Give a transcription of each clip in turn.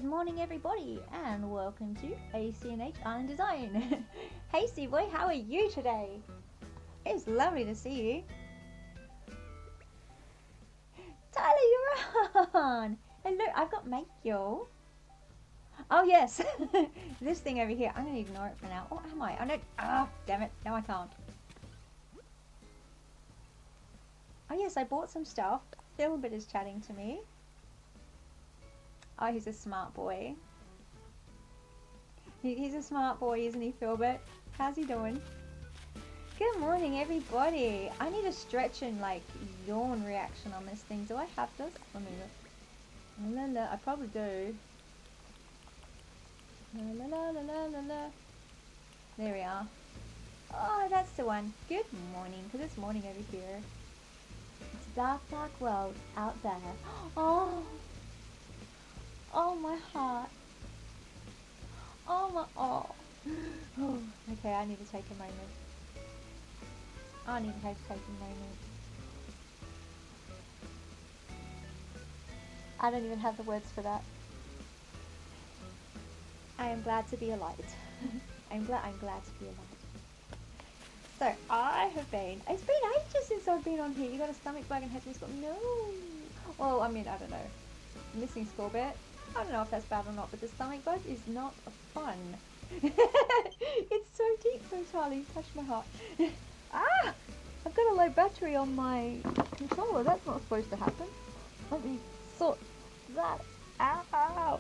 Good morning, everybody, and welcome to ACNH Island Design. Hey, Seaboy, how are you today? It's lovely to see you. Tyler, you're on. Hello, I've got Michael. Oh, yes. This thing over here, I'm going to ignore it for now. Oh, am I? Oh, no. Oh, damn it. No, I can't. Oh, yes, I bought some stuff. Philbert is chatting to me. Oh, he's a smart boy. He's a smart boy, isn't he, Philbert? How's he doing? Good morning, everybody. I need a stretch and, like, yawn reaction on this thing. Do I have this? Let me look. La, la, la. I probably do. La, la, la, la, la, la. There we are. Oh, that's the one. Good morning, because it's morning over here. It's a dark, dark world out there. Oh. Oh, my heart. Oh, my... Oh. Okay, I need to take a moment. I need to take a moment. I don't even have the words for that. I am glad to be a light. I'm glad to be a light. So, I have been... It's been ages since I've been on here. You got a stomach bug and had me score. No! Well, I mean, I don't know. Missing score bet. I don't know if that's bad or not, but the stomach bug is not fun. It's so deep though, Charlie. Touch my heart. Ah! I've got a low battery on my controller. That's not supposed to happen. Let me sort that out.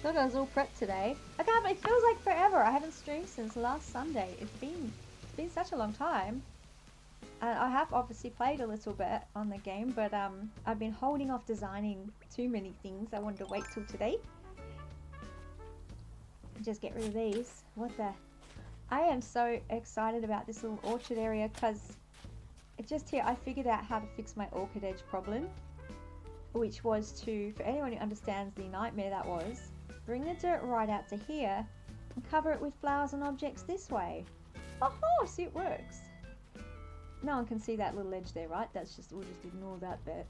Thought I was all prepped today. I can't. It feels like forever. I haven't streamed since last Sunday. It's been such a long time. I have obviously played a little bit on the game, but I've been holding off designing too many things. I wanted to wait till today. Just get rid of these. What the? I am so excited about this little orchard area because just here I figured out how to fix my orchid edge problem, which was to, for anyone who understands the nightmare that was, bring the dirt right out to here and cover it with flowers and objects this way. Oh, see, it works. No one can see that little edge there, right? That's just, we'll just ignore that bit.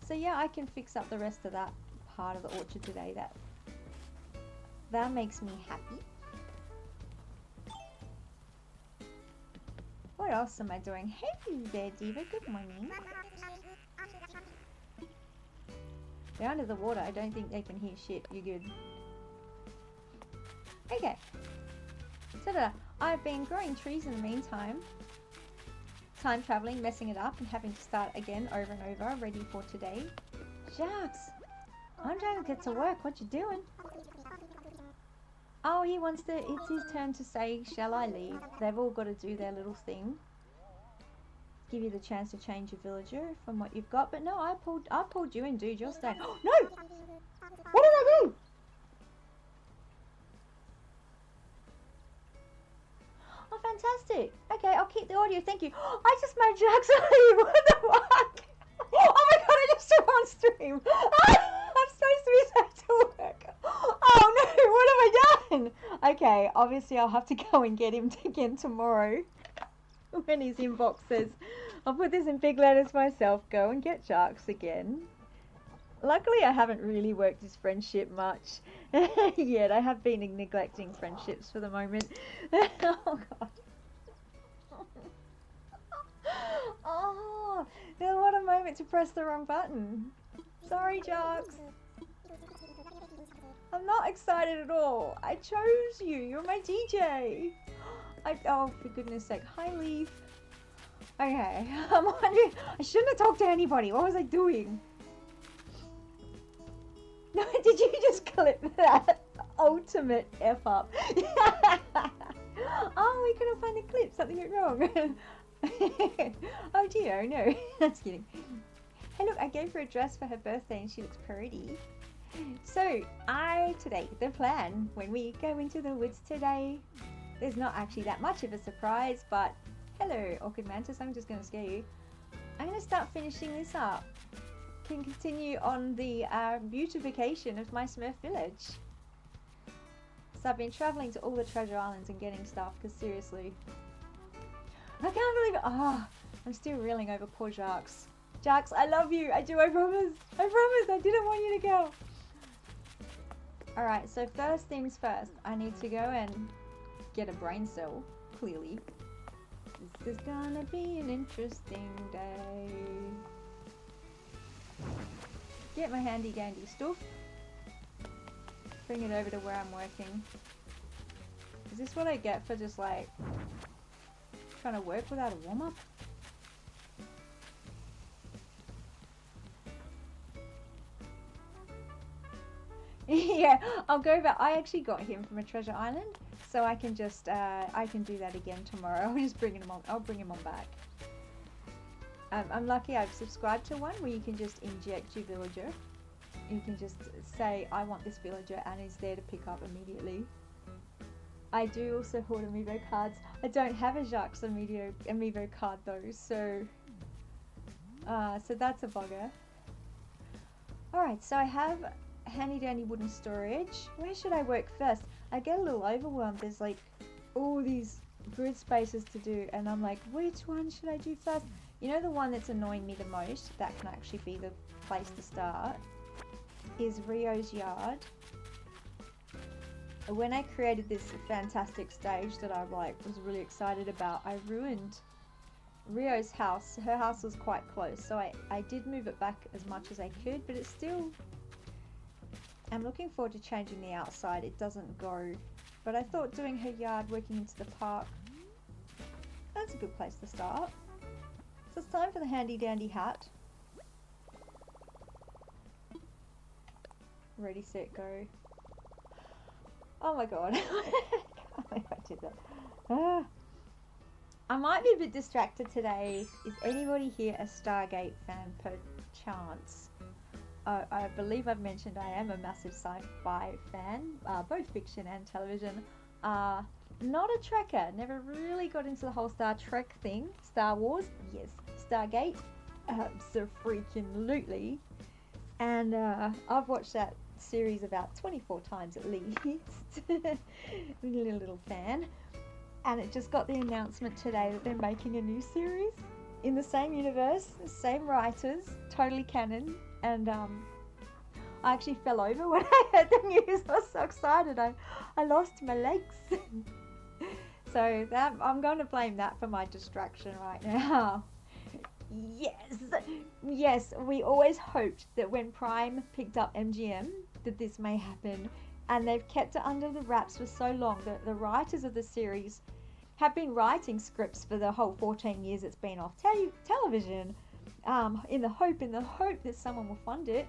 So yeah, I can fix up the rest of that part of the orchard today. That makes me happy. What else am I doing? Hey there, Diva. Good morning. They're under the water. I don't think they can hear shit. You're good. Okay. So I've been growing trees in the meantime. Time traveling, messing it up, and having to start again over and over, ready for today. Shucks! I'm trying to get to work. What you doing? Oh, he wants to... It's his turn to say, shall I leave? They've all got to do their little thing. Give you the chance to change your villager from what you've got. But no, I pulled you in, dude. You're staying. Oh, no! What did I do? Oh, fantastic. Okay, I'll keep the audio. Thank you. I just made Jax leave. What the fuck? Oh my god, I just saw on stream. I'm supposed to be sent to work. Oh no, what have I done? Okay, obviously I'll have to go and get him again tomorrow when his inbox says, I'll put this in big letters myself, go and get Jax again. Luckily I haven't really worked his friendship much yet. I have been neglecting friendships for the moment. Oh god. Oh, what a moment to press the wrong button. Sorry, Jax. I'm not excited at all. I chose you. You're my DJ. Oh, for goodness sake. Hi, Leaf. Okay. I'm wondering. I shouldn't have talked to anybody. What was I doing? No, did you just clip that? Ultimate F up. Oh, we couldn't find the clip. Something went wrong. Oh dear, oh no. Just kidding. Hey look, I gave her a dress for her birthday and she looks pretty. So, the plan when we go into the woods today, there's not actually that much of a surprise, but hello, Orchid Mantis, I'm just going to scare you. I'm going to start finishing this up. Can continue on the beautification of my Smurf village. So I've been traveling to all the treasure islands and getting stuff, because seriously, I can't believe it. Oh, I'm still reeling over poor Jacques. Jacques, I love you. I do, I promise. I promise. I didn't want you to go. Alright, so first things first. I need to go and get a brain cell, clearly. This is gonna be an interesting day. Get my handy dandy stuff. Bring it over to where I'm working. Is this what I get for just like trying to work without a warm-up? Yeah, I'll go back. I actually got him from a treasure island, so I can just I can do that again tomorrow. I'll just bring him on. I'll bring him on back. I'm lucky I've subscribed to one where you can just inject your villager. You can just say, I want this villager, and he's there to pick up immediately. I do also hoard amiibo cards. I don't have a Jacques amiibo card though, so that's a bugger. Alright, so I have handy dandy wooden storage. Where should I work first? I get a little overwhelmed. There's like all these grid spaces to do, and I'm like, which one should I do first? You know, the one that's annoying me the most, that can actually be the place to start, is Rio's yard. When I created this fantastic stage that I was really excited about, I ruined Rio's house. Her house was quite close, so I did move it back as much as I could, but it's still, I'm looking forward to changing the outside. It doesn't go, but I thought doing her yard, working into the park, that's a good place to start. So it's time for the handy dandy hat. Ready, set, go. Oh my god. I can't believe I did that. I might be a bit distracted today. Is anybody here a Stargate fan per chance? I believe I've mentioned I am a massive sci-fi fan, both fiction and television. Not a trekker, never really got into the whole Star Trek thing. Star Wars, yes. Stargate, so freaking lootly. And I've watched that series about 24 times at least. Little fan. And it just got the announcement today that they're making a new series in the same universe, same writers, totally canon. And I actually fell over when I heard the news. I was so excited. I lost my legs. So that I'm going to blame that for my distraction right now. Yes, we always hoped that when Prime picked up MGM that this may happen, and they've kept it under the wraps for so long that the writers of the series have been writing scripts for the whole 14 years it's been off television, in the hope that someone will fund it.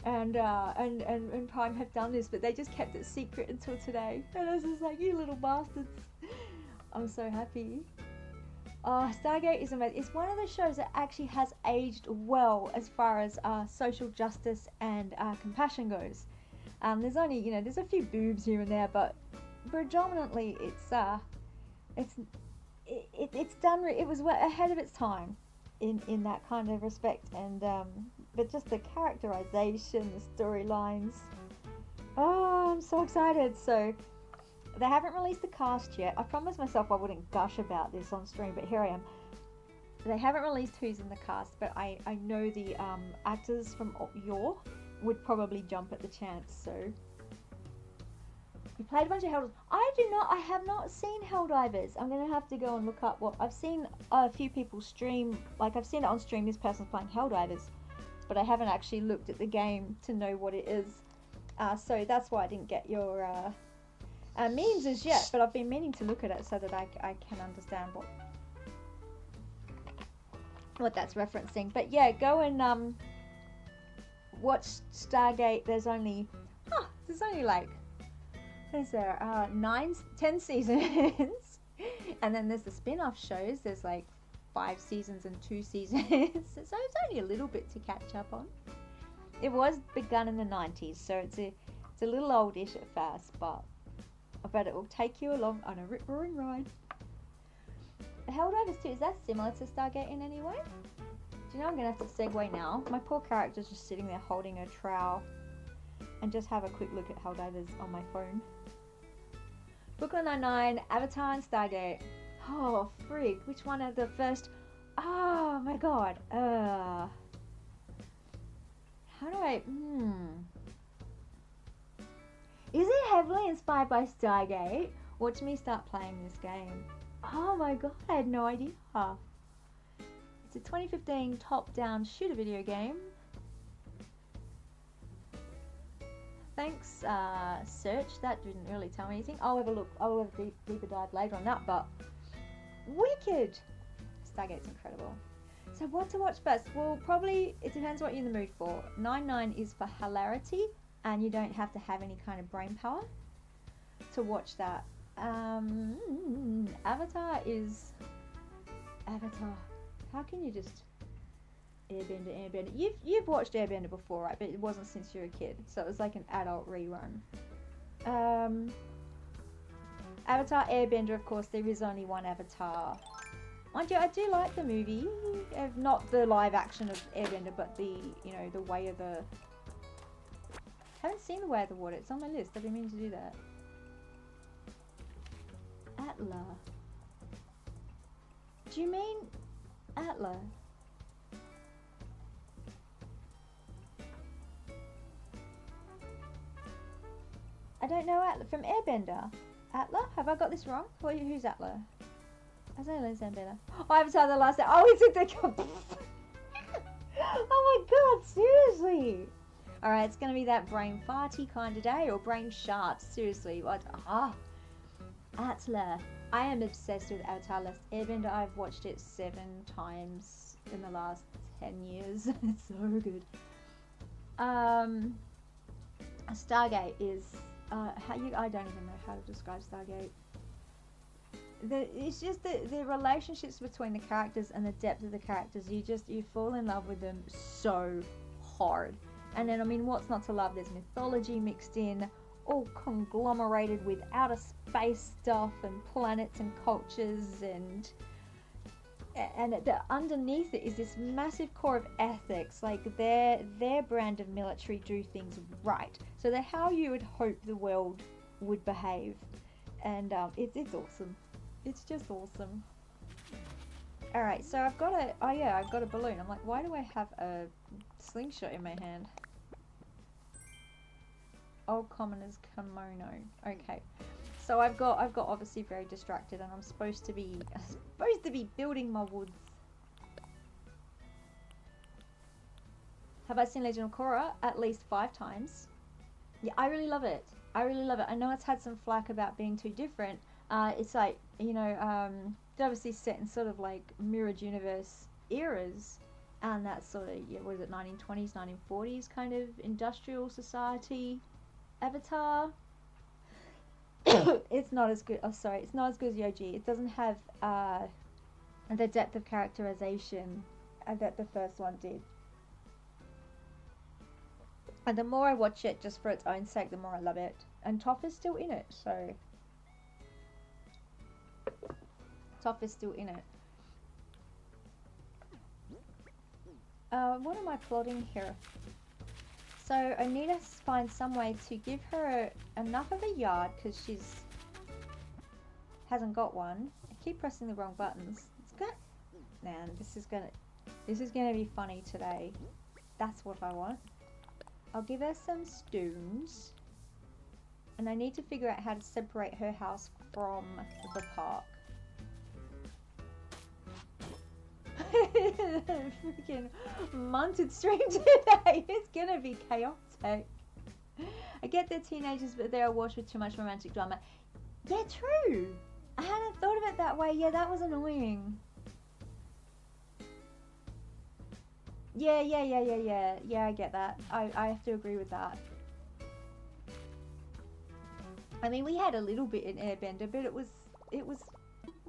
And Prime have done this, but they just kept it secret until today. And I was just like, you little bastards. I'm so happy. Oh, Stargate is amazing. It's one of the shows that actually has aged well as far as social justice and compassion goes. There's only, there's a few boobs here and there, but predominantly it's done. It was ahead of its time in that kind of respect, and but just the characterization, the storylines. Oh, I'm so excited. So they haven't released the cast yet. I promised myself I wouldn't gush about this on stream, but here I am. They haven't released who's in the cast, but I know the actors from Yore would probably jump at the chance. So we played a bunch of Helldivers. I have not seen Helldivers. I'm gonna have to go and look up what I've seen. A few people stream, like I've seen it on stream. This person's playing Helldivers, but I haven't actually looked at the game to know what it is. So that's why I didn't get your memes as yet, but I've been meaning to look at it so that I can understand what that's referencing. But yeah, go and watch Stargate. There's only like, there's 10 seasons, and then there's the spin-off shows. There's like 5 seasons and 2 seasons, so it's only a little bit to catch up on. It was begun in the 90s, so it's a little oldish at first, but it will take you along on a rip-roaring ride. Helldivers 2, is that similar to Stargate in any way? Do you know I'm going to have to segue now? My poor character's just sitting there holding a trowel, and just have a quick look at Helldivers on my phone. Brooklyn Nine-Nine, Avatar and Stargate. Oh, frig. Which one are the first? Oh my god. How do I? Is it heavily inspired by Stargate? Watch me start playing this game. Oh my god, I had no idea. It's a 2015 top-down shooter video game. Thanks, search. That didn't really tell me anything. I'll have a look. I'll have a deeper dive later on that, but wicked! Stargate's incredible. So what to watch first? Well, probably it depends what you're in the mood for. 9-9 is for hilarity, and you don't have to have any kind of brain power to watch that. Avatar is Avatar. How can you just Airbender? You've watched Airbender before, right? But it wasn't since you were a kid, so it was like an adult rerun. Avatar Airbender, of course, there is only one Avatar. Mind you, I do like the movie, not the live action of Airbender, but the the Way of the. Haven't seen the Way of the Water. It's on my list. I've been meaning to do that. Atla. Do you mean Atla? I don't know Atla from Airbender. Atla? Have I got this wrong? Who's Atla? I don't know Airbender. Oh, Avatar the Last. Oh, is it the? Oh my god! Seriously. All right, it's gonna be that brain farty kind of day, or brain shart. Seriously, what? Atla. I am obsessed with Avatar Last Airbender. I've watched it 7 times in the last 10 years. It's so good. Stargate is I don't even know how to describe Stargate. It's just the relationships between the characters and the depth of the characters. You fall in love with them so hard. And then, I mean, what's not to love? There's mythology mixed in, all conglomerated with outer space stuff and planets and cultures, and underneath it is this massive core of ethics, like their brand of military do things right. So they're how you would hope the world would behave, and it's awesome. It's just awesome. All right, so I've got a balloon. I'm like, why do I have a slingshot in my hand? Old commoner's kimono. Okay, so I've got obviously very distracted, and I'm supposed to be building my woods. Have I seen Legend of Korra? At least 5 times. Yeah, I really love it. I know it's had some flack about being too different. It's like, it's obviously set in sort of like mirrored universe eras, and that sort of, what is it, 1920s, 1940s kind of industrial society Avatar. It's not as good. Oh, sorry, it's not as good as the OG. It doesn't have the depth of characterization that the first one did. And the more I watch it, just for its own sake, the more I love it. And Toph is still in it, so Toph is still in it. What am I plotting here? So I need to find some way to give her enough of a yard, because she's hasn't got one. I keep pressing the wrong buttons. Man, this is gonna be funny today. That's what I want. I'll give her some stones, and I need to figure out how to separate her house from the park. Freaking munted stream today. It's gonna be chaotic. I get they're teenagers, but they're awash with too much romantic drama. Yeah, true. I hadn't thought of it that way. Yeah, that was annoying. Yeah, I get that. I have to agree with that. I mean, we had a little bit in Airbender, but it was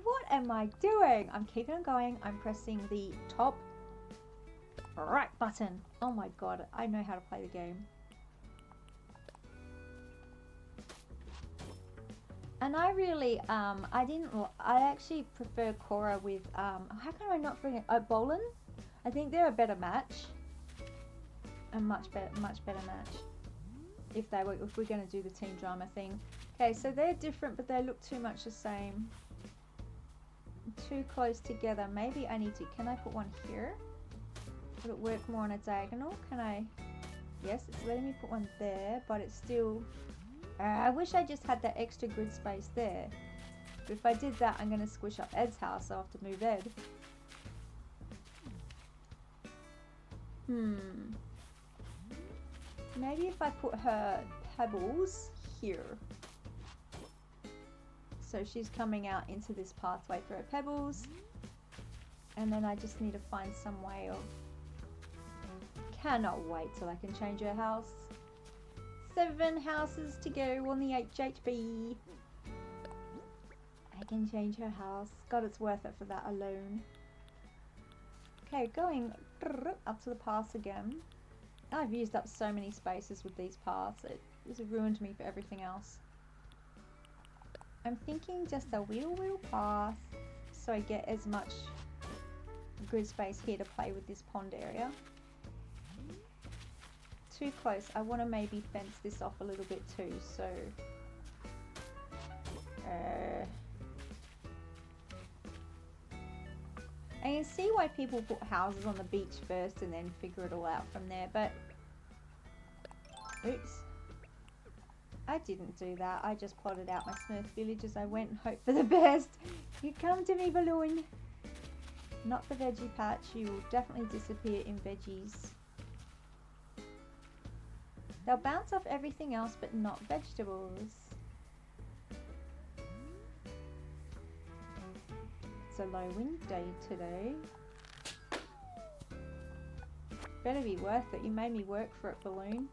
what am I doing? I'm keeping on going. I'm pressing the top right button. Oh my god, I know how to play the game. And I really, I actually prefer Korra with, how can I not forget, Bolin? I think they're a better match. A much better match. If we're going to do the teen drama thing. Okay, so they're different, but they look too much the same. too close together. Maybe I need to, can I put one here? Would it work more on a diagonal? Can I? Yes, it's letting me put one there, but it's still, I wish I just had that extra grid space there. But if I did that, I'm going to squish up Ed's house, so I'll have to move Ed. Maybe if I put her pebbles here. So she's coming out into this pathway for her pebbles. And then I just need to find some way of... Cannot wait till I can change her house. 7 houses to go on the HHB. I can change her house. God, it's worth it for that alone. Okay, going up to the paths again. I've used up so many spaces with these paths. It has ruined me for everything else. I'm thinking just a wheel path so I get as much grid space here to play with this pond area. Too close. I want to maybe fence this off a little bit too, so I can see why people put houses on the beach first and then figure it all out from there, but oops, I didn't do that. I just plotted out my Smurf village as I went and hoped for the best. You come to me, balloon. Not the veggie patch. You will definitely disappear in veggies. They'll bounce off everything else but not vegetables. It's a low wind day today. Better be worth it. You made me work for it, balloon.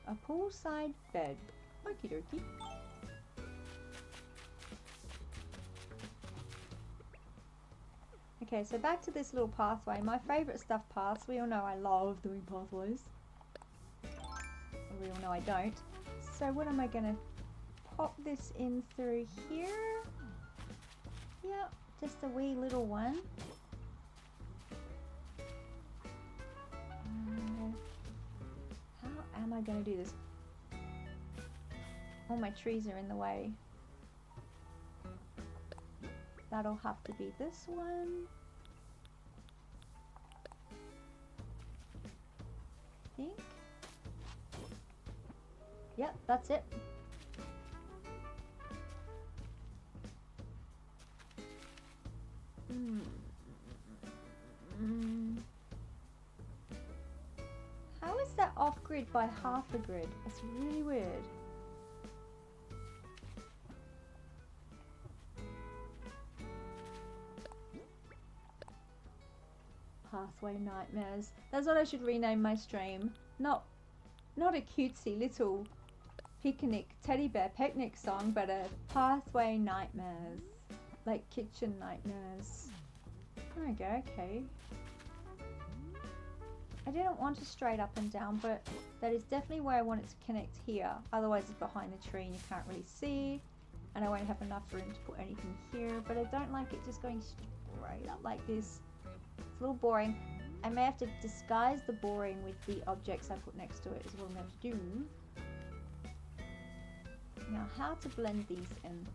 A poolside bed. Okie dokie. Okay, so back to this little pathway. My favourite stuff paths. We all know I love doing pathways. We all know I don't. So what am I going to pop this in through here? Yep, just a wee little one. How am I going to do this? All my trees are in the way. That'll have to be this one. I think. Yep, that's it. How is that off grid by half a grid? It's really weird. Pathway nightmares. That's what I should rename my stream. Not a cutesy little picnic teddy bear picnic song, but a pathway nightmares, like kitchen nightmares. There we go. Okay, I didn't want to straight up and down, but that is definitely where I want it to connect here. Otherwise it's behind the tree and you can't really see, and I won't have enough room to put anything here. But I don't like it just going straight up like this. It's a little boring. I may have to disguise the boring with the objects I put next to it is what I'm going to do. Now, how to blend these in?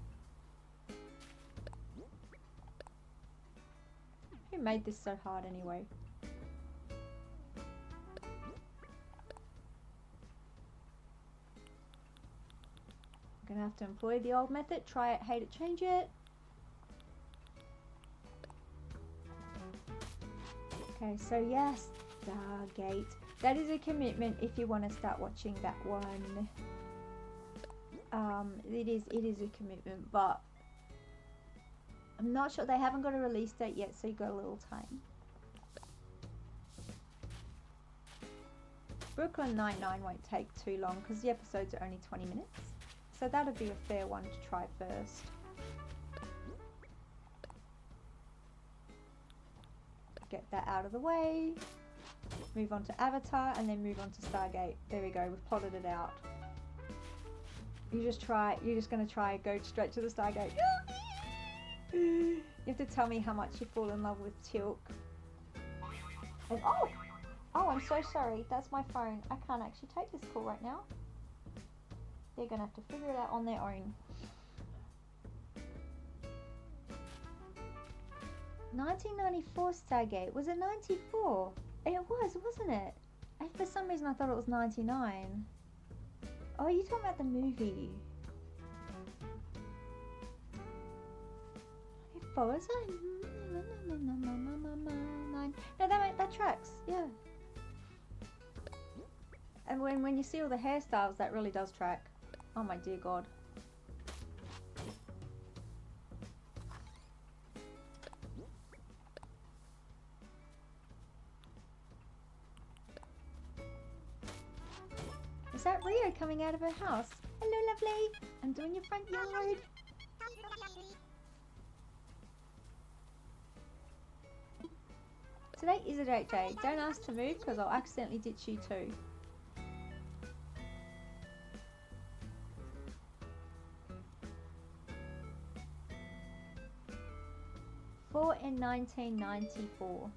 Who made this so hard anyway? I'm going to have to employ the old method. Try it, hate it, change it. Okay, so yes, Stargate. That is a commitment if you want to start watching that one. It is a commitment, but I'm not sure. They haven't got a release date yet, so you got a little time. Brooklyn Nine-Nine won't take too long because the episodes are only 20 minutes. So that'll be a fair one to try first. Get that out of the way. Move on to Avatar and then move on to Stargate. There we go, we've plotted it out. You're just going to try go straight to the Stargate. You have to tell me how much you fall in love with Tilk. And, oh, I'm so sorry. That's my phone. I can't actually take this call right now. They're going to have to figure it out on their own. 1994 Stargate. Was it 94? It was, wasn't it? And for some reason I thought it was 99. Oh, you're talking about the movie. 94, was it? No, that tracks, yeah. And when you see all the hairstyles, that really does track. Oh my dear God. Is that Rio coming out of her house? Hello, lovely. I'm doing your front yard. Today is a great day. Don't ask to move because I'll accidentally ditch you too. Four in 1994.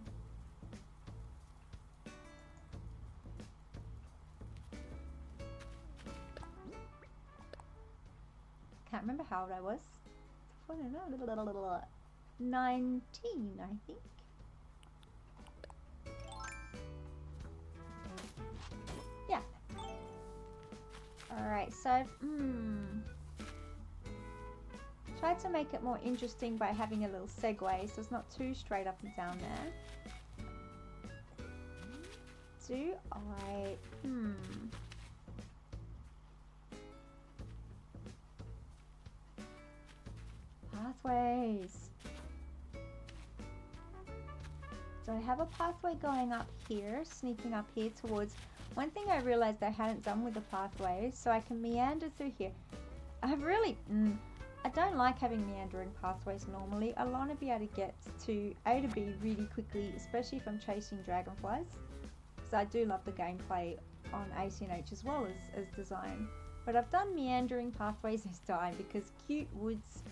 Can't remember how old I was. 19, I think. Yeah. Alright, so I've tried to make it more interesting by having a little segue so it's not too straight up and down there. Do I... Pathways. So I have a pathway going up here, sneaking up here towards... One thing I realized I hadn't done with the pathways, so I can meander through here. I've really... I don't like having meandering pathways normally. I want to be able to get to A to B really quickly, especially if I'm chasing dragonflies. Because I do love the gameplay on ACNH as well as design. But I've done meandering pathways this time because cute woods...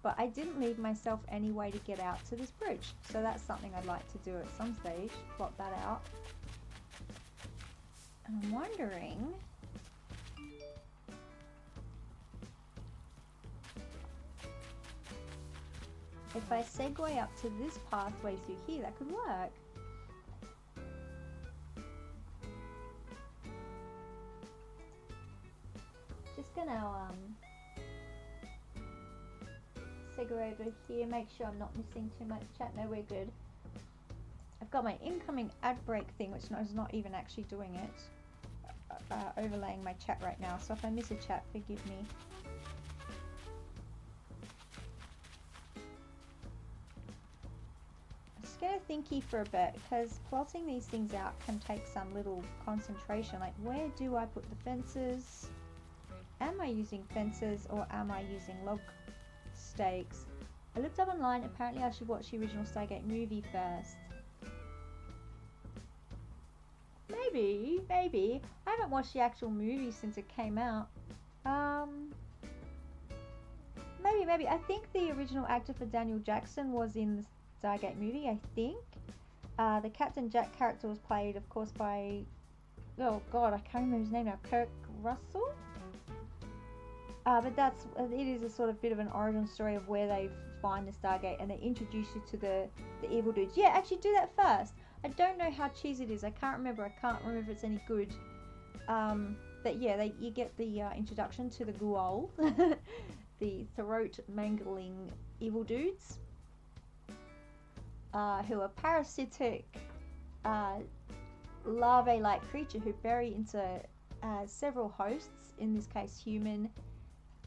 But I didn't leave myself any way to get out to this bridge. So that's something I'd like to do at some stage. Plot that out. And I'm wondering... if I segue up to this pathway through here, that could work. Just gonna segue over here, make sure I'm not missing too much chat. No, we're good. I've got my incoming ad break thing, which is not even actually doing it, overlaying my chat right now. So if I miss a chat, forgive me. Going to thinky for a bit because plotting these things out can take some little concentration. Like, where do I put the fences? Am I using fences or am I using log stakes? I looked up online. Apparently I should watch the original Stargate movie first. Maybe I haven't watched the actual movie since it came out. Maybe I think the original actor for Daniel Jackson was in the Stargate movie, I think. The Captain Jack character was played, of course, by... Oh, God, I can't remember his name now. Kirk Russell? But it is a sort of bit of an origin story of where they find the Stargate and they introduce you to the evil dudes. Yeah, actually do that first. I don't know how cheesy it is. I can't remember if it's any good. But yeah, you get the introduction to the Guol, the throat-mangling evil dudes. Who are parasitic larvae-like creature who bury into several hosts, in this case human,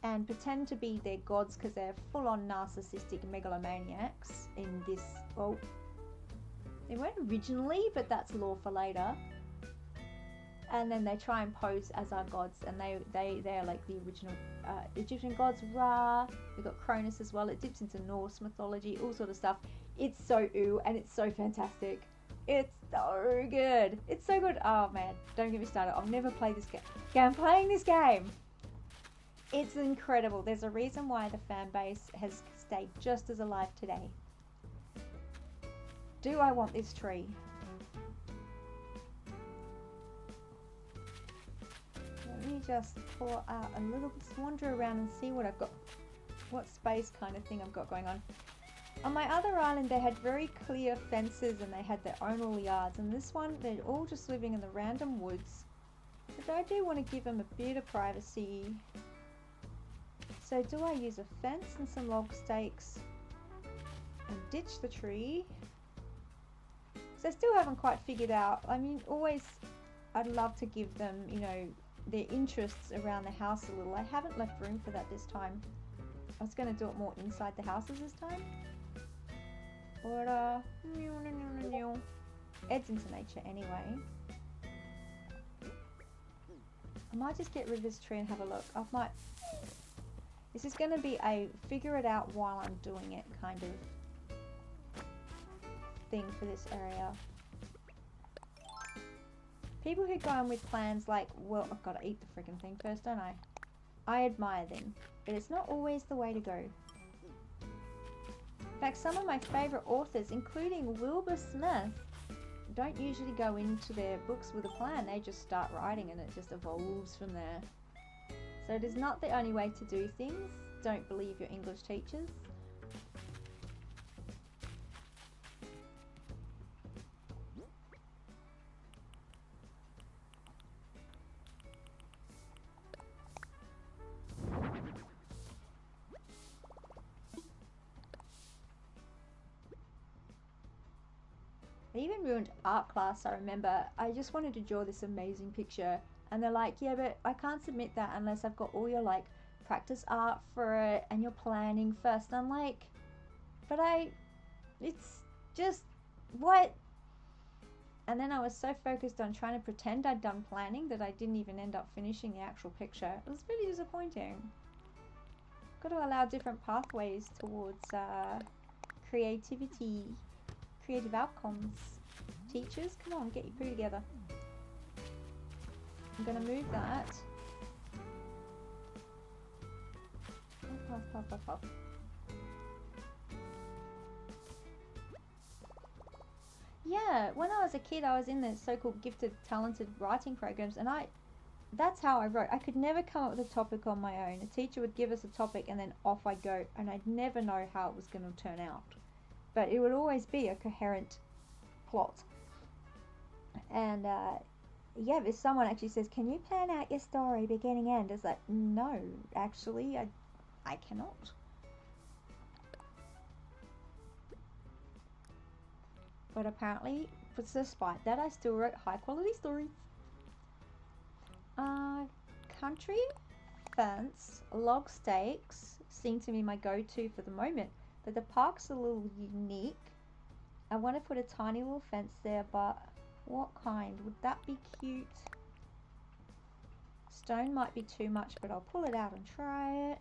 and pretend to be their gods because they're full-on narcissistic megalomaniacs in this... Well, they weren't originally, but that's lore for later. And then they try and pose as our gods, and they're like the original Egyptian gods. Ra, we've got Cronus as well. It dips into Norse mythology, all sort of stuff. It's so ooh, and it's so fantastic. It's so good. It's so good. Oh man, don't get me started. I'll never play this game. I'm playing this game. It's incredible. There's a reason why the fan base has stayed just as alive today. Do I want this tree? Let me just pour out a little bit, wander around and see what I've got, what space kind of thing I've got going on. On my other island, they had very clear fences and they had their own little yards. And this one, they're all just living in the random woods. But I do want to give them a bit of privacy. So do I use a fence and some log stakes and ditch the tree? So I still haven't quite figured out. I mean, always I'd love to give them, you know, their interests around the house a little. I haven't left room for that this time. I was going to do it more inside the houses this time. But, Ed's into nature anyway. I might just get rid of this tree and have a look. This is going to be a figure it out while I'm doing it kind of thing for this area. People who go in with plans like, well, I've got to eat the freaking thing first, don't I? I admire them, but it's not always the way to go. In fact, some of my favourite authors, including Wilbur Smith, don't usually go into their books with a plan. They just start writing and it just evolves from there. So it is not the only way to do things. Don't believe your English teachers. I even ruined art class, I remember. I just wanted to draw this amazing picture. And they're like, yeah, but I can't submit that unless I've got all your, like, practice art for it and your planning first. And I'm like, but it's just, what? And then I was so focused on trying to pretend I'd done planning that I didn't even end up finishing the actual picture. It was really disappointing. Got to allow different pathways towards creativity. Creative outcomes. Teachers, come on, get your poo together. I'm going to move that. Puff. Yeah, when I was a kid, I was in the so-called gifted, talented writing programs, and that's how I wrote. I could never come up with a topic on my own. A teacher would give us a topic, and then off I'd go, and I'd never know how it was going to turn out. But it would always be a coherent plot. And yeah, if someone actually says, can you plan out your story beginning end? It's like, no, actually, I cannot. But apparently, despite that, I still wrote high quality stories. Country, fence, log stakes seem to be my go-to for the moment. But the park's a little unique. I want to put a tiny little fence there, but what kind? Would that be cute? Stone might be too much, but I'll pull it out and try it.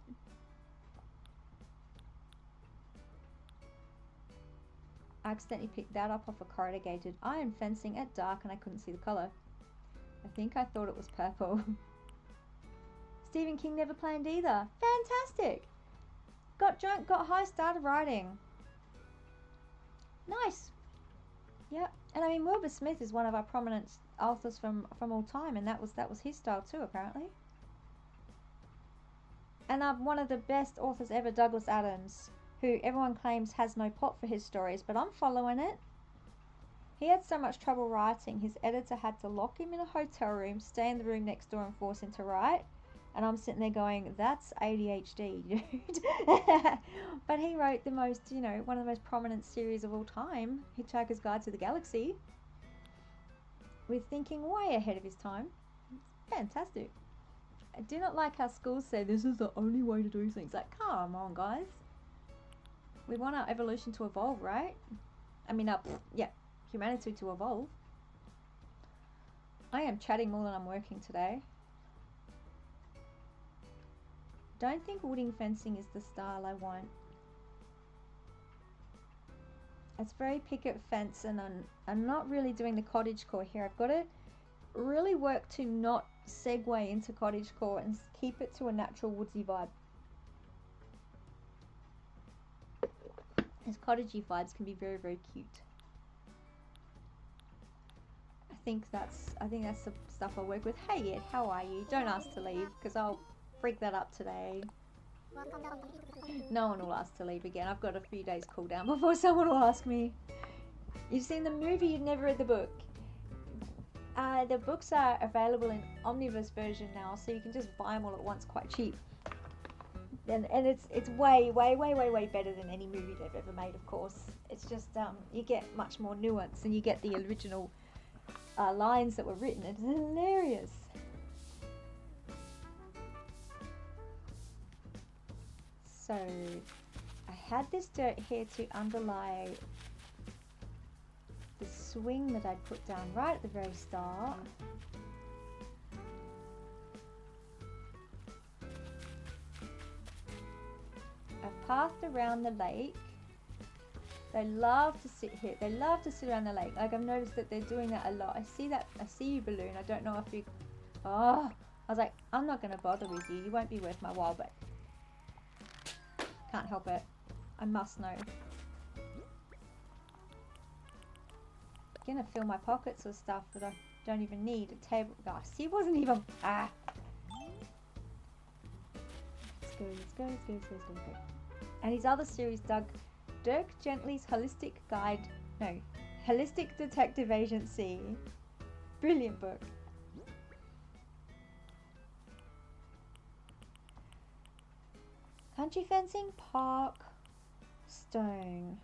I accidentally picked that up off a corrugated iron fencing at dark and I couldn't see the colour. I think I thought it was purple. Stephen King never planned either. Fantastic! Got drunk, got high, started writing. Nice. Yeah, and I mean Wilbur Smith is one of our prominent authors from all time, and that was his style too, apparently. And one of the best authors ever, Douglas Adams, who everyone claims has no plot for his stories, but I'm following it. He had so much trouble writing, his editor had to lock him in a hotel room, stay in the room next door and force him to write. And I'm sitting there going, that's ADHD, dude. But he wrote the most, you know, one of the most prominent series of all time, Hitchhiker's Guide to the Galaxy, with thinking way ahead of his time. Fantastic. I do not like how schools say this is the only way to do things. Like, come on, guys. We want our evolution to evolve, right? I mean, humanity to evolve. I am chatting more than I'm working today. Don't think wooden fencing is the style I want. It's very picket fence, and I'm not really doing the cottagecore here. I've got to really work to not segue into cottagecore and keep it to a natural woodsy vibe. As cottagey vibes can be very, very cute. I think that's the stuff I'll work with. Hey Ed, how are you? Don't ask to leave because I'll freak that up today. No one will ask to leave again. I've got a few days cool down before someone will ask me. You've seen the movie, you've never read the book. The books are available in omnibus version now, so you can just buy them all at once quite cheap. And it's way better than any movie they've ever made, of course. It's just you get much more nuance, and you get the original lines that were written. It's hilarious. So I had this dirt here to underlie the swing that I'd put down right at the very start. I've pathed around the lake. They love to sit here. They love to sit around the lake. Like, I've noticed that they're doing that a lot. I see you, balloon. I don't know if you... Oh, I was like, I'm not going to bother with you. You won't be worth my while, but can't help it. I must know. I'm gonna fill my pockets with stuff that I don't even need. A table. Oh, see, it wasn't even. Ah. Let's go. And his other series, Dirk Gently's Holistic Detective Agency. Brilliant book. Country fencing, park, stone.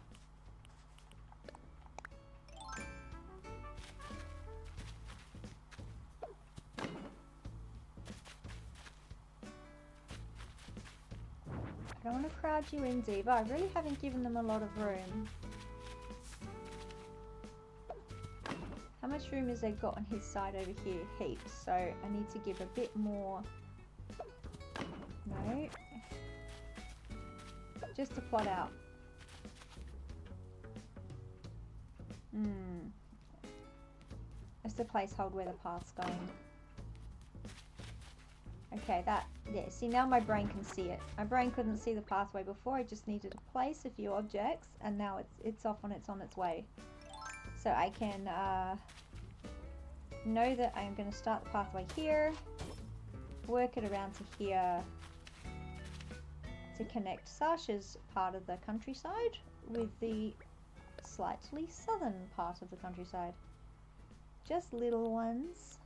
I don't want to crowd you in, Diva. I really haven't given them a lot of room. How much room has they got on his side over here? Heaps. So I need to give a bit more. No. Just to plot out. That's the placehold where the path's going. Okay, yeah, see, now my brain can see it. My brain couldn't see the pathway before. I just needed to place a few objects, and now it's off on its way. So I can know that I'm going to start the pathway here, work it around to here to connect Sasha's part of the countryside with the slightly southern part of the countryside. Just little ones.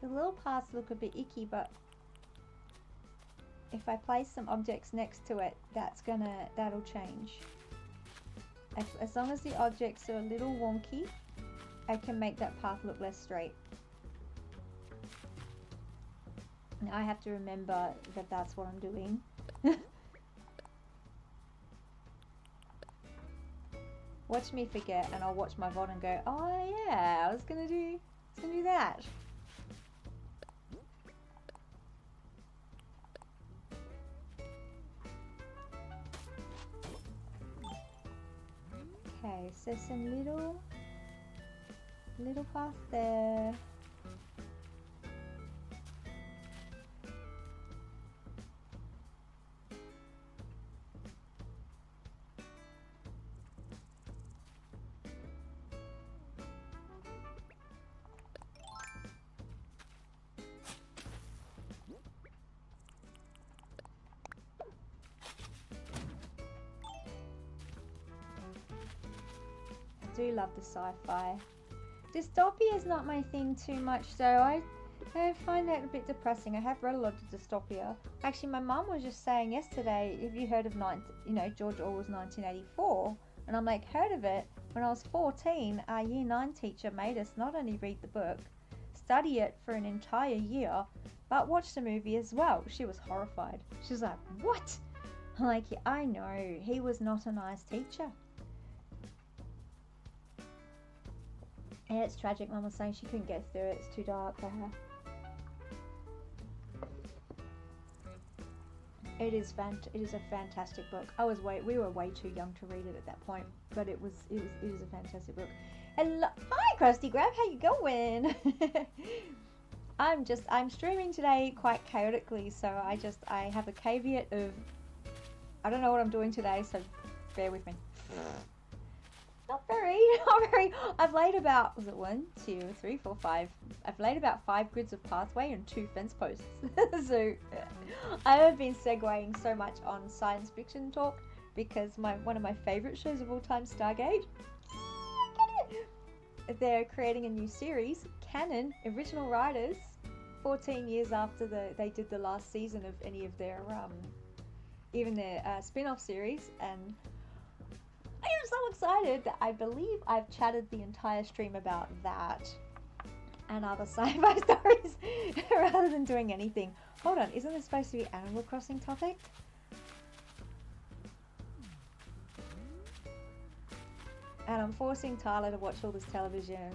The little paths look a bit icky, but if I place some objects next to it, that'll change. As long as the objects are a little wonky, I can make that path look less straight. Now I have to remember that that's what I'm doing. Watch me forget, and I'll watch my VOD and go, oh yeah, I was gonna do that. Okay, so some little path there. I do love the sci-fi. Dystopia is not my thing too much, so I find that a bit depressing. I have read a lot of dystopia. Actually, my mum was just saying yesterday, have you heard of George Orwell's 1984? And I'm like, heard of it? When I was 14, our year 9 teacher made us not only read the book, study it for an entire year, but watch the movie as well. She was horrified. She was like, what? I'm like, yeah, I know. He was not a nice teacher. Yeah, it's tragic. Mum was saying she couldn't get through it. It's too dark for her. It is a fantastic book. We were way too young to read it at that point, but it is a fantastic book. Hello, hi Krusty Grab, how you going? I'm streaming today quite chaotically, so I have a caveat of I don't know what I'm doing today, so bear with me. Not very, not very. I've laid about, was it 1, 2, 3, 4, 5? I've laid about 5 grids of pathway and 2 fence posts. So I have been segueing so much on science fiction talk because one of my favorite shows of all time, Stargate. They're creating a new series, canon, original writers, 14 years after they did the last season of any of their even their spin-off series, and I am so excited that I believe I've chatted the entire stream about that and other sci-fi stories rather than doing anything. Hold on, isn't this supposed to be Animal Crossing topic? And I'm forcing Tyler to watch all this television.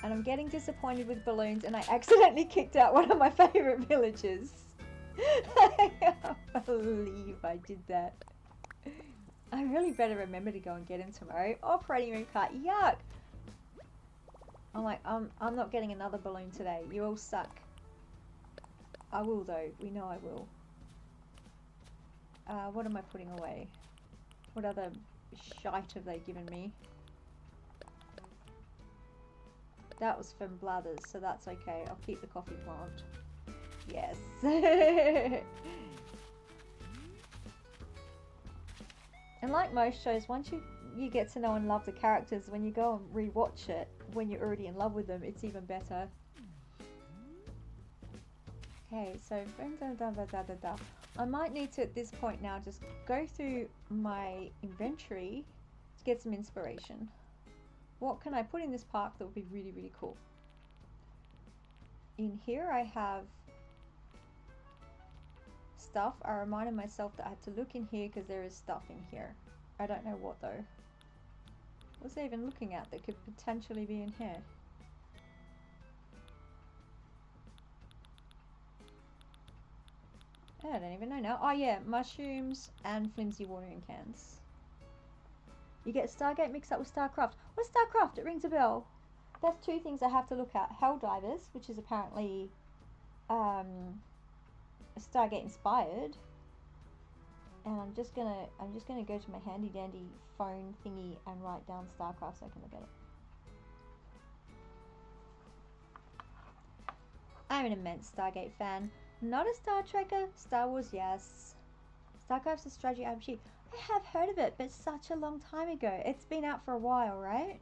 And I'm getting disappointed with balloons, and I accidentally kicked out one of my favorite villagers. I can't believe I did that. I really better remember to go and get him tomorrow. Operating room cart, yuck! I'm like, I'm not getting another balloon today. You all suck. I will though. We know I will. What am I putting away? What other shite have they given me? That was from Blathers, so that's okay. I'll keep the coffee plant. Yes. And like most shows, once you get to know and love the characters, when you go and rewatch it, when you're already in love with them, it's even better. Okay, so I might need to, at this point now, just go through my inventory to get some inspiration. What can I put in this park that would be really, really cool? In here I have stuff. I reminded myself that I had to look in here because there is stuff in here. I don't know what though. What's I even looking at that could potentially be in here? I don't even know now. Oh yeah, mushrooms and flimsy watering cans. You get Stargate mixed up with StarCraft. What's StarCraft? It rings a bell. That's 2 things I have to look at. Helldivers, which is apparently Stargate inspired. And I'm just gonna go to my handy dandy phone thingy and write down StarCraft so I can look at it. I'm an immense Stargate fan. Not a Star Trekker. Star Wars, yes. StarCraft's a strategy RPG. I have heard of it, but such a long time ago. It's been out for a while, right?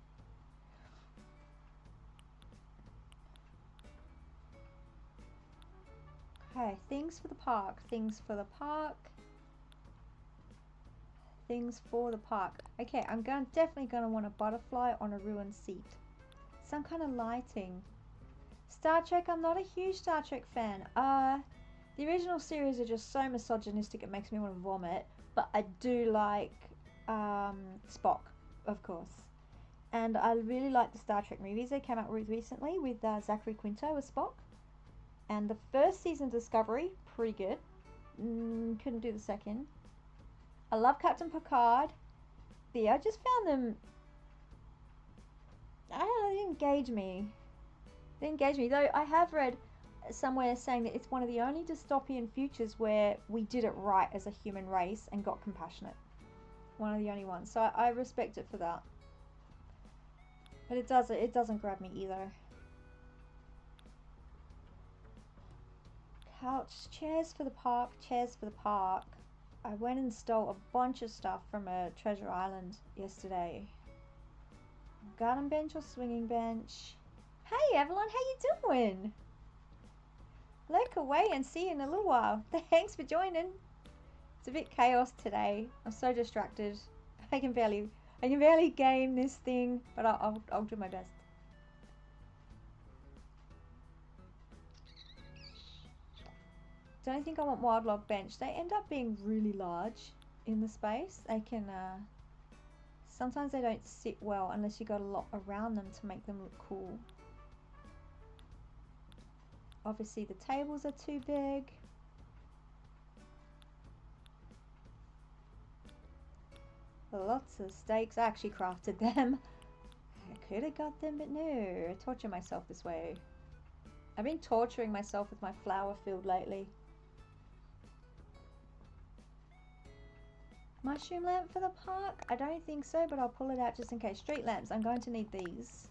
Okay, things for the park. Things for the park. Things for the park. Okay, I'm definitely gonna want a butterfly on a ruined seat. Some kind of lighting. Star Trek, I'm not a huge Star Trek fan. The original series are just so misogynistic it makes me want to vomit. But I do like Spock, of course. And I really like the Star Trek movies they came out with recently with Zachary Quinto as Spock. And the first season of Discovery, pretty good. Couldn't do the second. I love Captain Picard. But yeah, I just found them, I don't know, they didn't engage me. They didn't engage me. Though I have read somewhere saying that it's one of the only dystopian futures where we did it right as a human race and got compassionate. One of the only ones. So I respect it for that. But it doesn't grab me either. Couch, chairs for the park, chairs for the park. I went and stole a bunch of stuff from a treasure island yesterday. Garden bench or swinging bench? Hey Evelyn, how you doing? Look away and see you in a little while. Thanks for joining. It's a bit chaos today. I'm so distracted. I can barely game this thing, but I'll do my best. Don't think I want wild log bench. They end up being really large in the space. They can sometimes they don't sit well unless you got a lot around them to make them look cool. Obviously the tables are too big. Lots of steaks. I actually crafted them. I could have got them, but no. I torture myself this way. I've been torturing myself with my flower field lately. Mushroom lamp for the park? I don't think so, but I'll pull it out just in case. Street lamps, I'm going to need these.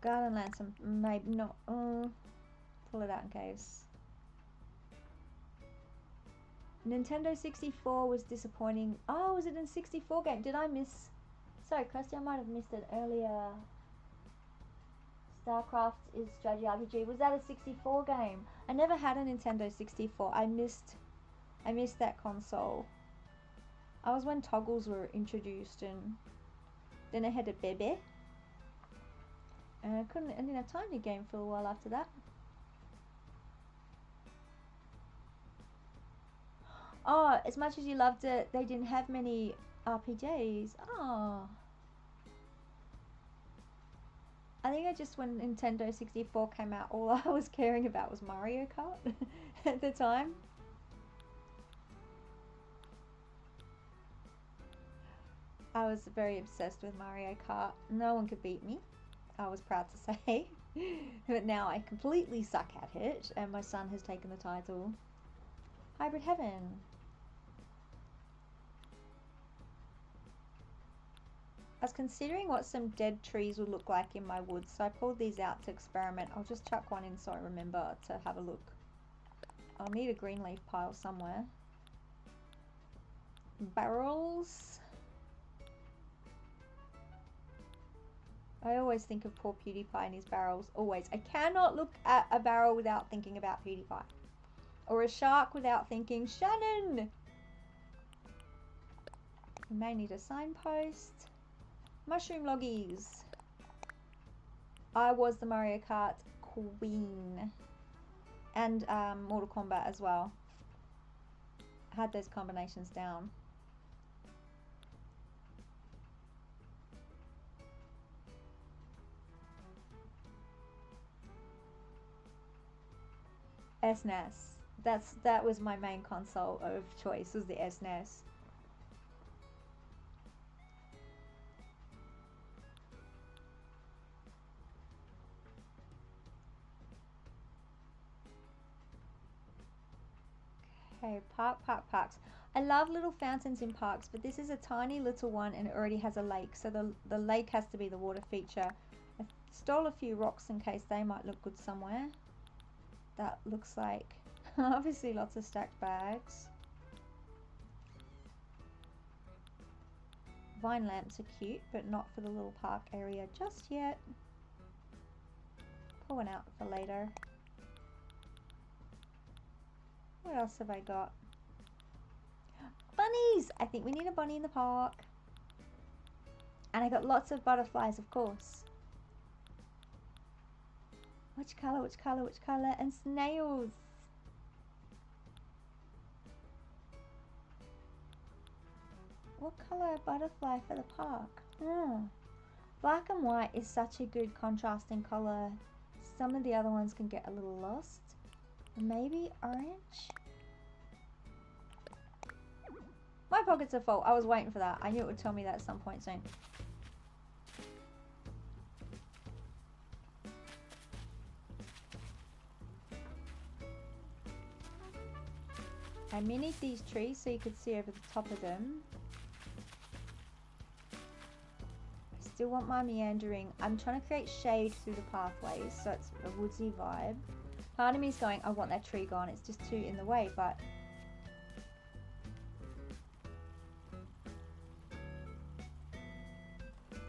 Garden lantern, maybe not. Pull it out in case. Nintendo 64 was disappointing. Oh, was it in 64 game? Did I miss? Sorry, Kirsty, I might have missed it earlier. StarCraft is strategy RPG. Was that a 64 game? I never had a Nintendo 64. I missed that console. I was when toggles were introduced, and then I had a baby. And I didn't have time to game for a while after that. Oh, as much as you loved it, they didn't have many RPGs. Oh. I think when Nintendo 64 came out, all I was caring about was Mario Kart at the time. I was very obsessed with Mario Kart. No one could beat me, I was proud to say. But now I completely suck at it, and my son has taken the title. Hybrid Heaven. I was considering what some dead trees would look like in my woods, so I pulled these out to experiment. I'll just chuck one in so I remember to have a look. I'll need a green leaf pile somewhere. Barrels. I always think of poor PewDiePie and his barrels. Always. I cannot look at a barrel without thinking about PewDiePie. Or a shark without thinking, Shannon! We may need a signpost. Mushroom loggies. I was the Mario Kart queen. And Mortal Kombat as well. I had those combinations down. SNES. That was my main console of choice, was the SNES. Okay, parks. I love little fountains in parks, but this is a tiny little one and it already has a lake, so the lake has to be the water feature. I stole a few rocks in case they might look good somewhere. That looks like obviously lots of stacked bags. Vine lamps are cute, but not for the little park area just yet. Pull one out for later. What else have I got? Bunnies! I think we need a bunny in the park. And I got lots of butterflies, of course. Which colour, which colour, which colour? And snails! What colour butterfly for the park? Black and white is such a good contrasting colour. Some of the other ones can get a little lost. Maybe orange? My pockets are full. I was waiting for that. I knew it would tell me that at some point soon. I minied these trees so you could see over the top of them. I still want my meandering. I'm trying to create shade through the pathways so it's a woodsy vibe. Part of me is going, I want that tree gone. It's just too in the way, but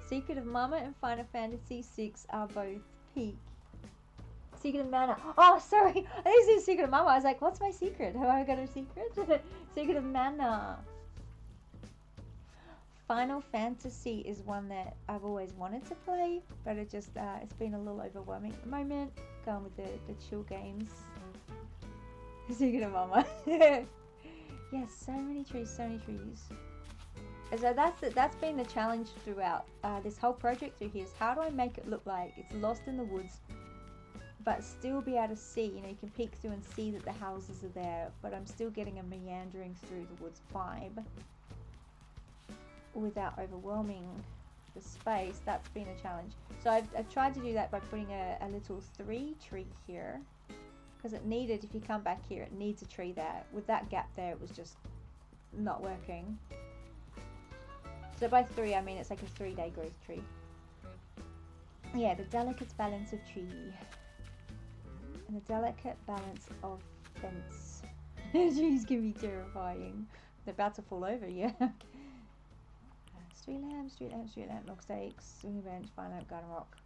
Secret of Mana and Final Fantasy VI are both peak. Secret of Mana. Oh, sorry. I think this is Secret of Mana. I was like, what's my secret? Have I got a secret? Secret of Mana. Final Fantasy is one that I've always wanted to play, but it just it's been a little overwhelming at the moment. Going with the chill games. Secret of Mana. Yes, so many trees, so many trees. So that's been the challenge throughout this whole project through here, is how do I make it look like it's lost in the woods, but still be able to see, you know, you can peek through and see that the houses are there, but I'm still getting a meandering through the woods vibe without overwhelming the space, that's been a challenge. So I've tried to do that by putting a little 3 tree here, because it needed, if you come back here, it needs a tree there. With that gap there, it was just not working. So by 3, I mean it's like a 3-day growth tree. Yeah, the delicate balance of tree. And the delicate balance of fence. Trees can be terrifying. They're about to fall over, yeah. Street lamp, log stakes, swinging bench, fine lamp, garden rock.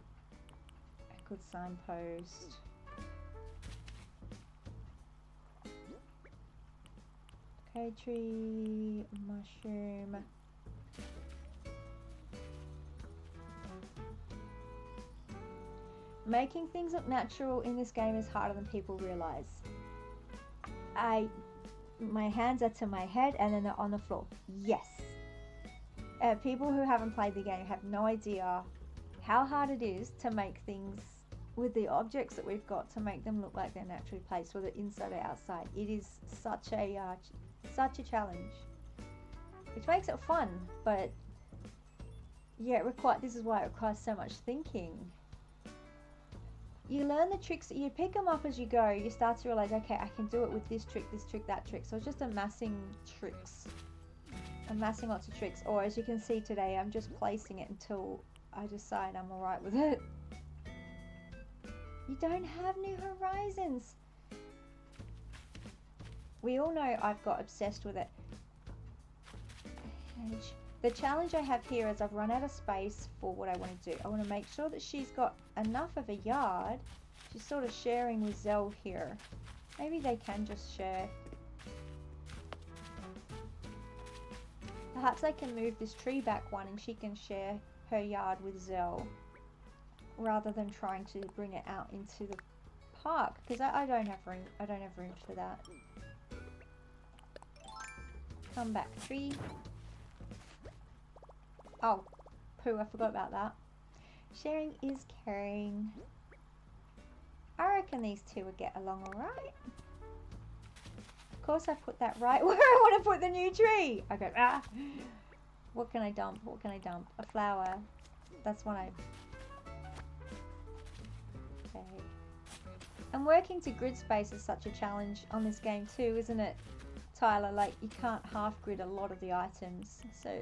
A good signpost. Okay, tree, mushroom. Making things look natural in this game is harder than people realize. My hands are to my head and then they're on the floor. Yes. People who haven't played the game have no idea how hard it is to make things with the objects that we've got, to make them look like they're naturally placed, whether inside or outside. It is such a challenge, which makes it fun. But yeah, this is why it requires so much thinking. You learn the tricks, you pick them up as you go. You start to realize, okay, I can do it with this trick, that trick. So it's just amassing tricks, amassing lots of tricks. Or as you can see today, I'm just placing it until I decide I'm alright with it. You don't have New Horizons. We all know I've got obsessed with it. The challenge I have here is I've run out of space for what I want to do. I want to make sure that she's got enough of a yard. She's sort of sharing with Zell here. Maybe they can just share. Perhaps I can move this tree back one and she can share her yard with Zell, rather than trying to bring it out into the park, because I don't have room. I don't have room for that. Come back, tree. Oh, poo, I forgot about that. Sharing is caring. I reckon these two would get along alright. Of course I put that right where I want to put the new tree. I go, ah. What can I dump? What can I dump? A flower. That's what I... Okay. And working to grid space is such a challenge on this game too, isn't it, Tyler? Like, you can't half grid a lot of the items. So...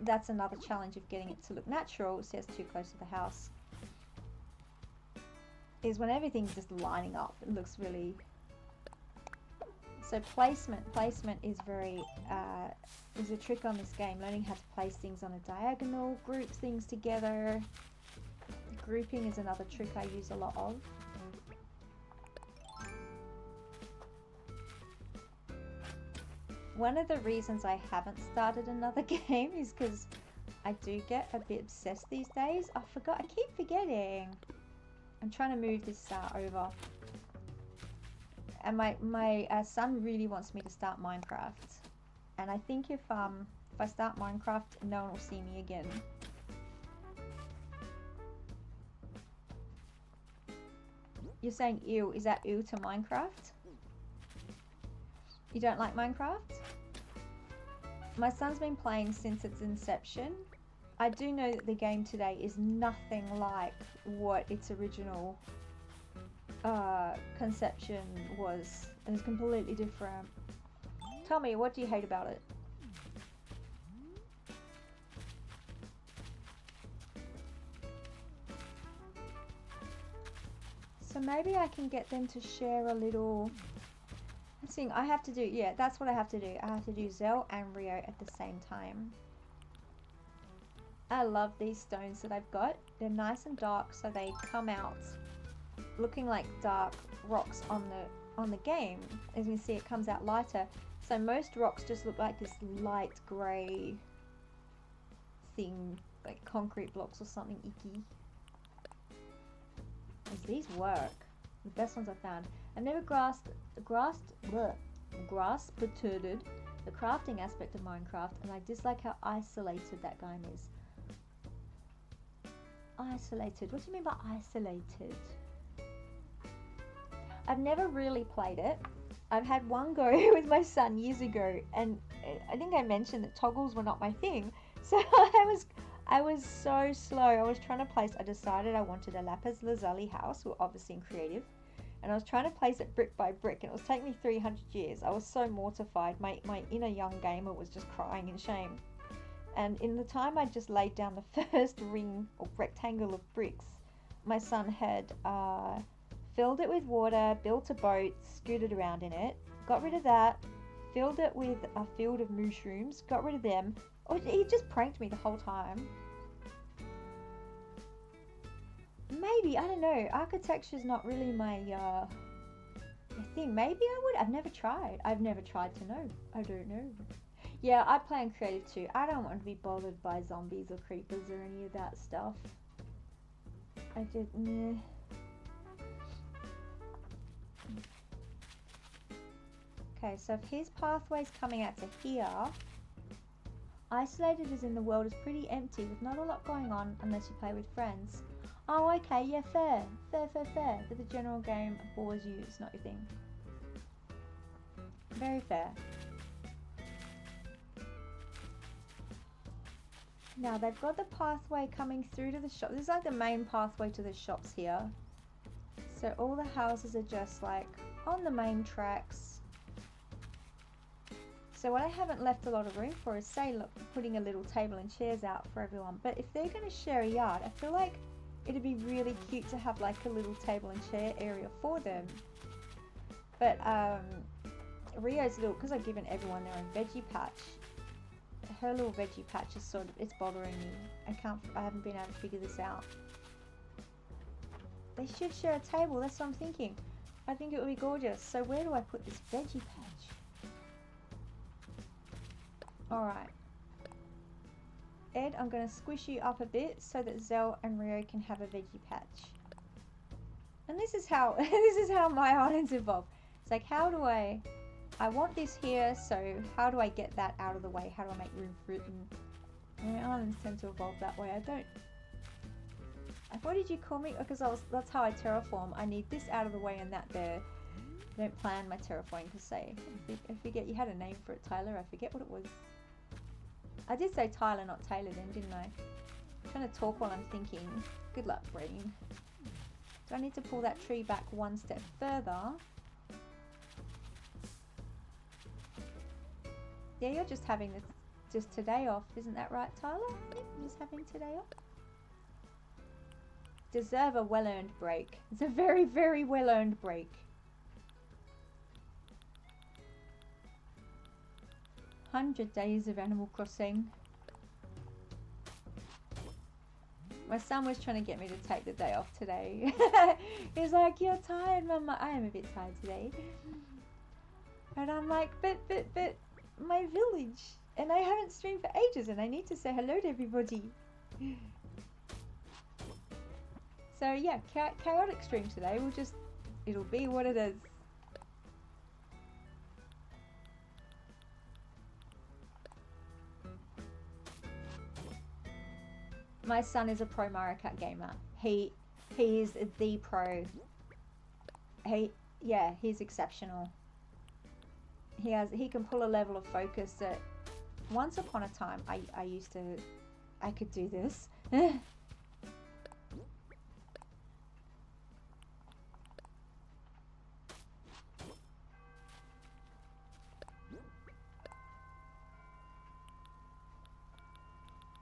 that's another challenge of getting it to look natural. So it's too close to the house. Is when everything's just lining up. It looks really... So placement is very... is a trick on this game. Learning how to place things on a diagonal, group things together. Grouping is another trick I use a lot of. One of the reasons I haven't started another game is because I do get a bit obsessed these days. I keep forgetting. I'm trying to move this over. And my son really wants me to start Minecraft. And I think if I start Minecraft, no one will see me again. You're saying ew. Is that ew to Minecraft? You don't like Minecraft? My son's been playing since its inception. I do know that the game today is nothing like what its original conception was. It was completely different. Tell me, what do you hate about it? So maybe I can get them to share a little... thing I have to do, yeah, that's what I have to do. I have to do Zell and Rio at the same time. I love these stones that I've got. They're nice and dark, so they come out looking like dark rocks on the game. As you can see, it comes out lighter. So most rocks just look like this light grey thing, like concrete blocks or something icky. As these work, the best ones I've found. I've never grasped the crafting aspect of Minecraft, and I dislike how isolated that game is. Isolated? What do you mean by isolated? I've never really played it. I've had one go with my son years ago, and I think I mentioned that toggles were not my thing. So I was so slow. I was trying to place, I decided I wanted a lapis lazuli house. We're obviously in creative. And I was trying to place it brick by brick, and it was taking me 300 years. I was so mortified. My inner young gamer was just crying in shame. And in the time I just laid down the first ring or rectangle of bricks, my son had filled it with water, built a boat, scooted around in it, got rid of that, filled it with a field of mushrooms, got rid of them. Oh, he just pranked me the whole time. Maybe, I don't know. Architecture's not really my thing. Maybe I would. I've never tried. I've never tried to know. I don't know. Yeah, I play on creative too. I don't want to be bothered by zombies or creepers or any of that stuff. I just, meh. Okay, so if his pathway's coming out to here, isolated as in the world is pretty empty with not a lot going on unless you play with friends. Oh, okay, yeah, fair. Fair. But the general game bores you, it's not your thing. Very fair. Now they've got the pathway coming through to the shop. This is like the main pathway to the shops here. So all the houses are just like on the main tracks. So what I haven't left a lot of room for is, say, look, putting a little table and chairs out for everyone. But if they're going to share a yard, I feel like it'd be really cute to have like a little table and chair area for them. But Rio's little, because I've given everyone their own veggie patch, her little veggie patch is sort of, it's bothering me. I haven't been able to figure this out. They should share a table, that's what I'm thinking. I think it would be gorgeous. So where do I put this veggie patch? Alright. Ed, I'm going to squish you up a bit so that Zell and Rio can have a veggie patch. And this is how my islands evolve. It's like, how do I want this here, so how do I get that out of the way? How do I make room for it? And my islands tend to evolve that way. What did you call me? Because that's how I terraform. I need this out of the way and that there. I don't plan my terraforming per se. I forget, you had a name for it, Tyler. I forget what it was. I did say Tyler, not Taylor then, didn't I? I'm trying to talk while I'm thinking. Good luck, brain. Do I need to pull that tree back one step further? Yeah, you're just having just today off, isn't that right, Tyler? Yep, I'm just having today off. Deserve a well-earned break. It's a very, very well-earned break. 100 days of Animal Crossing. My son was trying to get me to take the day off today. He's like, you're tired, Mama. I am a bit tired today. And I'm like, but my village. And I haven't streamed for ages and I need to say hello to everybody. So yeah, chaotic stream today. It'll be what it is. My son is a pro Mario Kart gamer. He is the pro. He's exceptional. He can pull a level of focus that once upon a time I could do this.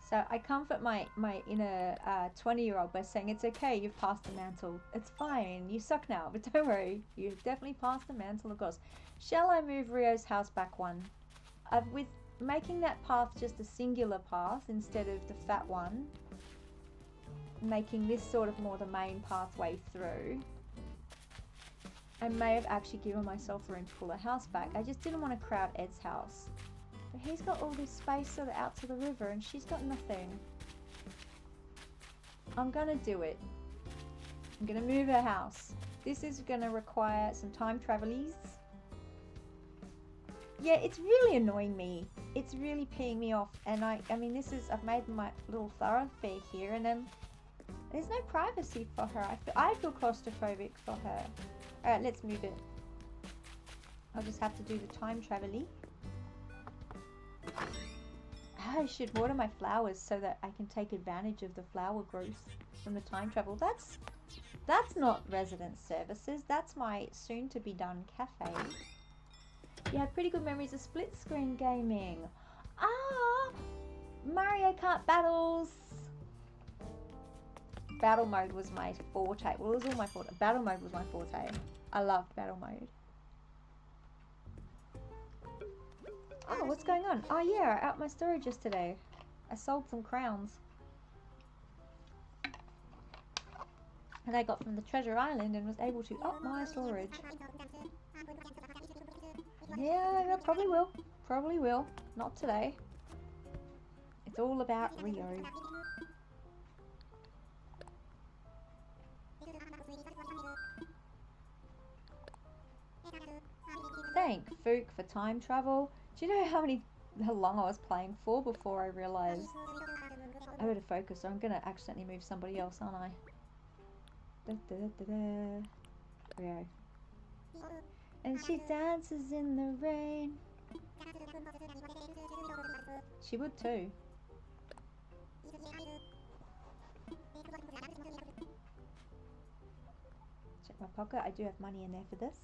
So I comfort my inner 20-year-old by saying, it's okay, you've passed the mantle. It's fine, you suck now, but don't worry, you've definitely passed the mantle of course. Shall I move Rio's house back one? With making that path just a singular path instead of the fat one, making this sort of more the main pathway through, I may have actually given myself room to pull a house back. I just didn't want to crowd Ed's house. But he's got all this space sort of out to the river and she's got nothing. I'm gonna do it. I'm gonna move her house. This is gonna require some time travelies. Yeah, it's really annoying me. It's really peeing me off. And I mean, I've made my little thoroughfare here and then there's no privacy for her. I feel claustrophobic for her. Alright, let's move it. I'll just have to do the time travel-y. I should water my flowers so that I can take advantage of the flower growth from the time travel. That's not resident services. That's my soon-to-be-done cafe. You have pretty good memories of split-screen gaming. Ah, Mario Kart battles. Battle mode was my forte. Well, it was all my forte. Battle mode was my forte. I loved battle mode. Oh, what's going on? Oh yeah, I upped my storage yesterday. I sold some crowns. And I got from the Treasure Island and was able to up my storage. Yeah, I probably will. Probably will. Not today. It's all about Rio. Thank Fook for time travel. Do you know how long I was playing for before I realised I better focus, or I'm gonna accidentally move somebody else, aren't I? There we go. And she dances in the rain. She would too. Check my pocket. I do have money in there for this.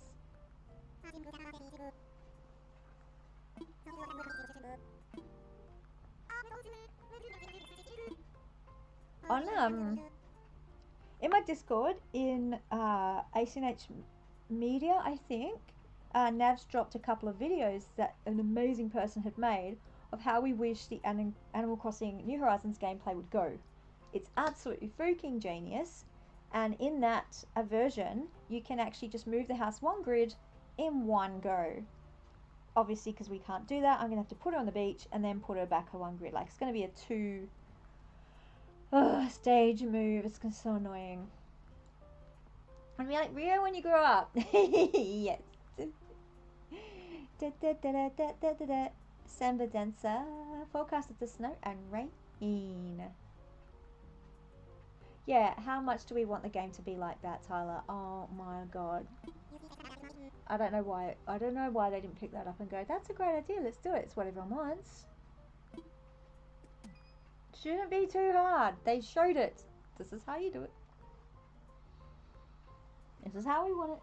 On in my Discord in ACNH Media, I think Nav's dropped a couple of videos that an amazing person had made of how we wish the Animal Crossing New Horizons gameplay would go. It's absolutely freaking genius, and in that version you can actually just move the house one grid in one go. Obviously, because we can't do that, I'm gonna have to put her on the beach and then put her back on one grid. Like, it's gonna be a two stage move. It's so annoying. I'm like, Rio, when you grow up. Yes. Samba dancer. Forecasted to snow and rain. Yeah, how much do we want the game to be like that, Tyler? Oh my god. I don't know why they didn't pick that up and go, that's a great idea, let's do it. It's what everyone wants. Shouldn't be too hard. They showed it. This is how you do it. This is how we want it.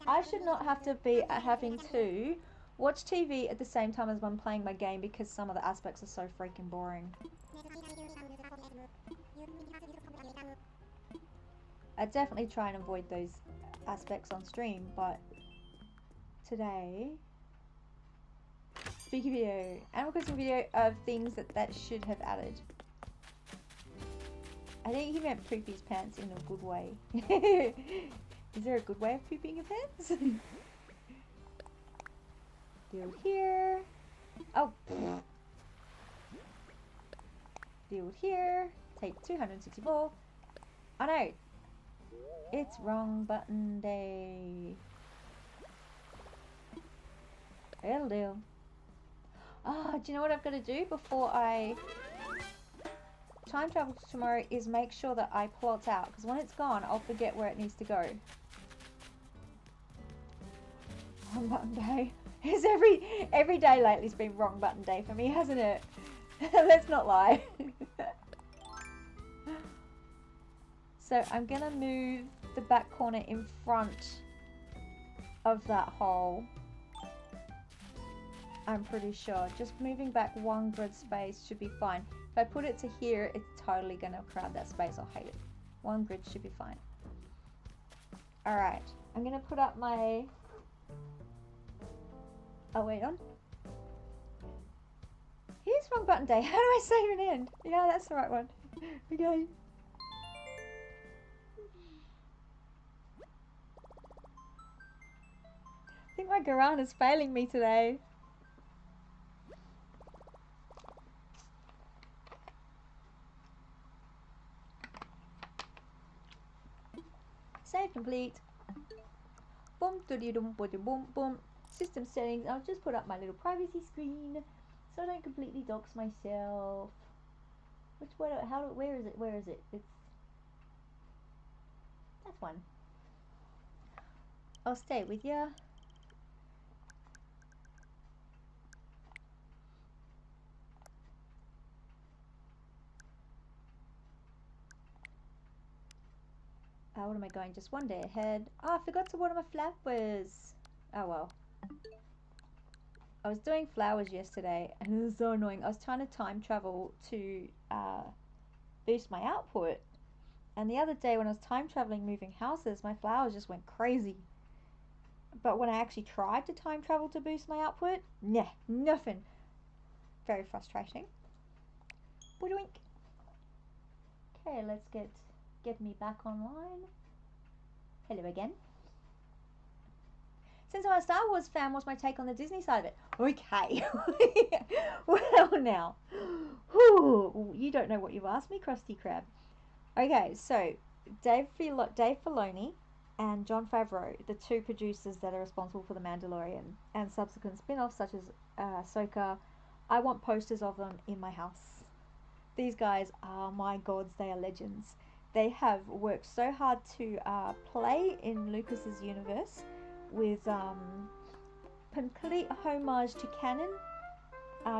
I should not have to be having to watch TV at the same time as I'm playing my game because some of the aspects are so freaking boring. I definitely try and avoid those aspects on stream, but today, speaking video, Animal Crossing video of things that should have added. I think he meant poop his pants in a good way. Is there a good way of pooping your pants? Deal here. Oh. Deal here. Take 264. Oh no. It's wrong button day. It'll do. Oh, do you know what I've got to do before I time travel tomorrow is make sure that I plot out, because when it's gone I'll forget where it needs to go. Wrong button day. It's every day lately's been wrong button day for me, hasn't it? Let's not lie. So I'm gonna move the back corner in front of that hole. I'm pretty sure. Just moving back one grid space should be fine. If I put it to here, it's totally going to crowd that space. I'll hate it. One grid should be fine. Alright. I'm going to put up my... Oh, wait on. Here's wrong button day. How do I save an end? Yeah, that's the right one. Okay. I think my Garan is failing me today. Save complete. Boom, doody dum, boom, boom, boom. System settings. I'll just put up my little privacy screen so I don't completely dox myself. Where is it? Where is it? It's that one. I'll stay with ya. what am I going? Just one day ahead. Oh, I forgot to water my flowers. Oh well. I was doing flowers yesterday and it was so annoying. I was trying to time travel to boost my output. And the other day when I was time traveling moving houses, my flowers just went crazy. But when I actually tried to time travel to boost my output, nah, nothing. Very frustrating. Boink. Okay, let's get me back online. Hello again. Since I'm a Star Wars fan, what's my take on the Disney side of it? Okay. Well now. Whew, you don't know what you've asked me, Krusty Krab. Okay, so Dave Filoni and Jon Favreau, the two producers that are responsible for The Mandalorian and subsequent spin-offs such as Ahsoka, I want posters of them in my house. These guys are my gods, they are legends. They have worked so hard to play in Lucas's universe with complete homage to canon,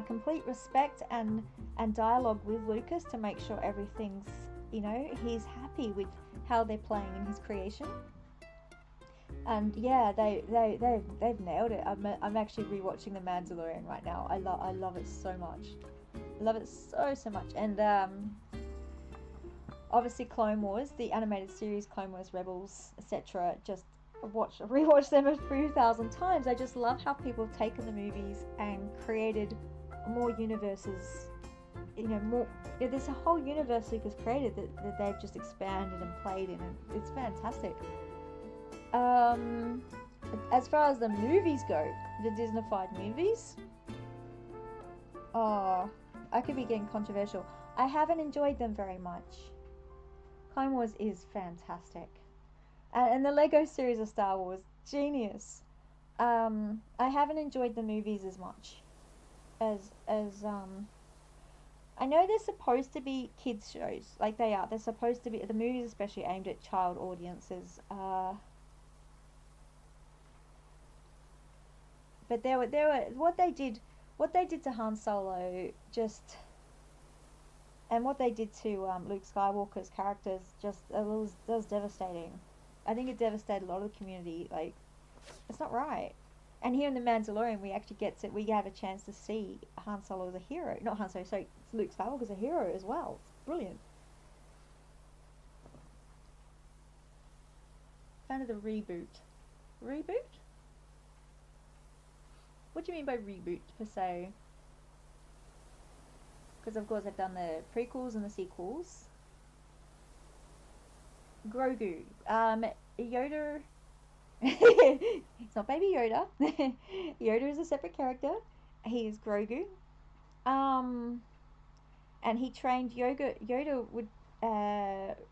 complete respect and dialogue with Lucas to make sure everything's, he's happy with how they're playing in his creation. And yeah, they've nailed it. I'm actually rewatching The Mandalorian right now. I love it so much. I love it so much. And obviously Clone Wars, the animated series, Clone Wars, Rebels, etc. Just rewatch them a few thousand times. I just love how people have taken the movies and created more universes. More. There's a whole universe Lucas created that they've just expanded and played in, and it's fantastic. As far as the movies go, the Disney-fied movies, I could be getting controversial. I haven't enjoyed them very much. Clone Wars is fantastic. And the Lego series of Star Wars, genius. I haven't enjoyed the movies as much as I know they're supposed to be kids shows, like they are. They're supposed to be, the movies especially aimed at child audiences. But there were what they did to Han Solo just, and what they did to Luke Skywalker's characters just it was devastating. I think it devastated a lot of the community. Like, it's not right. And here in The Mandalorian, we have a chance to see Han Solo as a hero. Not Han Solo, sorry, Luke Skywalker as a hero as well. It's brilliant. Fan of the reboot. Reboot? What do you mean by reboot, per se? Because, of course, I've done the prequels and the sequels. Grogu. Yoda. It's not Baby Yoda. Yoda is a separate character. He is Grogu. And he trained Yoda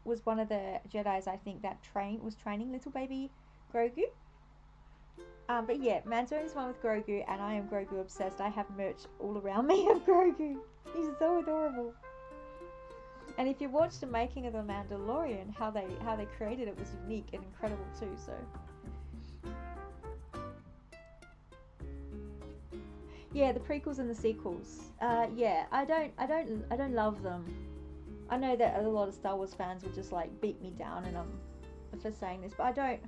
was one of the Jedis, I think, that was training little baby Grogu. But yeah, Mandalorian is one with Grogu, and I am Grogu obsessed. I have merch all around me of Grogu. He's so adorable. And if you watch the making of The Mandalorian, how they created it was unique and incredible too. So yeah, the prequels and the sequels. Yeah, I don't love them. I know that a lot of Star Wars fans will just like beat me down for saying this, but I don't.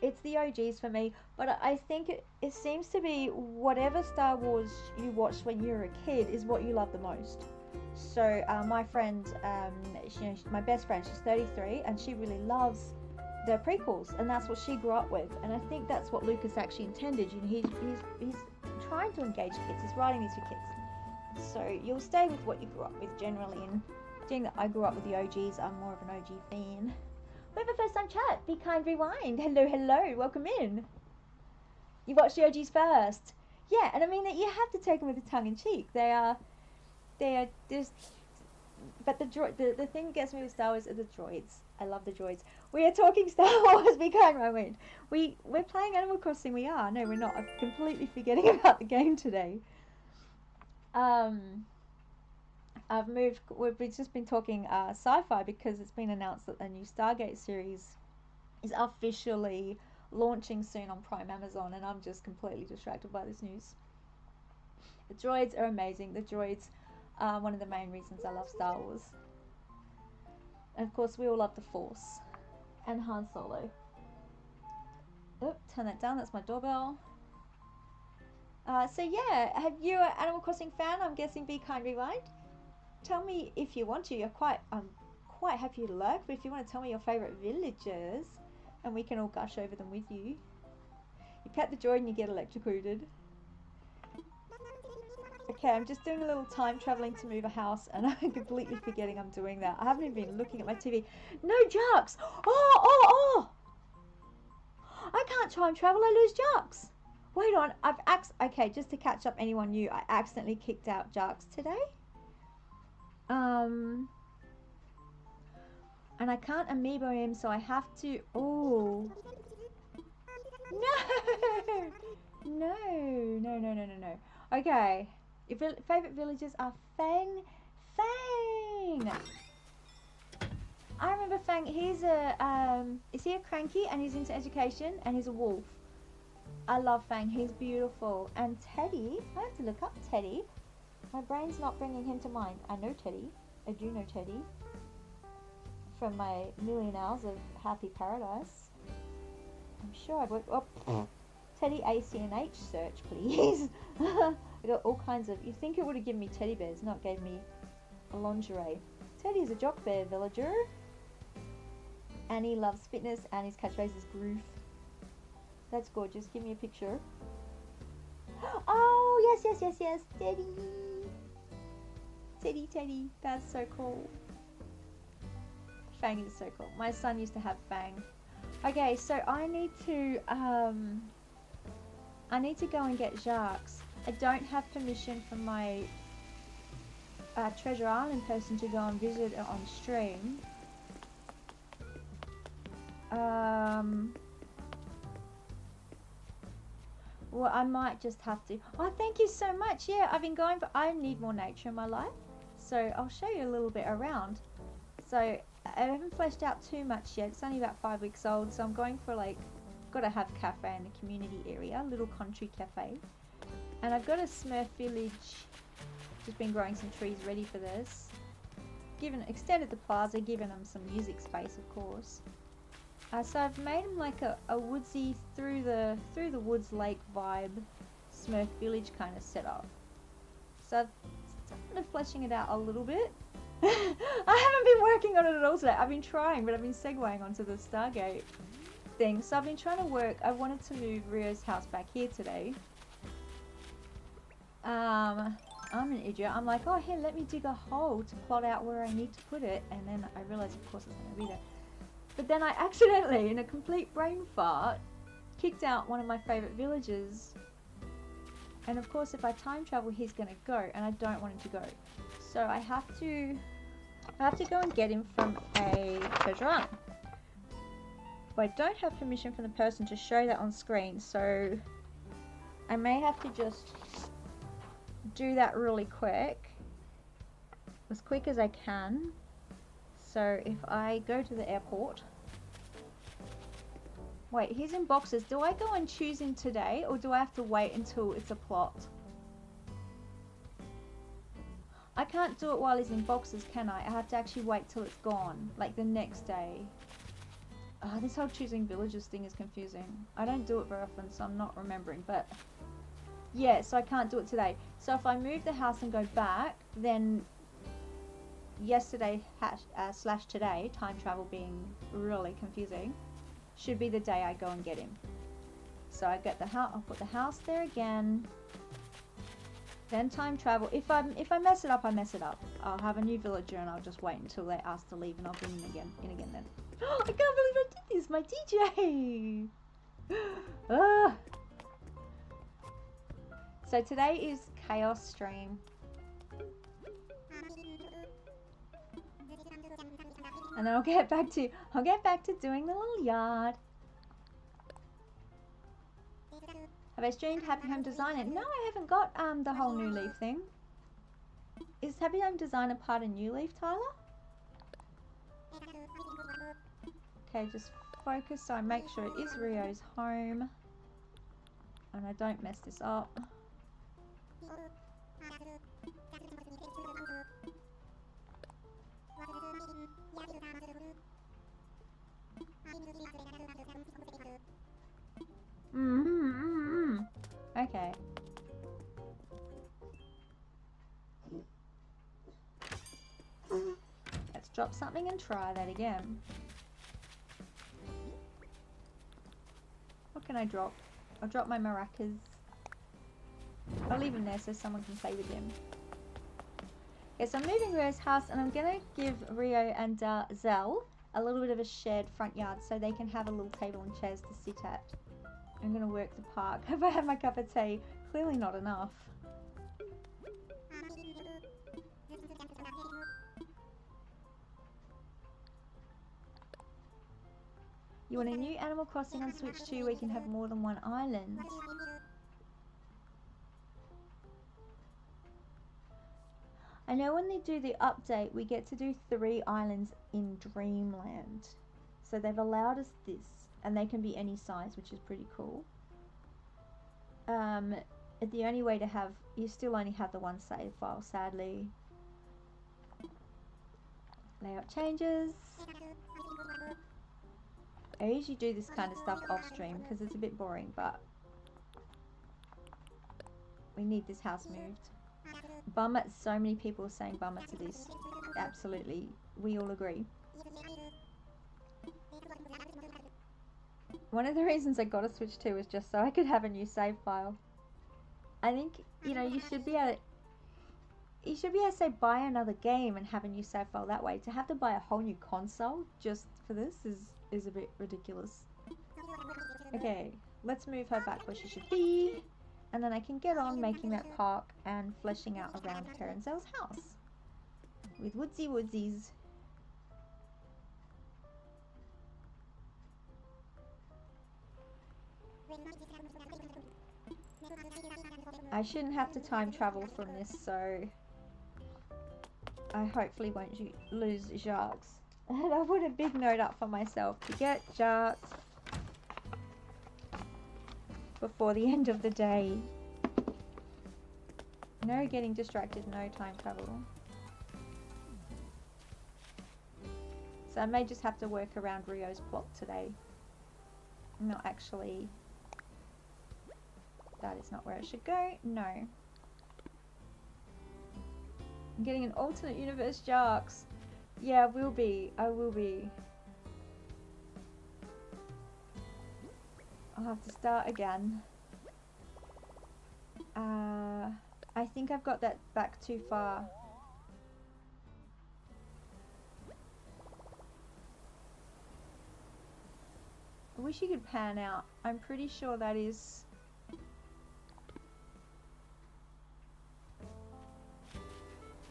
It's the OGs for me, but I think it seems to be whatever Star Wars you watched when you were a kid is what you love the most. So my friend, my best friend, she's 33, and she really loves the prequels, and that's what she grew up with. And I think that's what Lucas actually intended. He's trying to engage kids. He's writing these for kids. So you'll stay with what you grew up with generally. And being that I grew up with the OGs, I'm more of an OG fan. We have a first time chat. Be kind, rewind. Hello, welcome in. You watched the OGs first. Yeah, and I mean that you have to take them with a tongue in cheek. They are just. But the thing that gets me with Star Wars are the droids. I love the droids. We are talking Star Wars. Be kind, rewind. We're playing Animal Crossing. We are. No, we're not. I'm completely forgetting about the game today. We've just been talking sci-fi because it's been announced that the new Stargate series is officially launching soon on Prime Amazon, and I'm just completely distracted by this news. The droids are amazing. The droids are one of the main reasons I love Star Wars. And of course, we all love the Force. and Han Solo. Oop, turn that down, that's my doorbell. So yeah, have you an Animal Crossing fan? I'm guessing Be Kind Rewind. Tell me if you want to. I'm quite happy to lurk, but if you want to tell me your favourite villagers, and we can all gush over them with you. You pet the droid and you get electrocuted. Okay, I'm just doing a little time travelling to move a house, and I'm completely forgetting I'm doing that. I haven't even been looking at my TV. No jux! Oh! I can't time travel, I lose jux. Wait on, okay, just to catch up anyone new, I accidentally kicked out jux today. And I can't amiibo him, so I have to, oh. No. Okay, your favourite villagers are Fang. I remember Fang, he's is he a cranky and he's into education and he's a wolf. I love Fang, he's beautiful. And Teddy, I have to look up Teddy. My brain's not bringing him to mind. I know Teddy, I do know Teddy. From my million hours of Happy Paradise. I'm sure I'd work, Teddy ACNH search, please. I got all kinds of, you'd think it would have given me teddy bears, not gave me a lingerie. Teddy's a jock bear villager. And he loves fitness and his catchphrase is Groof. That's gorgeous. Give me a picture. Oh, yes. Teddy. That's so cool. Fang is so cool. My son used to have Fang. Okay, so I need to go and get Jacques. I don't have permission from my Treasure Island person to go and visit it on stream. Well, I might just have to. Oh, thank you so much. Yeah, I've been going, but I need more nature in my life. So I'll show you a little bit around. So I haven't fleshed out too much yet. It's only about 5 weeks old. So I'm going for got to have a cafe in the community area, little country cafe. And I've got a Smurf village. Just been growing some trees ready for this. Extended the plaza, given them some music space, of course. So I've made them like a woodsy through the woods lake vibe Smurf village kind of setup. So I've started fleshing it out a little bit. I haven't been working on it at all today. I've been trying, but I've been segueing onto the Stargate thing. So I've been trying to work. I wanted to move Rio's house back here today. I'm an idiot. I'm like, oh, here, let me dig a hole to plot out where I need to put it. And then I realized, of course, it's going to be there. But then I accidentally, in a complete brain fart, kicked out one of my favourite villagers. And of course, if I time travel, he's going to go. And I don't want him to go. So I have to go and get him from a treasure hunt. But I don't have permission from the person to show that on screen. So I may have to just do that really quick. As quick as I can. So if I go to the airport. Wait, he's in boxes. Do I go and choose him today, or do I have to wait until it's a plot? I can't do it while he's in boxes, can I? I have to actually wait till it's gone, like the next day. This whole choosing villagers thing is confusing. I don't do it very often, so I'm not remembering, but yeah, so I can't do it today. So if I move the house and go back, then yesterday slash today, time travel being really confusing, should be the day I go and get him. So I get the house, I'll put the house there again, then time travel. If I mess it up, I mess it up. I'll have a new villager and I'll just wait until they're asked to leave and I'll bring them in again then. Oh, I can't believe I did this, my DJ! So today is chaos stream. And then I'll get back to doing the little yard. Have I streamed Happy Home Designer? No, I haven't got the whole New Leaf thing. Is Happy Home Designer part of New Leaf, Tyler? Okay, just focus so I make sure it is Rio's home. And I don't mess this up. drop something and try that again. What can I drop? I'll drop my maracas. I'll leave him there so someone can play with him. Okay, so I'm moving Rio's house and I'm going to give Rio and Zell a little bit of a shared front yard so they can have a little table and chairs to sit at. I'm going to work the park. Have I had my cup of tea? Clearly not enough. You want a new Animal Crossing on Switch 2 where you can have more than one island? I know when they do the update, we get to do 3 islands in Dreamland. So they've allowed us this, and they can be any size, which is pretty cool. The only way to have, you still only have the one save file, sadly. Layout changes. I usually do this kind of stuff off stream because it's a bit boring, but we need this house moved. Bummer, so many people are saying bummer to this. Absolutely, we all agree. One of the reasons I got a Switch 2 was just so I could have a new save file. I think, you know, you should be able to say buy another game and have a new save file that way. To have to buy a whole new console just for this is a bit ridiculous. Okay, let's move her back where she should be. And then I can get on making that park and fleshing out around Karen Zell's house. With Woodsies. I shouldn't have to time travel from this, so I hopefully won't lose Jacques. And I put a big note up for myself to get Jacques before the end of the day. No getting distracted, no time travel. So I may just have to work around Rio's plot today. Not actually. That is not where it should go. No. I'm getting an alternate universe Jacques. Yeah, I will be. I will be. I'll have to start again. I think I've got that back too far. I wish you could pan out. I'm pretty sure that is...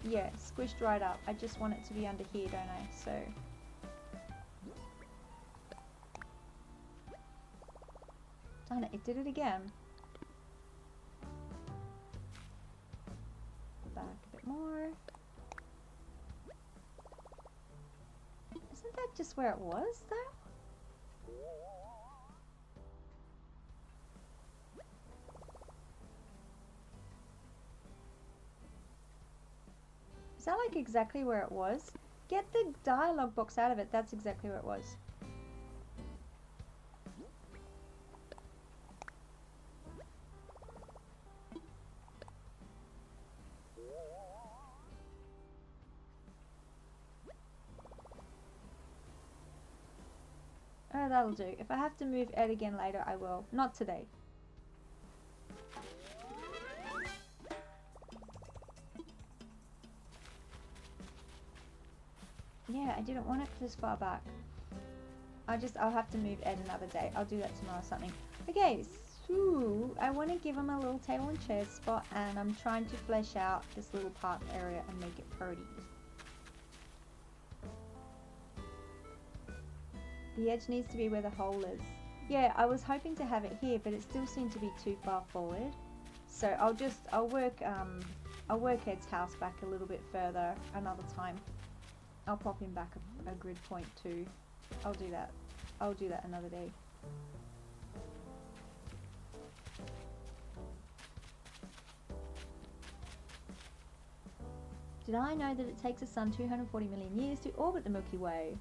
Yeah, squished right up. I just want it to be under here, don't I? So... Darn it, it did it again. Back a bit more. Isn't that just where it was, though? Is that like exactly where it was? Get the dialogue box out of it. That's exactly where it was. Oh, that'll do. If I have to move Ed again later, I will. Not today. Yeah, I didn't want it this far back. I'll have to move Ed another day. I'll do that tomorrow or something. Okay, so I want to give him a little table and chair spot, and I'm trying to flesh out this little park area and make it pretty. The edge needs to be where the hole is. Yeah, I was hoping to have it here, but it still seemed to be too far forward. So I'll work Ed's house back a little bit further another time. I'll pop him back a grid point too. I'll do that. I'll do that another day. Did I know that it takes the sun 240 million years to orbit the Milky Way?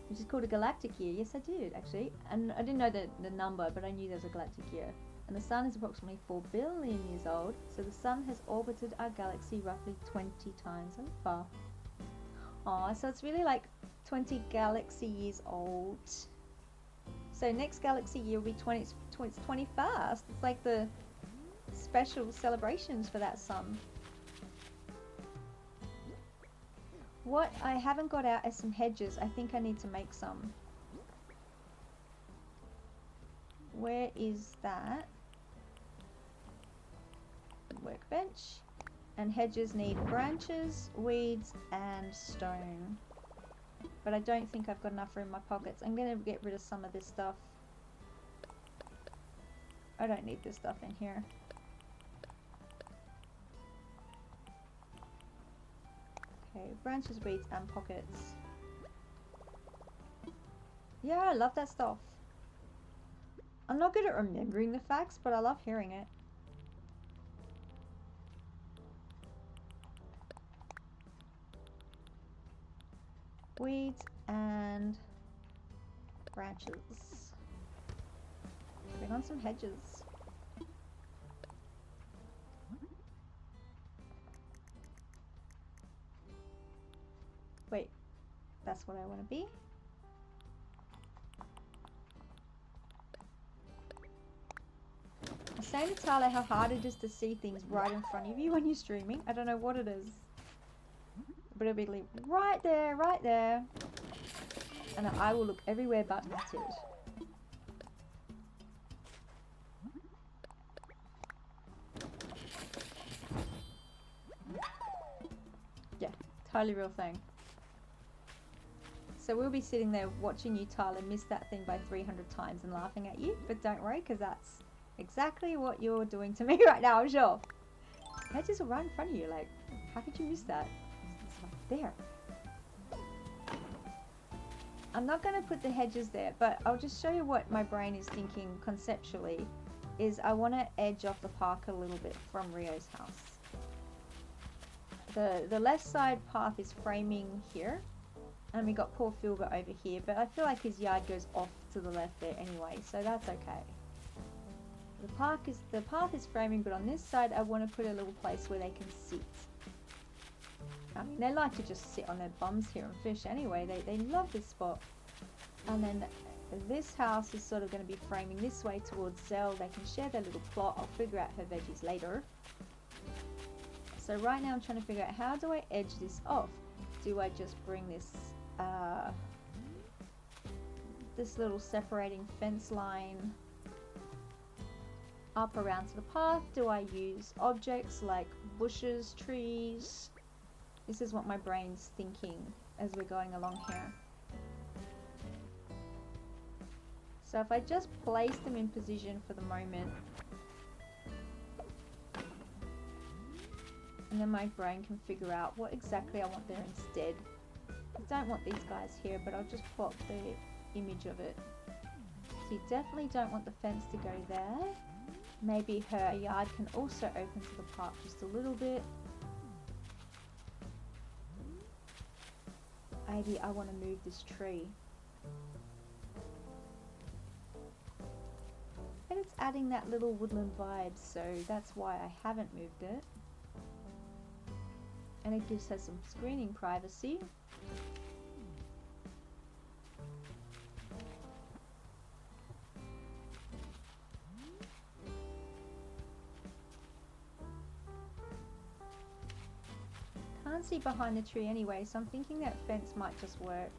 Which is called a galactic year. Yes, I did, actually. And I didn't know the number, but I knew there was a galactic year. And the sun is approximately 4 billion years old, so the sun has orbited our galaxy roughly 20 times over. Oh, so it's really like 20 galaxy years old. So next galaxy year will be 21st. It's like the special celebrations for that sun. What I haven't got out is some hedges. I think I need to make some. Where is that? Workbench. And hedges need branches, weeds, and stone. But I don't think I've got enough room in my pockets. I'm going to get rid of some of this stuff. I don't need this stuff in here. Okay, branches, weeds, and pockets. Yeah, I love that stuff. I'm not good at remembering the facts, but I love hearing it. Weeds and branches. Bring on some hedges. Wait, that's what I want to be. I'm saying to Tyler how hard it is to see things right in front of you when you're streaming. I don't know what it is. But it'll be like right there. And I will look everywhere but at it. Yeah, totally real thing. So we'll be sitting there watching you, Tyler, miss that thing by 300 times and laughing at you. But don't worry, because that's exactly what you're doing to me right now, I'm sure. Hedges are right in front of you, like, how could you miss that? It's right there. I'm not going to put the hedges there, but I'll just show you what my brain is thinking conceptually. Is I want to edge off the park a little bit from Rio's house. The left side path is framing here, and we got poor Philga over here, but I feel like his yard goes off to the left there anyway, so that's okay. The path is framing, but on this side I want to put a little place where they can sit. I mean, they like to just sit on their bums here and fish anyway. They love this spot. And then this house is sort of going to be framing this way towards Zell. They can share their little plot. I'll figure out her veggies later. So right now I'm trying to figure out, how do I edge this off? Do I just bring this this little separating fence line up around to the path? Do I use objects like bushes, trees? This is what my brain's thinking as we're going along here. So if I just place them in position for the moment, and then my brain can figure out what exactly I want there instead. I don't want these guys here, but I'll just plot the image of it. So you definitely don't want the fence to go there. Maybe her yard can also open to the park just a little bit. Maybe I want to move this tree. But it's adding that little woodland vibe, so that's why I haven't moved it. And it gives her some screening privacy. Can't see behind the tree anyway, so I'm thinking that fence might just work.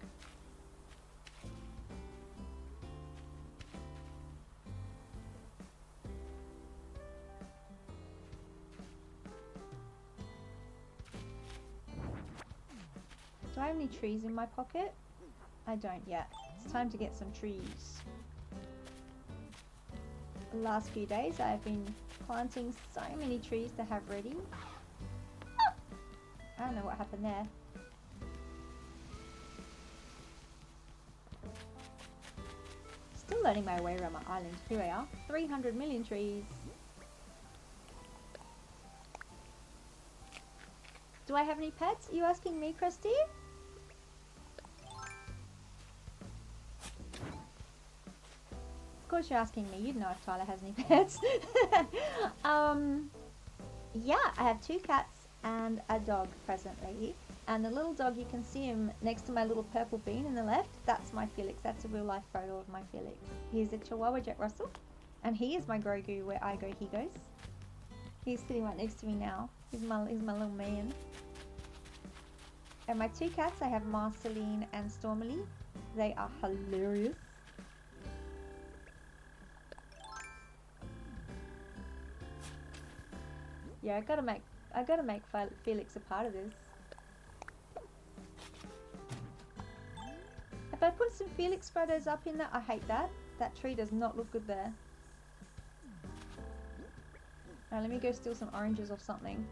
Do I have any trees in my pocket? I don't yet. It's time to get some trees. The last few days I've been planting so many trees to have ready. I don't know what happened there. Still learning my way around my island. Here we are. 300 million trees. Do I have any pets? Are you asking me, Christy? Of course you're asking me. You'd know if Tyler has any pets. Yeah, I have 2 cats and a dog presently. And the little dog, you can see him next to my little purple bean in the left. That's my Felix. That's a real life photo of my Felix. He's a Chihuahua Jack Russell. And he is my Grogu. Where I go, he goes. He's sitting right next to me now. He's my little man. And my two cats, I have Marceline and Stormily. They are hilarious. Yeah, I gotta make Felix a part of this. If I put some Felix photos up in there, I hate that. That tree does not look good there. Now let me go steal some oranges or something.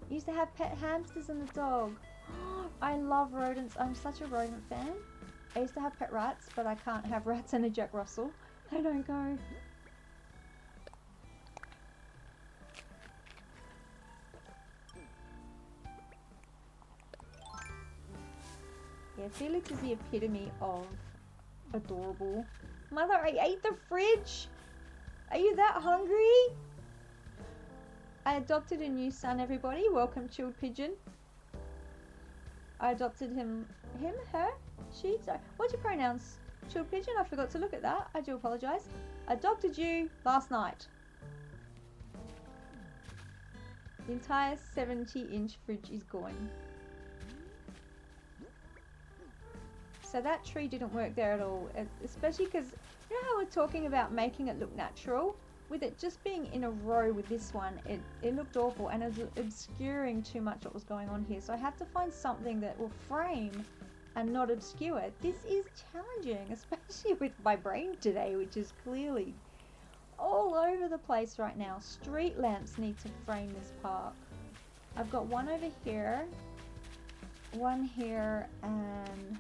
I used to have pet hamsters and a dog. I love rodents. I'm such a rodent fan. I used to have pet rats, but I can't have rats and a Jack Russell. They don't go. Yeah, Felix is the epitome of adorable. Mother, I ate the fridge! Are you that hungry? I adopted a new son, everybody. Welcome, Chilled Pigeon. I adopted him, her, she, sorry. What's your pronouns? Chilled Pigeon, I forgot to look at that. I do apologise. Adopted you last night. The entire 70-inch fridge is gone. So that tree didn't work there at all, especially because, you know how we're talking about making it look natural? With it just being in a row with this one, it looked awful and it was obscuring too much what was going on here. So I have to find something that will frame and not obscure it. This is challenging, especially with my brain today, which is clearly all over the place right now. Street lamps need to frame this park. I've got one over here, one here, and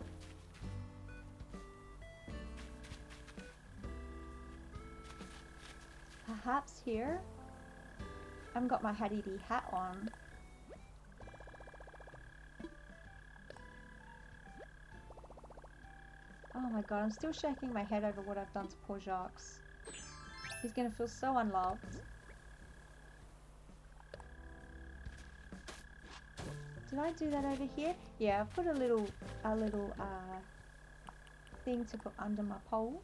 perhaps here. I haven't got my Hattie D hat on. Oh my god, I'm still shaking my head over what I've done to poor Jacques. He's gonna feel so unloved. Did I do that over here? Yeah, I've put a little thing to put under my poles.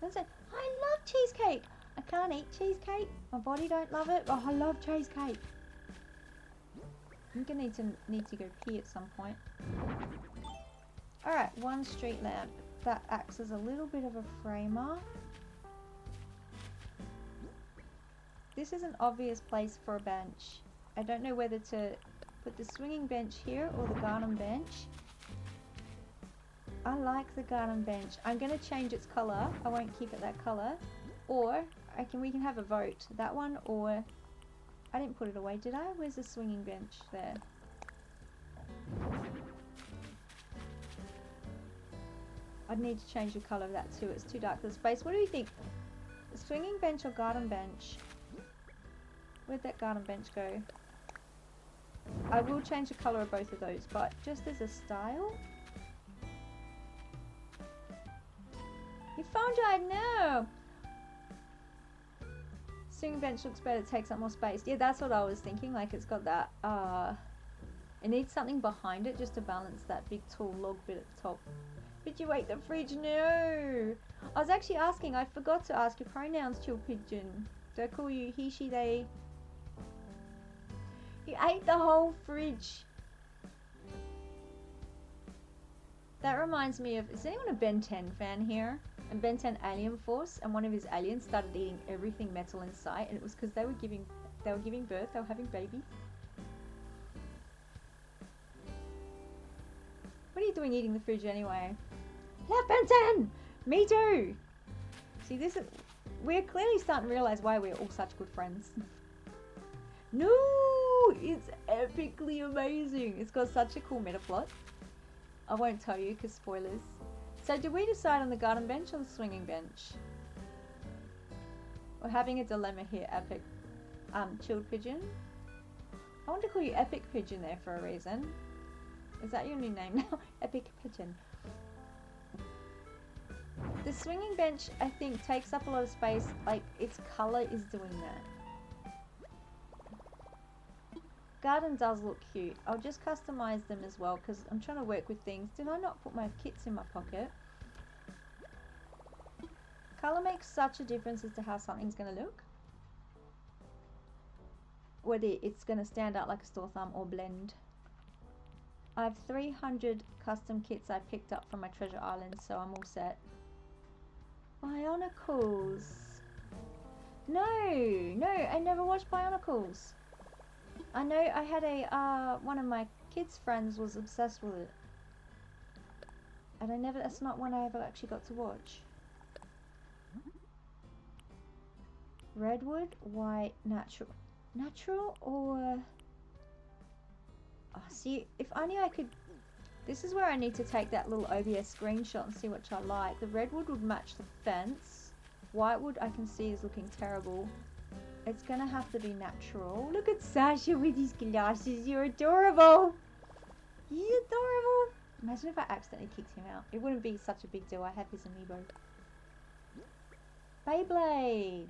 Don't say, I love cheesecake. I can't eat cheesecake. My body don't love it. Oh, I love cheesecake. I'm gonna need to go pee at some point. Alright, one street lamp. That acts as a little bit of a framer. This is an obvious place for a bench. I don't know whether to put the swinging bench here or the garden bench. I like the garden bench. I'm going to change its colour. I won't keep it that colour. Or we can have a vote. That one, or I didn't put it away, did I? Where's the swinging bench there? I'd need to change the colour of that too. It's too dark for the space. What do you think? The swinging bench or garden bench? Where'd that garden bench go? I will change the colour of both of those, but just as a style. Your phone died? No! Swinging bench looks better, it takes up more space. Yeah, that's what I was thinking. Like, it's got that, it needs something behind it just to balance that big tall log bit at the top. But you ate the fridge? No! I was actually asking, I forgot to ask your pronouns, Chilled Pigeon. Do I call you he, she, they? You ate the whole fridge. That reminds me of, is anyone a Ben 10 fan here? And Ben 10 Alien Force, and one of his aliens started eating everything metal in sight, and it was because they were giving birth, they were having babies. What are you doing eating the fridge anyway? Love Ben 10! Me too! See, we're clearly starting to realise why we're all such good friends. No! It's epically amazing! It's got such a cool meta plot. I won't tell you because spoilers. So did we decide on the garden bench or the swinging bench? We're having a dilemma here, Epic. Chilled Pigeon. I want to call you Epic Pigeon there for a reason. Is that your new name now? Epic Pigeon. The swinging bench, I think, takes up a lot of space. Like, its colour is doing that. Garden does look cute. I'll just customise them as well because I'm trying to work with things. Did I not put my kits in my pocket? Colour makes such a difference as to how something's going to look. Whether it's going to stand out like a sore thumb or blend. I have 300 custom kits I picked up from my treasure island, so I'm all set. Bionicles. No, I never watched Bionicles. I know I had a, one of my kids' friends was obsessed with it. And that's not one I ever actually got to watch. Redwood, white, natural. Natural or... Oh, see, if only I could... This is where I need to take that little OBS screenshot and see which I like. The redwood would match the fence. Whitewood I can see is looking terrible. It's gonna have to be natural. Look at Sasha with his glasses. You're adorable. He's adorable. Imagine if I accidentally kicked him out. It wouldn't be such a big deal. I have his amiibo. Beyblades.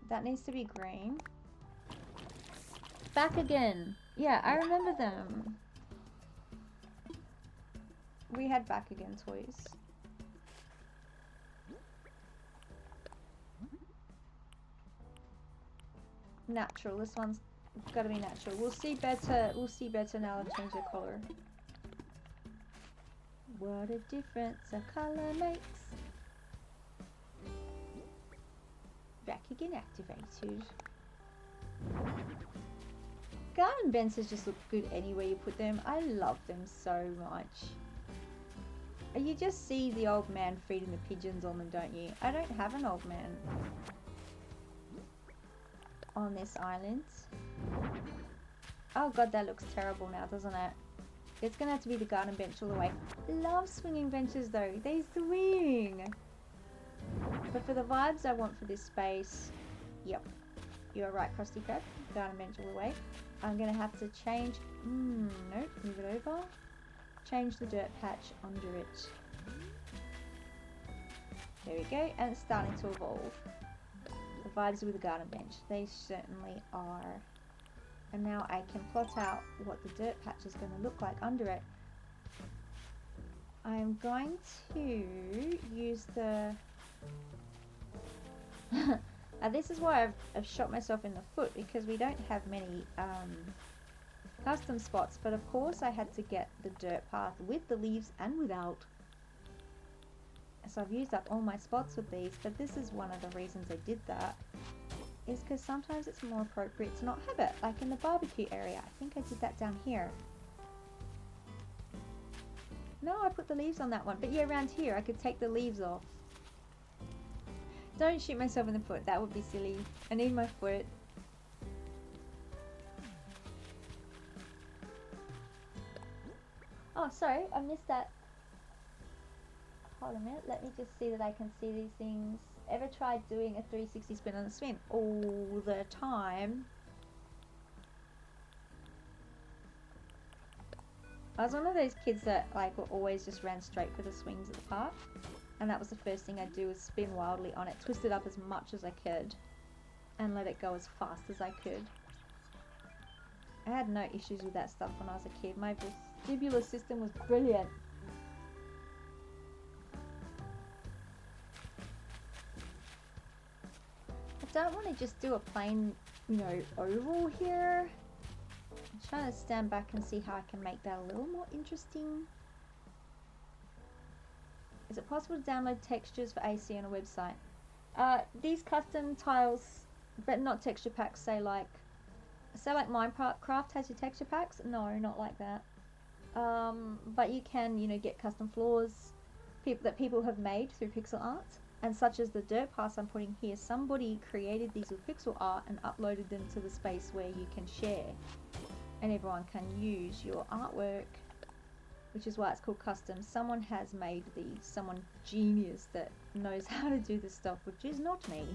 That needs to be green. Back again. Yeah, I remember them. We had back again toys. Natural. This one's got to be natural. We'll see better. We'll see better now. I've changed the color. What a difference a color makes. Back again activated. Garden benches just look good anywhere you put them. I love them so much. You just see the old man feeding the pigeons on them, don't you? I don't have an old man on this island. Oh god, that looks terrible now, doesn't it? It's gonna have to be the garden bench all the way. Love swinging benches though. They swing. But for the vibes I want for this space, yep, you're right, Krusty Krab. Garden bench all the way. I'm gonna have to change. Nope, move it over. Change the dirt patch under it. There we go, and it's starting to evolve. The vibes with the garden bench, they certainly are. And now I can plot out what the dirt patch is going to look like under it. I'm going to use the... this is why I've shot myself in the foot, because we don't have many custom spots, but of course I had to get the dirt path with the leaves and without. So I've used up all my spots with these, but this is one of the reasons I did that, is because sometimes it's more appropriate to not have it, like in the barbecue area. I think I did that down here. No, I put the leaves on that one, but yeah, around here I could take the leaves off. Don't shoot myself in the foot, that would be silly. I need my foot. Oh, sorry, I missed that. Hold a minute, let me just see that I can see these things. Ever tried doing a 360 spin on the swing? All the time. I was one of those kids that like always just ran straight for the swings at the park. And that was the first thing I'd do, was spin wildly on it, twist it up as much as I could, and let it go as fast as I could. I had no issues with that stuff when I was a kid. My vestibular system was brilliant. I don't want to just do a plain, you know, oval here. I'm trying to stand back and see how I can make that a little more interesting. Is it possible to download textures for AC on a website? These custom tiles, but not texture packs, say like Minecraft has your texture packs? No, not like that. But you can, you know, get custom floors that people have made through pixel art. And such as the dirt paths I'm putting here, somebody created these with pixel art and uploaded them to the space where you can share. And everyone can use your artwork, which is why it's called custom. Someone has made these, someone genius that knows how to do this stuff, which is not me.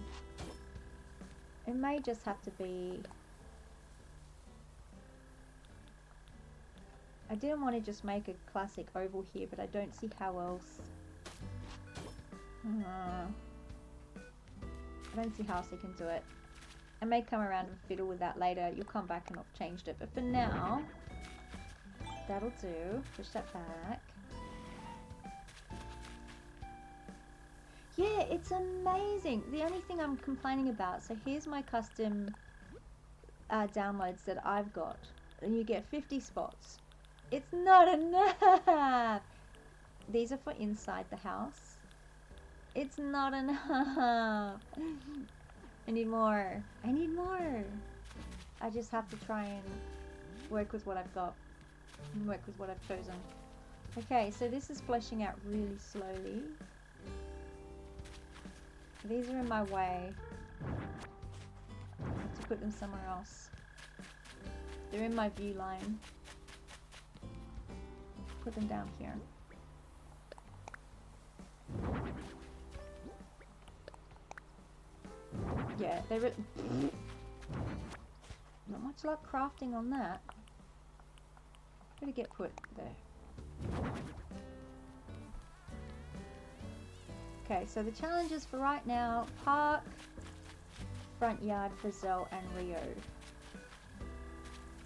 It may just have to be... I didn't want to just make a classic oval here, but I don't see how else. I don't see how else I can do it. I may come around and fiddle with that later. You'll come back and I've changed it. But for now, that'll do. Push that back. Yeah, it's amazing. The only thing I'm complaining about, so here's my custom downloads that I've got. And you get 50 spots. It's not enough. These are for inside the house. It's not enough. I need more. I need more. I just have to try and work with what I've got. And work with what I've chosen. Okay, so this is fleshing out really slowly. These are in my way. I have to put them somewhere else. They're in my view line. Put them down here. Yeah, they're... Not much luck crafting on that. Where to get put there? Okay, so the challenges for right now: park, front yard for Zell and Rio.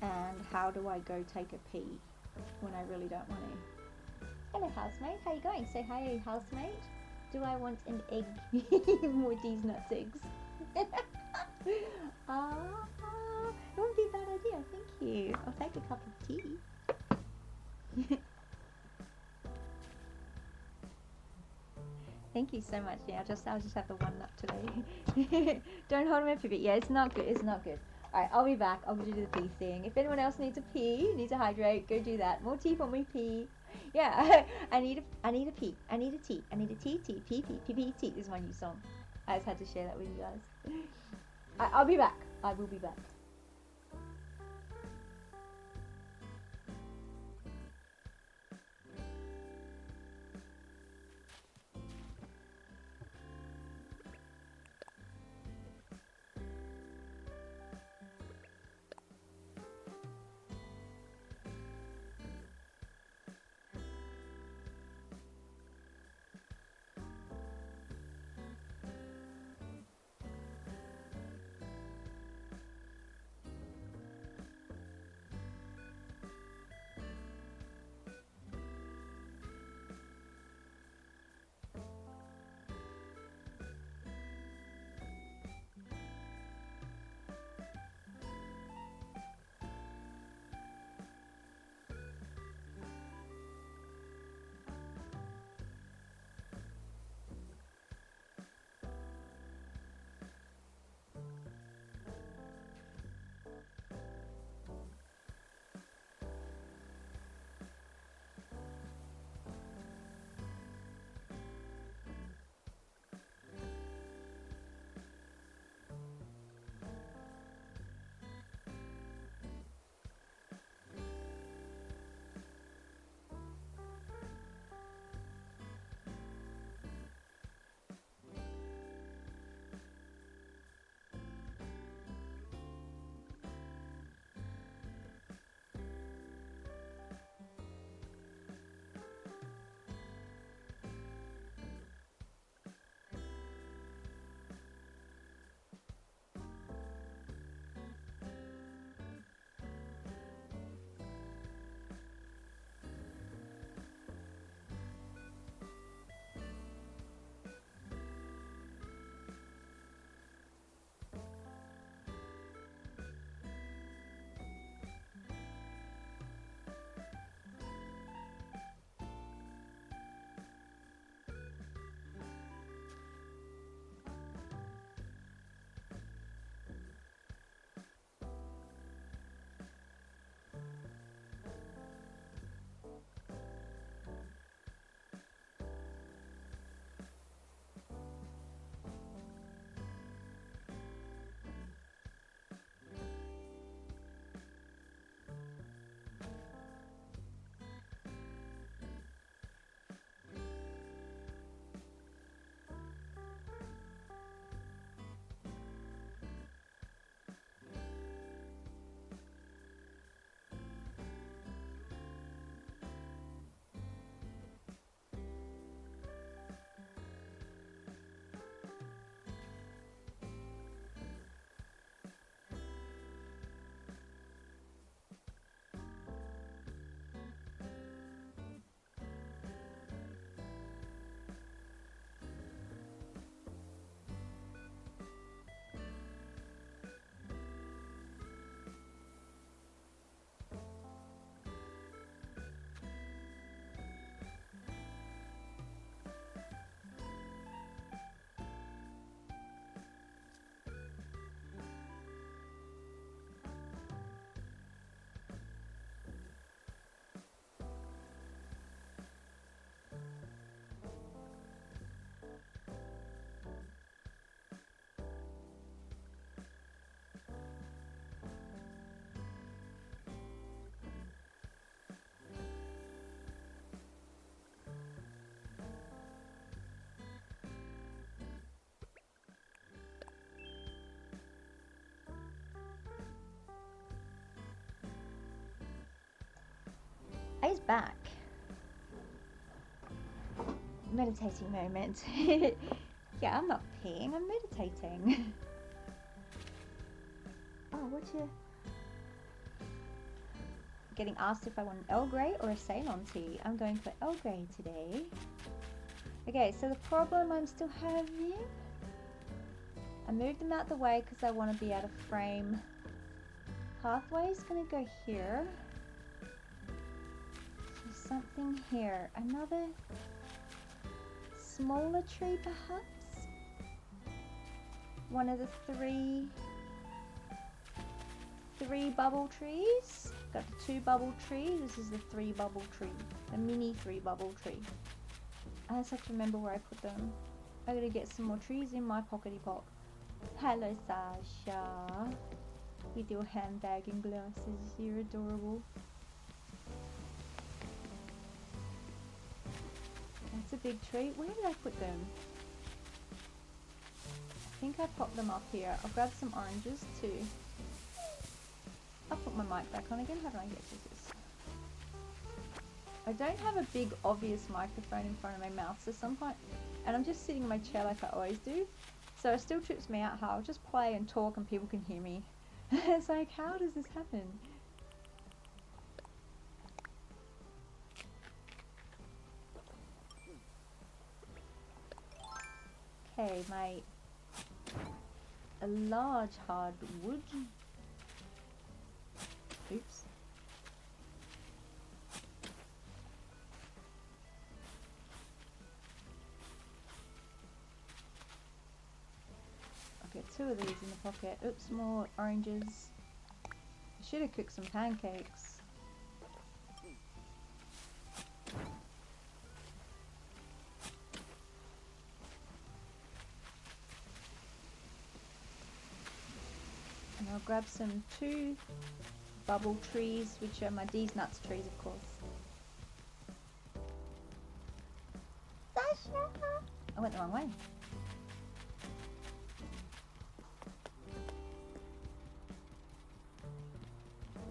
And how do I go take a pee when I really don't want to? Hello, housemate. How you going? Say hi, housemate. Do I want an egg? Woody's nuts eggs. It wouldn't be a bad idea. Thank you. I'll take a cup of tea. Thank you so much. Yeah, I'll just have the one nut today. Don't hold my pivot. Yeah, it's not good. It's not good. Alright, I'll be back. I'll do the pee thing. If anyone else needs a pee, needs to hydrate, go do that. More tea for me, pee. Yeah, I need a pee. I need a tea. I need a tea, pee, pee, tea. This is my new song. I just had to share that with you guys. I'll be back. I will be back. Jay's back. Meditating moment. Yeah, I'm not peeing, I'm meditating. Oh, what's your... Getting asked if I want an Earl Grey or a Ceylon tea. I'm going for Earl Grey today. Okay, so the problem I'm still having... I moved them out the way because I want to be out of frame. Pathway's going to go here. So something here. Another smaller tree perhaps? One of the three bubble trees. Got the 2 bubble tree. This is the 3 bubble tree. The mini 3 bubble tree. I just have to remember where I put them. I gotta get some more trees in my pockety pot. Hello Sasha. With your handbag and glasses. You're adorable. That's a big tree. Where did I put them? I think I popped them up here. I'll grab some oranges too. I'll put my mic back on again. How do I get to this? I don't have a big obvious microphone in front of my mouth, so sometimes, and I'm just sitting in my chair like I always do, so it still trips me out how I'll just play and talk and people can hear me. It's like, how does this happen? Okay, a large hardwood. Oops. I'll get 2 of these in the pocket. Oops, more oranges. I should have cooked some pancakes. And I'll grab some 2 bubble trees, which are my D's nuts trees, of course. Sasha! I went the wrong way.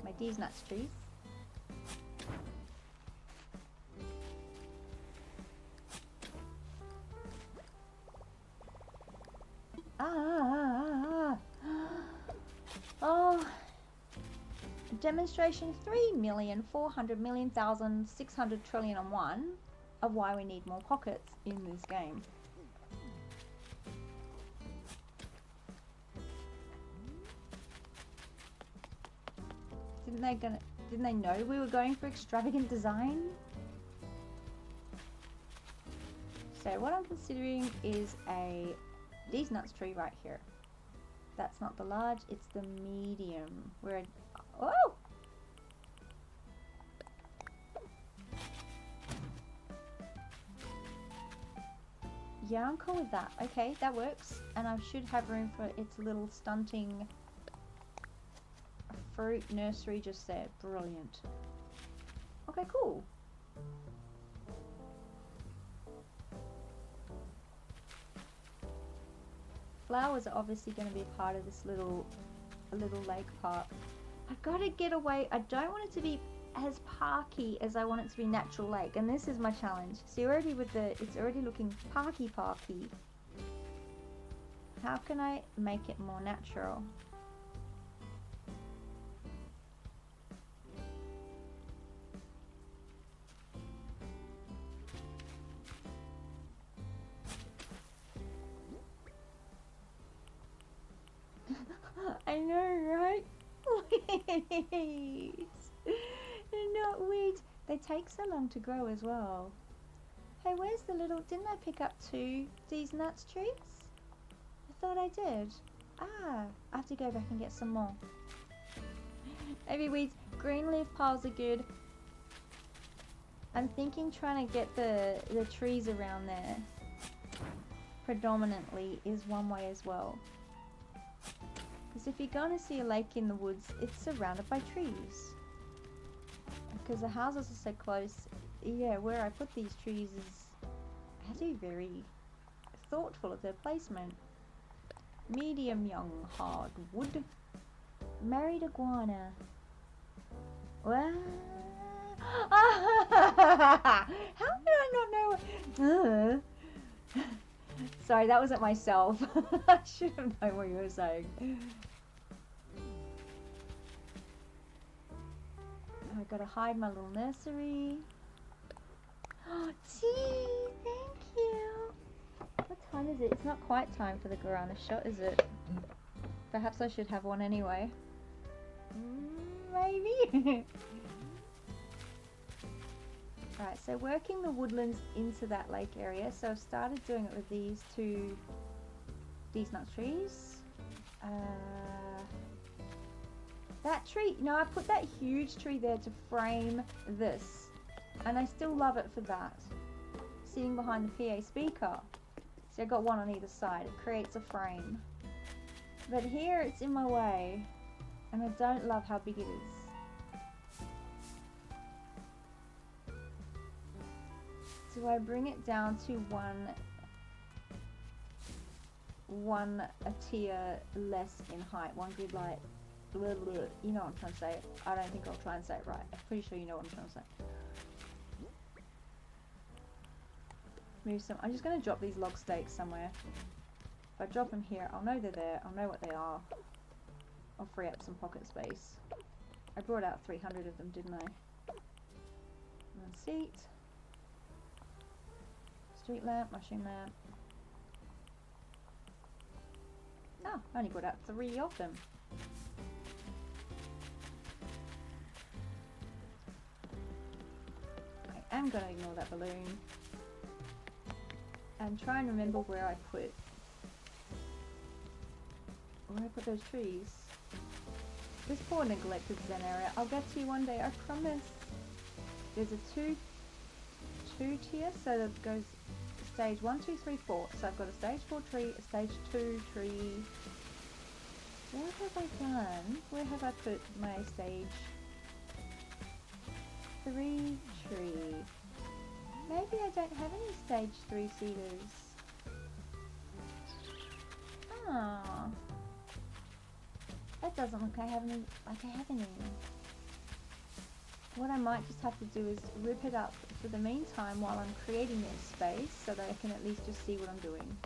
My D's nuts trees. Oh. Demonstration 3,400,000,600,000,001 of why we need more pockets in this game. Didn't they know we were going for extravagant design? So what I'm considering is these nuts tree right here. That's not the large, it's the medium. Oh! Yeah, I'm cool with that. Okay, that works. And I should have room for its little stunting fruit nursery just there. Brilliant. Okay, cool. Flowers are obviously going to be a part of this little lake park. I've got to get away. I don't want it to be as parky as I want it to be natural lake, and this is my challenge. See, already it's already looking parky. How can I make it more natural? I know, right? Please. Not weeds. They take so long to grow as well. Hey, where's the little... Didn't I pick up 2 these nuts trees? I thought I did. Ah, I have to go back and get some more. Maybe weeds. Green leaf piles are good. I'm thinking trying to get the trees around there predominantly is one way as well. Because if you're going to see a lake in the woods, it's surrounded by trees. Because the houses are so close, yeah, where I put these trees is, I have to be very thoughtful of their placement. Medium young hardwood. Married iguana. Well, How did I not know? Sorry, that wasn't myself. I should have known what you were saying. I've got to hide my little nursery. Oh, tea! Thank you! What time is it? It's not quite time for the guarana shot, is it? Perhaps I should have one anyway. Maybe? Alright, so working the woodlands into that lake area. So I've started doing it with these nut trees. That tree, you know, I put that huge tree there to frame this. And I still love it for that. Sitting behind the PA speaker. So I've got one on either side. It creates a frame. But here it's in my way. And I don't love how big it is. So I bring it down to a tier less in height. One grid light. You know what I'm trying to say. I don't think I'll try and say it right. I'm pretty sure you know what I'm trying to say. Move some. I'm just going to drop these log stakes somewhere. If I drop them here, I'll know they're there. I'll know what they are. I'll free up some pocket space. I brought out 300 of them, didn't I? And seat. Street lamp, mushroom lamp. Oh, I only brought out 3 of them. I am going to ignore that balloon. And try and remember where I put those trees. This poor neglected zen area. I'll get to you one day, I promise. There's a two tier, so that goes stage 1, 2, 3, 4. So I've got a stage 4 tree, a stage 2 tree. What have I done? Where have I put my stage 3 tree? Maybe I don't have any stage 3 cedars. Ah, that doesn't look like I have any. What I might just have to do is rip it up for the meantime while I'm creating this space, so that I can at least just see what I'm doing.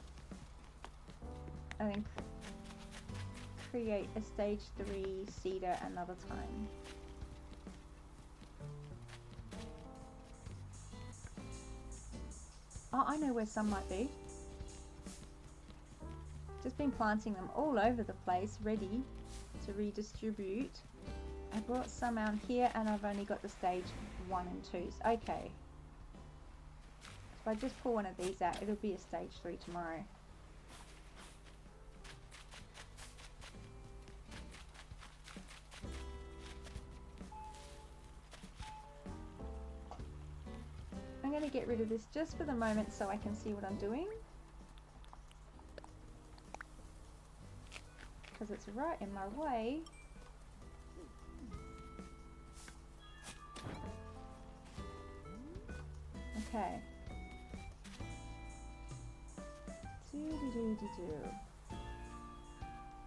And then create a stage 3 cedar another time. Oh, I know where some might be. Just been planting them all over the place, ready to redistribute. I brought some out here and I've only got the stage 1 and 2s. Okay. If I just pull one of these out, it'll be a stage 3 tomorrow. I'm going to get rid of this just for the moment so I can see what I'm doing. Because it's right in my way. Okay.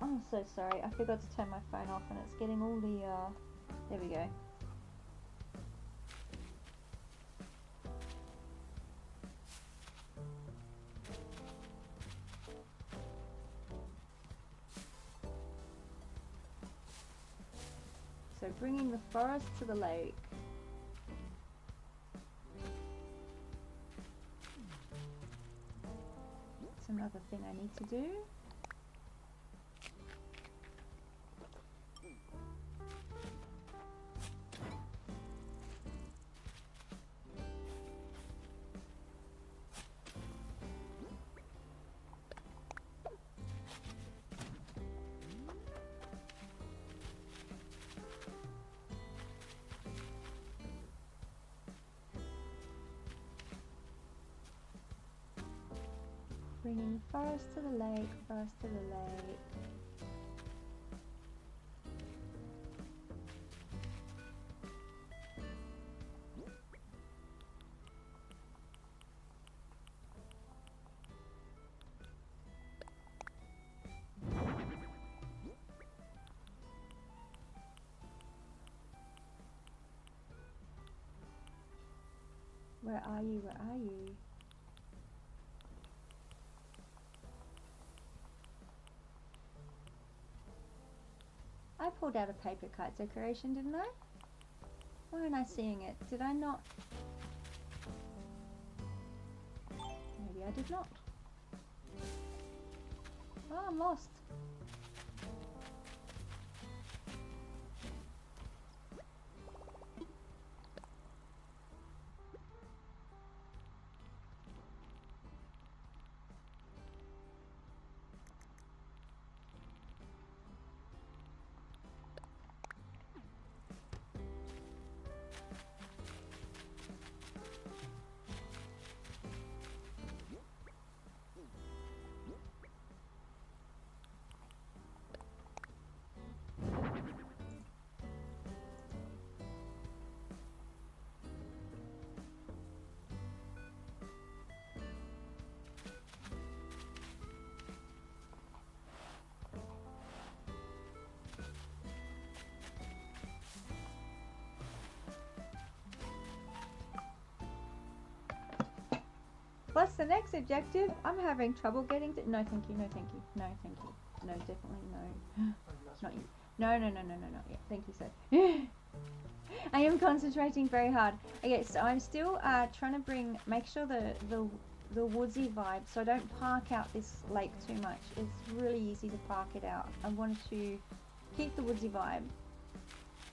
I'm so sorry. I forgot to turn my phone off and it's getting all the, there we go. So bringing the forest to the lake. That's another thing I need to do. Bringing forest to the lake, forest to the lake. Where are you? Where are you? I pulled out a paper kite decoration, didn't I? Why aren't I seeing it? Did I not? Maybe I did not. Oh, I'm lost. What's the next objective? I'm having trouble getting to... No, thank you. No, thank you. No, thank you. No, definitely no. Not you. No, no, no, no, no, not yet. Thank you, sir. I am concentrating very hard. Okay, so I'm still trying to make sure the woodsy vibe, so I don't park out this lake too much. It's really easy to park it out. I want to keep the woodsy vibe.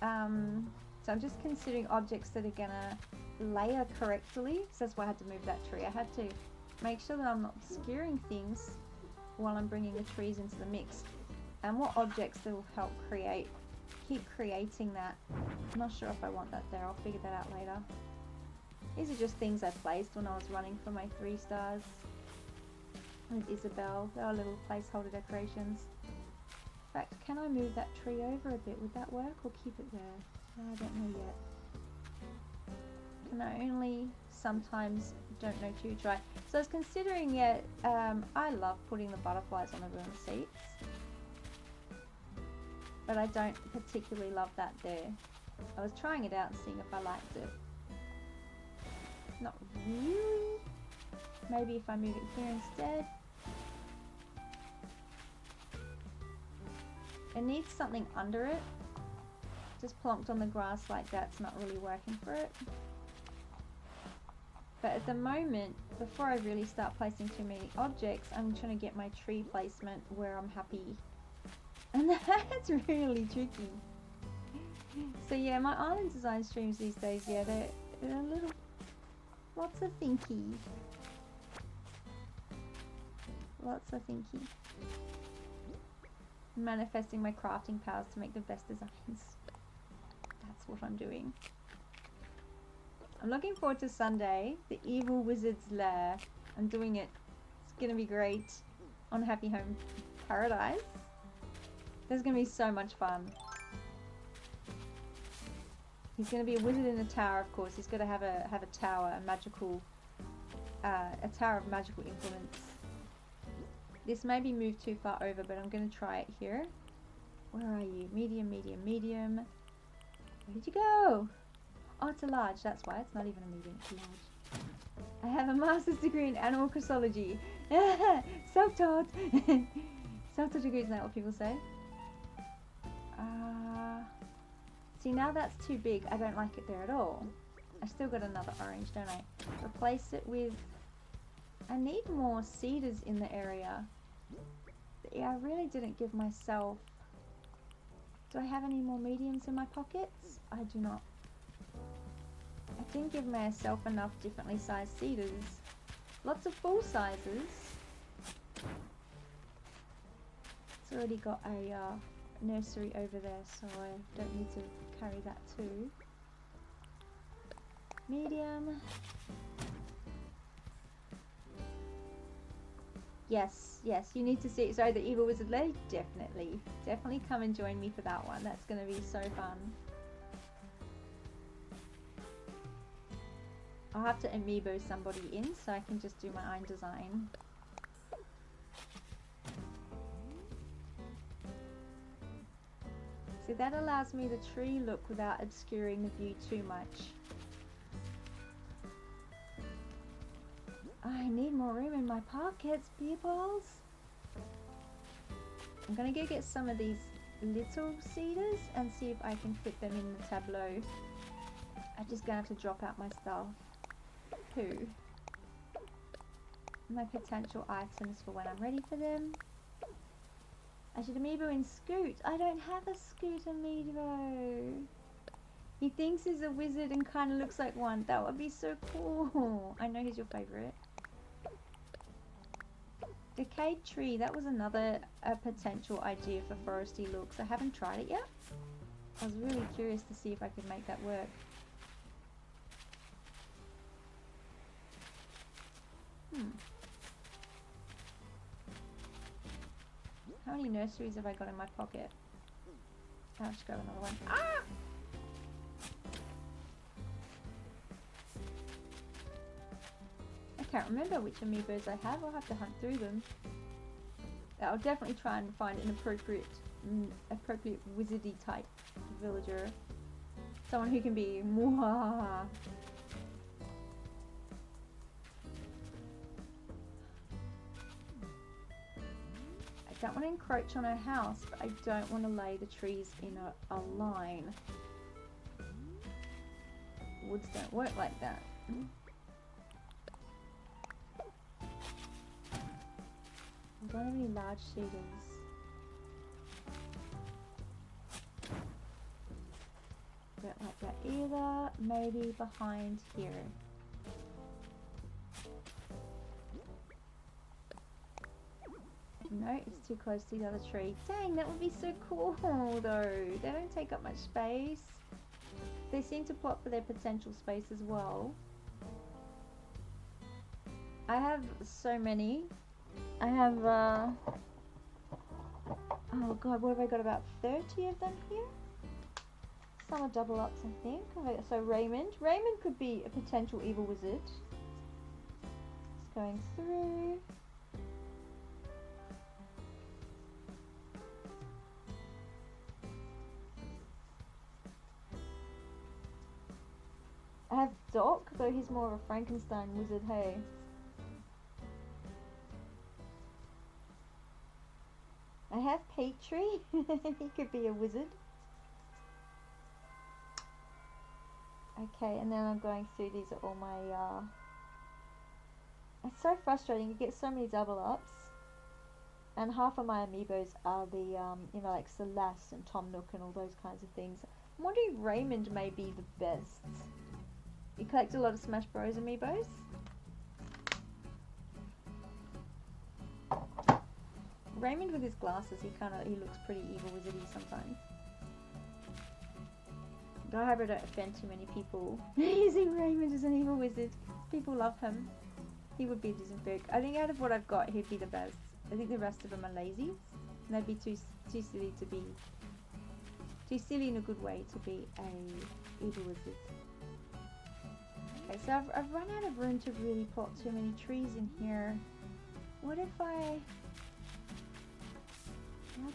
So I'm just considering objects that are gonna layer correctly. So that's why I had to move that tree. I had to make sure that I'm not obscuring things while I'm bringing the trees into the mix. And what objects that will help keep creating that. I'm not sure if I want that there. I'll figure that out later. These are just things I placed when I was running for my 3 stars with Isabel. They are little placeholder decorations. In fact, can I move that tree over a bit? Would that work, or keep it there? I don't know yet. Can I only sometimes don't know to try. So I was considering it. I love putting the butterflies on everyone's seats, but I don't particularly love that there. I was trying it out and seeing if I liked it. Not really. Maybe if I move it here instead. It needs something under it. Just plonked on the grass like that's not really working for it. But at the moment, before I really start placing too many objects, I'm trying to get my tree placement where I'm happy. And that's really tricky. So yeah, my island design streams these days, yeah, they're a little, lots of thinky. Lots of thinky. Manifesting my crafting powers to make the best designs. That's what I'm doing. I'm looking forward to Sunday, the evil wizard's lair. I'm doing it. It's gonna be great on Happy Home Paradise. There's gonna be so much fun. He's gonna be a wizard in a tower, of course. He's gotta have a tower, a tower of magical implements. This may be moved too far over, but I'm gonna try it here. Where are you? Medium, medium, medium. Where did you go? Oh, it's a large. That's why. It's not even a medium. It's a large. I have a master's degree in animal chrysology. Self-taught. Self-taught degree, isn't that what people say? See, now that's too big. I don't like it there at all. I still got another orange, don't I? Replace it with... I need more cedars in the area. Yeah, I really didn't give myself... Do I have any more mediums in my pockets? I do not. I didn't give myself enough differently sized cedars. Lots of full sizes. It's already got a nursery over there, so I don't need to carry that too. Medium. Yes, yes, you need to see it. Sorry, the Evil Wizard Lair? Definitely. Definitely come and join me for that one. That's going to be so fun. I'll have to amiibo somebody in so I can just do my own design. See, that allows me the tree look without obscuring the view too much. I need more room in my pockets, peoples. I'm gonna go get some of these little cedars and see if I can fit them in the tableau. I'm just gonna have to drop out my stuff. My potential items for when I'm ready for them. I should amiibo in Scoot. I don't have a Scoot amiibo. He thinks he's a wizard and kind of looks like one. That would be so cool. I know he's your favorite. Decayed tree. That was another potential idea for foresty looks. I haven't tried it yet. I was really curious to see if I could make that work. How many nurseries have I got in my pocket? I'll just grab another one. Ah! I can't remember which amiibos I have. I'll have to hunt through them. I'll definitely try and find an appropriate wizardy type villager. Someone who can be mwah. I don't want to encroach on her house, but I don't want to lay the trees in a line. Woods don't work like that. I don't have any large cedars. Don't like that either. Maybe behind here. No, it's too close to the other tree. Dang, that would be so cool though. They don't take up much space. They seem to plot for their potential space as well. I have so many. I have, oh god, what have I got, about 30 of them here? Some are double ups, I think. So Raymond. Raymond could be a potential evil wizard. Just going through. I have Doc, though he's more of a Frankenstein wizard, hey. I have Petrie, he could be a wizard. Okay, and then I'm going through, these are all my, it's so frustrating, you get so many double ups. And half of my amiibos are the, you know, like Celeste and Tom Nook and all those kinds of things. I'm wondering if Raymond may be the best. You collect a lot of Smash Bros amiibos. Raymond with his glasses, he looks pretty evil wizardy sometimes. But I hope I don't offend too many people using Raymond as an evil wizard. People love him. He would be a Dizenberg. I think out of what I've got, he'd be the best. I think the rest of them are lazy. And they'd be too silly to be... Too silly in a good way to be a evil wizard. Okay, so I've run out of room to really plot too many trees in here. What if I'll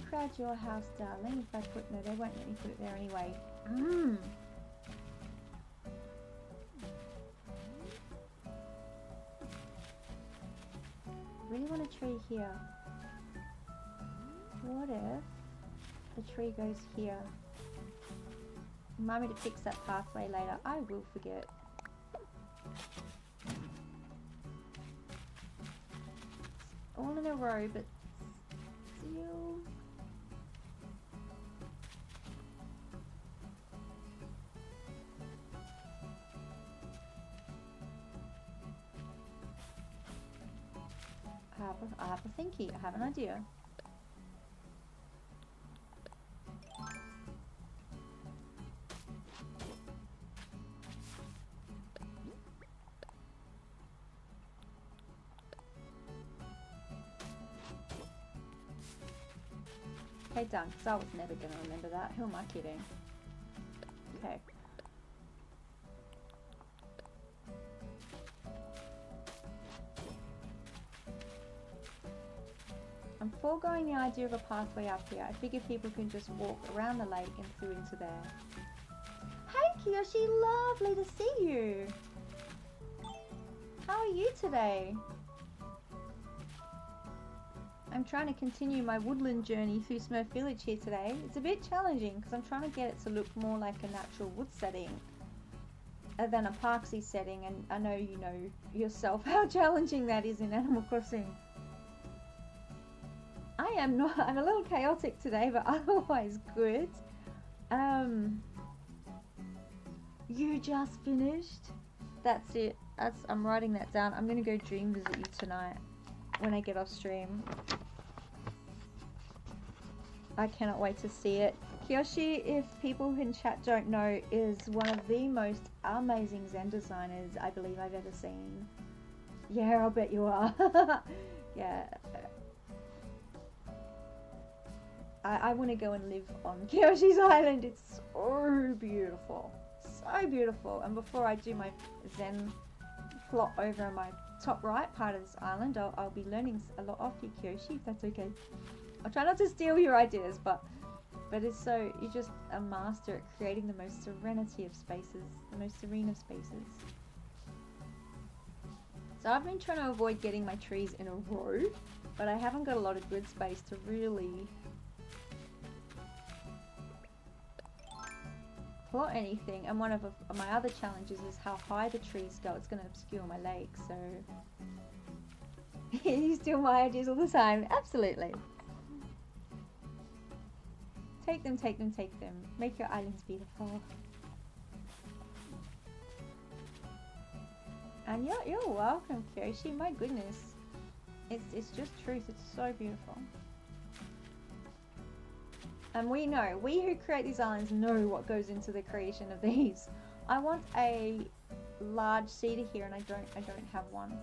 crowd your house, darling, if I put... No, they won't let me put it there anyway. I really want a tree here. What if the tree goes here? Remind me to fix that pathway later. I will forget. All in a row, but still... I have a thinky. I have an idea. Okay, done. Because I was never going to remember that. Who am I kidding? Okay. I'm foregoing the idea of a pathway up here. I figure people can just walk around the lake and through into there. Hey Kiyoshi, lovely to see you. How are are you today? I'm trying to continue my woodland journey through Smurf Village here today. It's a bit challenging because I'm trying to get it to look more like a natural wood setting than a parksy setting, and I know you know yourself how challenging that is in Animal Crossing. I'm a little chaotic today, but otherwise good. You just finished? That's it. I'm writing that down. I'm gonna go dream visit you tonight when I get off stream. I cannot wait to see it. Kiyoshi, if people in chat don't know, is one of the most amazing Zen designers I believe I've ever seen. Yeah, I'll bet you are. Yeah. I want to go and live on Kiyoshi's island. It's so beautiful. So beautiful. And before I do my Zen plot over in my top right part of this island, I'll be learning a lot off you, Kiyoshi, if that's okay. I'll try not to steal your ideas, but it's so, you're just a master at creating the most serenity of spaces, the most serene of spaces. So I've been trying to avoid getting my trees in a row, but I haven't got a lot of grid space to really plot anything. And one of my other challenges is how high the trees go. It's going to obscure my lake, so you steal my ideas all the time. Absolutely. Take them, take them, take them. Make your islands beautiful. And you're welcome, Kyoshi. My goodness. It's just truth. It's so beautiful. And we who create these islands know what goes into the creation of these. I want a large cedar here, and I don't have one.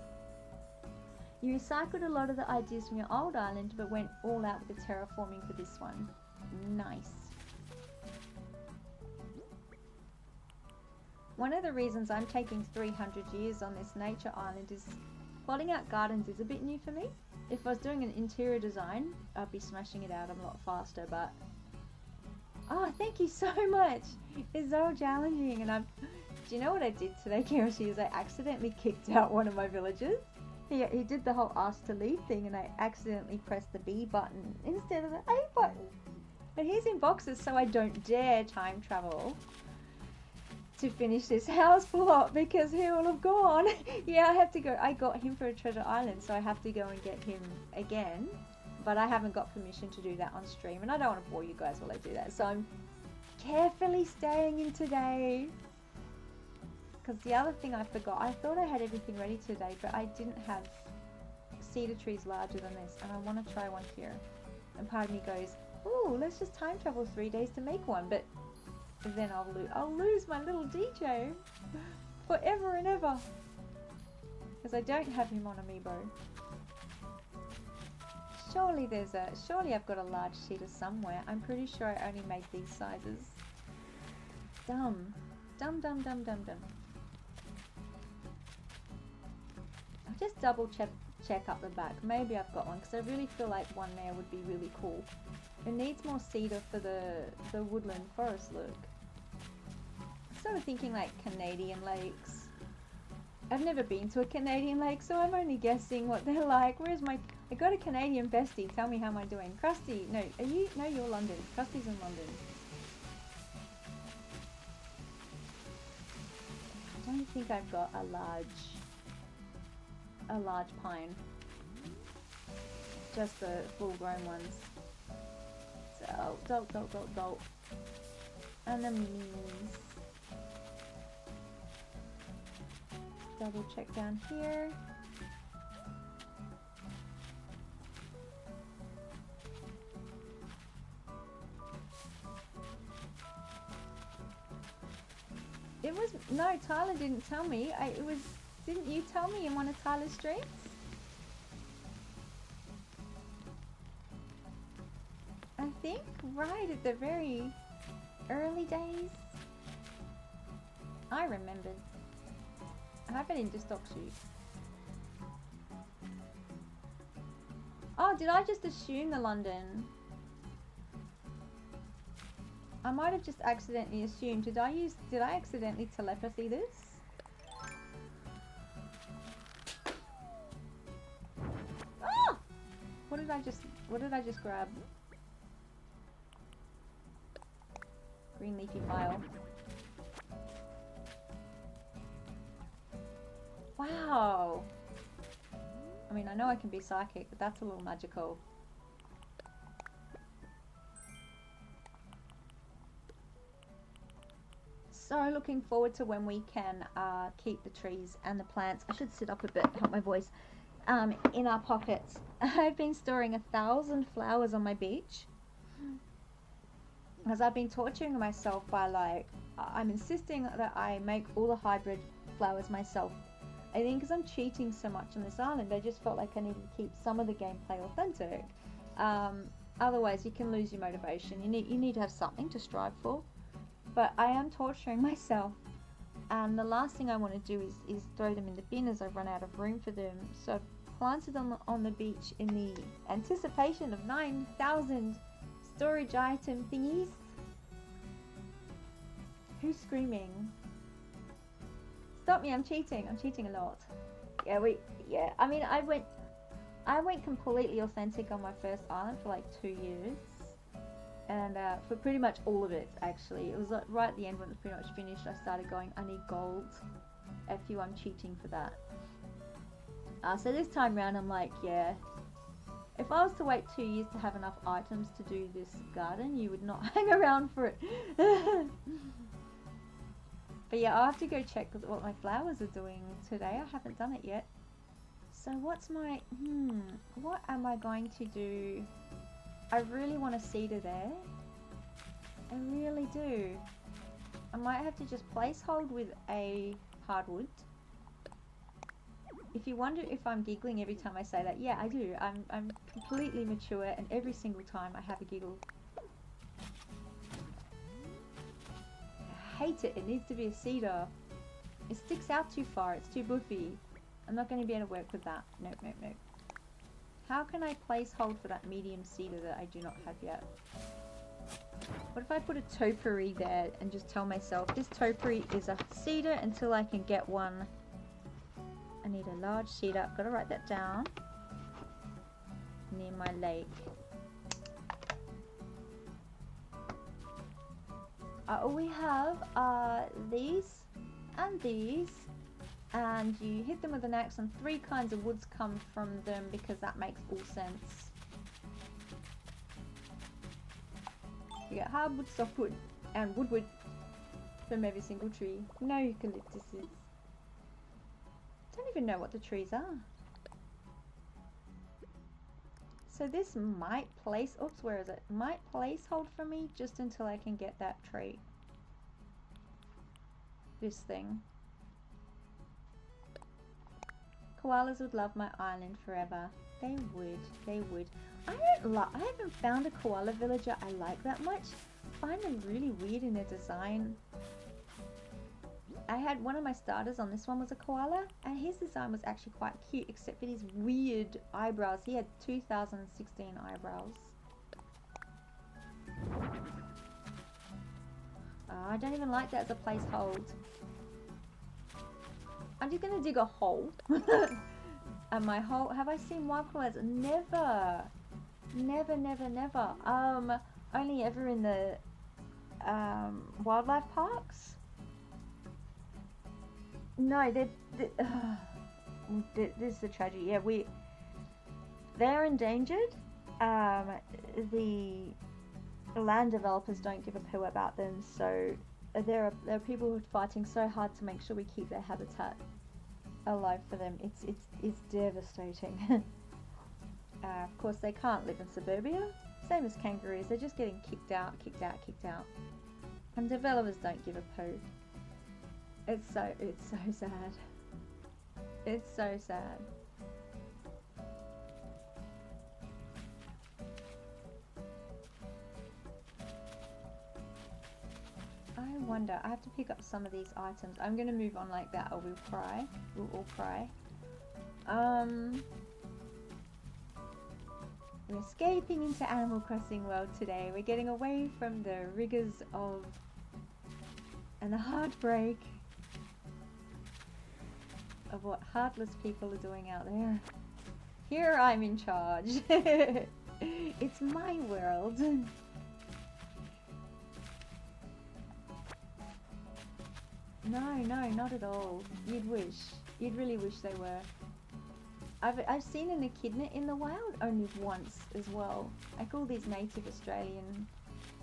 You recycled a lot of the ideas from your old island, but went all out with the terraforming for this one. Nice. One of the reasons I'm taking 300 years on this nature island is plotting out gardens is a bit new for me. If I was doing an interior design, I'd be smashing it out a lot faster, but oh, thank you so much. It's so challenging. And do you know what I did today, Kiyoshi, is I accidentally kicked out one of my villagers. He did the whole ask to leave thing, and I accidentally pressed the B button instead of the A button. But he's in boxes, so I don't dare time travel to finish this house plot because he will have gone. Yeah, I have to go. I got him for a treasure island, so I have to go and get him again. But I haven't got permission to do that on stream, and I don't want to bore you guys while I do that. So I'm carefully staying in today. Because the other thing I forgot, I thought I had everything ready today, but I didn't have cedar trees larger than this, and I want to try one here. And part of me goes, ooh, let's just time travel 3 days to make one, but then I'll lose my little DJ forever and ever because I don't have him on Amiibo. Surely I've got a large cedar somewhere. I'm pretty sure I only made these sizes. Dumb. I'll just double check up the back. Maybe I've got one because I really feel like one there would be really cool. It needs more cedar for the woodland forest look. Sort of thinking like Canadian lakes. I've never been to a Canadian lake, so I'm only guessing what they're like. I got a Canadian bestie. Tell me how am I doing? Krusty, no, you're London. Krusty's in London. I don't think I've got a large pine. Just the full-grown ones. So, dolt. And the minis. Double check down here. No, Tyler didn't tell me. Didn't you tell me in one of Tyler's streams? I think right at the very early days. I remembered. I have it in just stock shoot. Oh, did I just assume the London? I might have just accidentally assumed. Did I accidentally telepathy this? did I just grab? Green leafy file. Wow. I mean, I know I can be psychic, but that's a little magical. So looking forward to when we can keep the trees and the plants. I should sit up a bit, help my voice. In our pockets. I've been storing 1,000 flowers on my beach because I've been torturing myself by, like, I'm insisting that I make all the hybrid flowers myself. I think because I'm cheating so much on this island, I just felt like I needed to keep some of the gameplay authentic. Otherwise you can lose your motivation. You need to have something to strive for. But I am torturing myself, and the last thing I want to do is throw them in the bin as I run out of room for them. So I've planted them on the beach in the anticipation of 9,000 storage item thingies. Who's screaming? Stop me, I'm cheating. I'm cheating a lot. Yeah, I mean, I went completely authentic on my first island for like 2 years. And for pretty much all of it, actually. It was like right at the end when it was pretty much finished, I started going, I need gold. F you, I'm cheating for that. So this time round, I'm like, yeah. If I was to wait 2 years to have enough items to do this garden, you would not hang around for it. But yeah, I'll have to go check what my flowers are doing today. I haven't done it yet. So what's my, what am I going to do? I really want a cedar there. I really do. I might have to just placehold with a hardwood. If you wonder if I'm giggling every time I say that, yeah, I do. I'm completely mature, and every single time I have a giggle. I hate it. It needs to be a cedar. It sticks out too far. It's too boofy. I'm not going to be able to work with that. Nope, nope, nope. How can I place hold for that medium cedar that I do not have yet? What if I put a topiary there and just tell myself this topiary is a cedar until I can get one? I need a large cedar. I've got to write that down. Near my lake. All we have are these and these. And you hit them with an axe and 3 kinds of woods come from them because that makes all sense. You get hardwood, softwood, and woodwood from every single tree. No eucalyptuses. Don't even know what the trees are. So this might place, oops, where is it? Might place hold for me just until I can get that trait. This thing. Koalas would love my island forever. They would. They would. I haven't found a koala villager I like that much. I find them really weird in their design. I had one of my starters on this one was a koala, and his design was actually quite cute, except for his weird eyebrows. He had 2016 eyebrows. I don't even like that as a placehold. I'm just gonna dig a hole. And my hole, have I seen wild koalas? Never. Never, never, never. Only ever in the wildlife parks. No, this is the tragedy. Yeah, they're endangered. The land developers don't give a poo about them, so there are people who are fighting so hard to make sure we keep their habitat alive for them. It's devastating. Of course, they can't live in suburbia. Same as kangaroos. They're just getting kicked out. And developers don't give a poo. It's so sad. It's so sad. I wonder, I have to pick up some of these items. I'm going to move on like that or we'll cry. We'll all cry. We're escaping into Animal Crossing world today. We're getting away from the rigors of and the heartbreak of what heartless people are doing out there. Here I'm in charge. It's my world. No, no, not at all. You'd wish. You'd really wish they were. I've seen an echidna in the wild only once as well. Like all these native Australian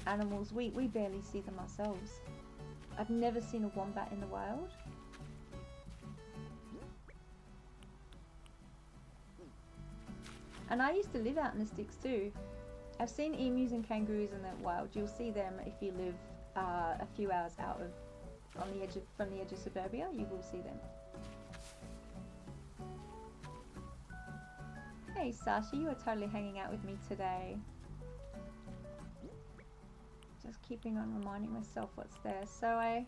animals, we barely see them ourselves. I've never seen a wombat in the wild. And I used to live out in the sticks too. I've seen emus and kangaroos in the wild. You'll see them if you live a few hours out of from the edge of suburbia. You will see them. Hey Sasha, you are totally hanging out with me today. Just keeping on reminding myself what's there. So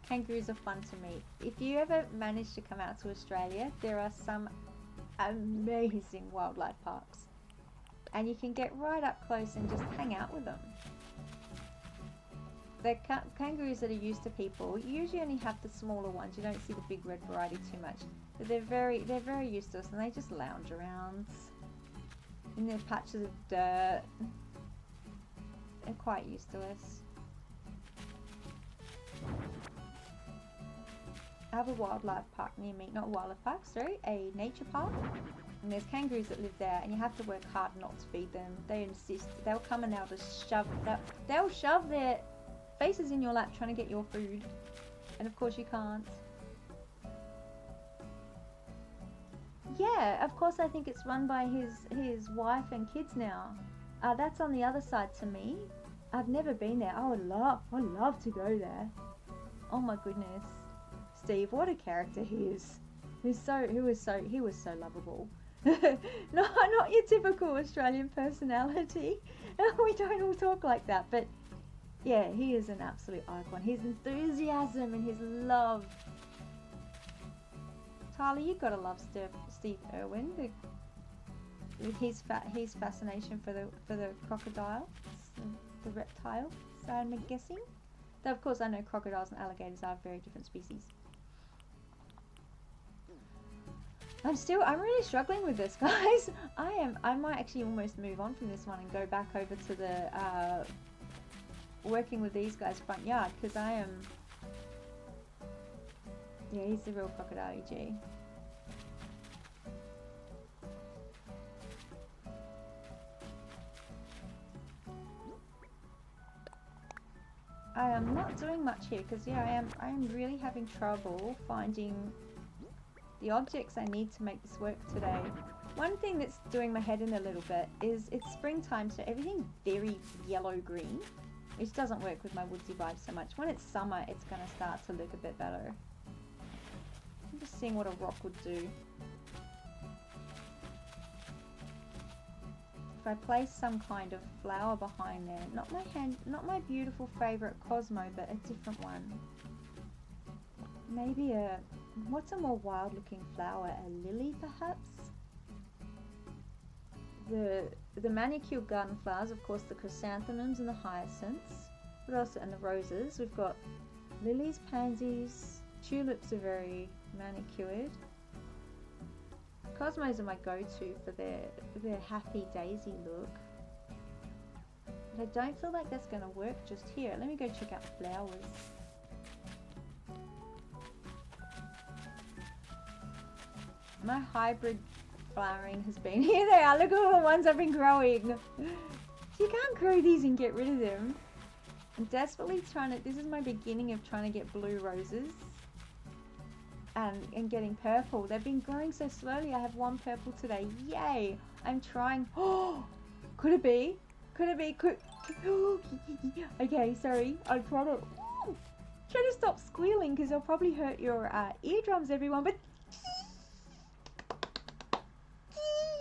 kangaroos are fun to meet. If you ever manage to come out to Australia, there are some amazing wildlife parks. And you can get right up close and just hang out with them. The kangaroos that are used to people, you usually only have the smaller ones. You don't see the big red variety too much. But they're very used to us, and they just lounge around in their patches of dirt. They're quite used to us. I have a wildlife park near me, not a wildlife park, sorry, a nature park. And there's kangaroos that live there, and you have to work hard not to feed them. They insist. They'll come and they'll just they'll shove their faces in your lap trying to get your food, and of course you can't. Yeah, of course. I think it's run by his wife and kids now. That's on the other side to me. I've never been there. I'd love to go there. Oh my goodness, Steve, what a character he is. He was so lovable. not your typical Australian personality. We don't all talk like that, but yeah, he is an absolute icon. His enthusiasm and his love. Tyler, you've got to love Steve Irwin with his fascination for the crocodile, the reptile. So I'm guessing. Though of course I know crocodiles and alligators are very different species. I'm really struggling with this, guys. I might actually almost move on from this one and go back over to the working with these guys front yard, because I am. Yeah, he's the real crocodile, EG. I am not doing much here because yeah, I am really having trouble finding the objects I need to make this work today. One thing that's doing my head in a little bit is it's springtime, so everything's very yellow-green, which doesn't work with my woodsy vibe so much. When it's summer, it's going to start to look a bit better. I'm just seeing what a rock would do. If I place some kind of flower behind there, not my beautiful favourite Cosmo, but a different one. Maybe what's a more wild looking flower? A lily perhaps? The manicure garden flowers, of course, the chrysanthemums and the hyacinths. What else? And the roses. We've got lilies, pansies, tulips are very manicured. Cosmos are my go-to for their happy daisy look. But I don't feel like that's going to work just here. Let me go check out flowers. My hybrid flowering has been... Here they are, look at all the ones I've been growing. You can't grow these and get rid of them. I'm desperately trying to... This is my beginning of trying to get blue roses. And getting purple. They've been growing so slowly. I have one purple today. Yay! I'm trying... Oh! Could it be? Could it be? Okay, sorry. I try to stop squealing because I'll probably hurt your eardrums, everyone. But...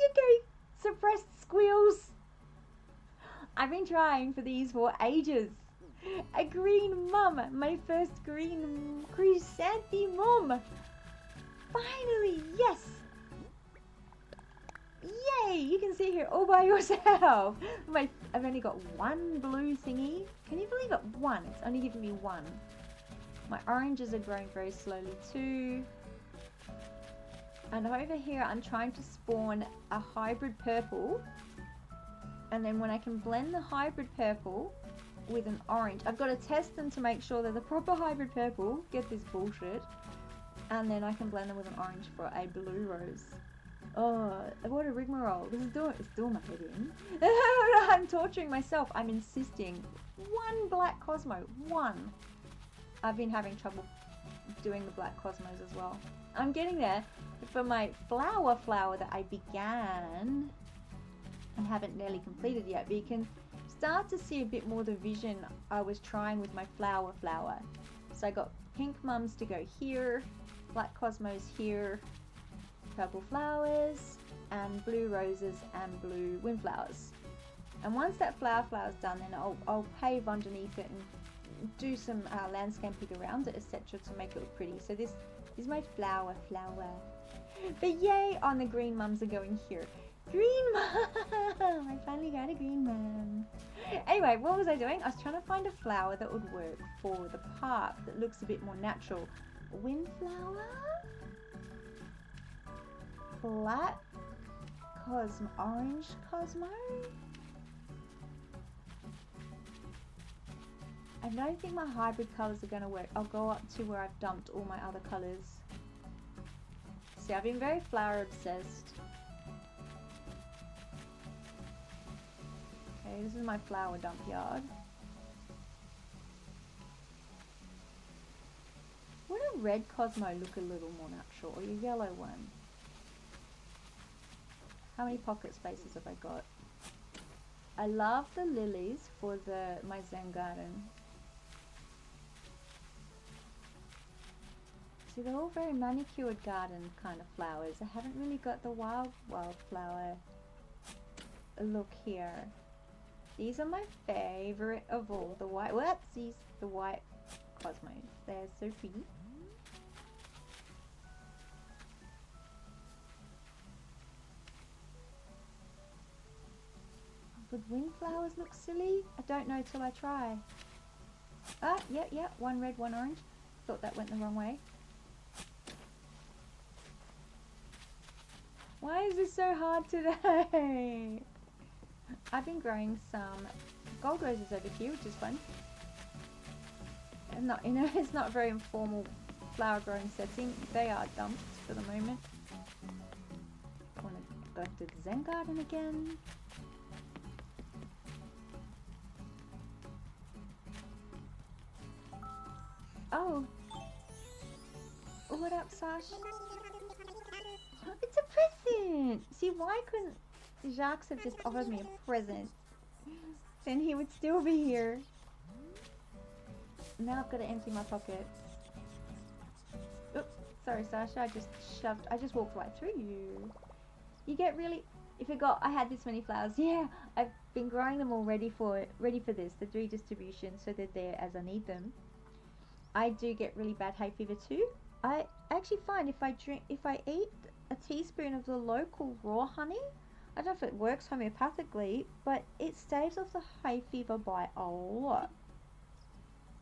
Okay, suppressed squeals. I've been trying for these for ages. A green mum, my first green chrysanthemum. Finally, yes. Yay, you can see here all by yourself. I've only got one blue thingy. Can you believe it? One. It's only given me one. My oranges are growing very slowly too. And over here I'm trying to spawn a hybrid purple. And then when I can blend the hybrid purple with an orange, I've got to test them to make sure they're the proper hybrid purple. Get this bullshit. And then I can blend them with an orange for a blue rose. Oh, what a rigmarole. This is doing my head in. I'm torturing myself. I'm insisting. One black Cosmo. One. I've been having trouble doing the black Cosmos as well. I'm getting there. For my flower that I began and haven't nearly completed yet, but you can start to see a bit more the vision I was trying with my flower. So I got pink mums to go here, black Cosmos here, purple flowers, and blue roses and blue windflowers. And once that flower's done, then I'll pave underneath it and do some landscaping around it, etc., to make it look pretty. So this is my flower. But yay on the green mums are going here. Green mum! I finally got a green mum. Anyway, what was I doing? I was trying to find a flower that would work for the park that looks a bit more natural. Windflower? Black Cosmo, orange Cosmo? I don't think my hybrid colours are going to work. I'll go up to where I've dumped all my other colours. See, I've been very flower obsessed. Okay, this is my flower dump yard. Would a red Cosmo look a little more natural, or a yellow one? How many pocket spaces have I got? I love the lilies for my Zen garden. See, they're all very manicured garden kind of flowers. I haven't really got the wildflower look here. These are my favorite of all. The white Cosmos. They're so pretty. Would windflowers look silly? I don't know till I try. Ah, yeah, one red, one orange. Thought that went the wrong way. Why is this so hard today? I've been growing some gold roses over here, which is fun. And it's not a very informal flower growing setting. They are dumped for the moment. I want to go to the Zen garden again. Oh, what up, Sash? It's a present! See, why couldn't Jacques have just offered me a present? Then he would still be here. Now I've got to empty my pockets. Oops, sorry Sasha, I just walked right through you. You get really, if you got, I had this many flowers. Yeah, I've been growing them all ready for this, the redistribution, so they're there as I need them. I do get really bad hay fever too. I actually find if I eat a teaspoon of the local raw honey, I don't know if it works homeopathically, but it staves off the hay fever by a lot.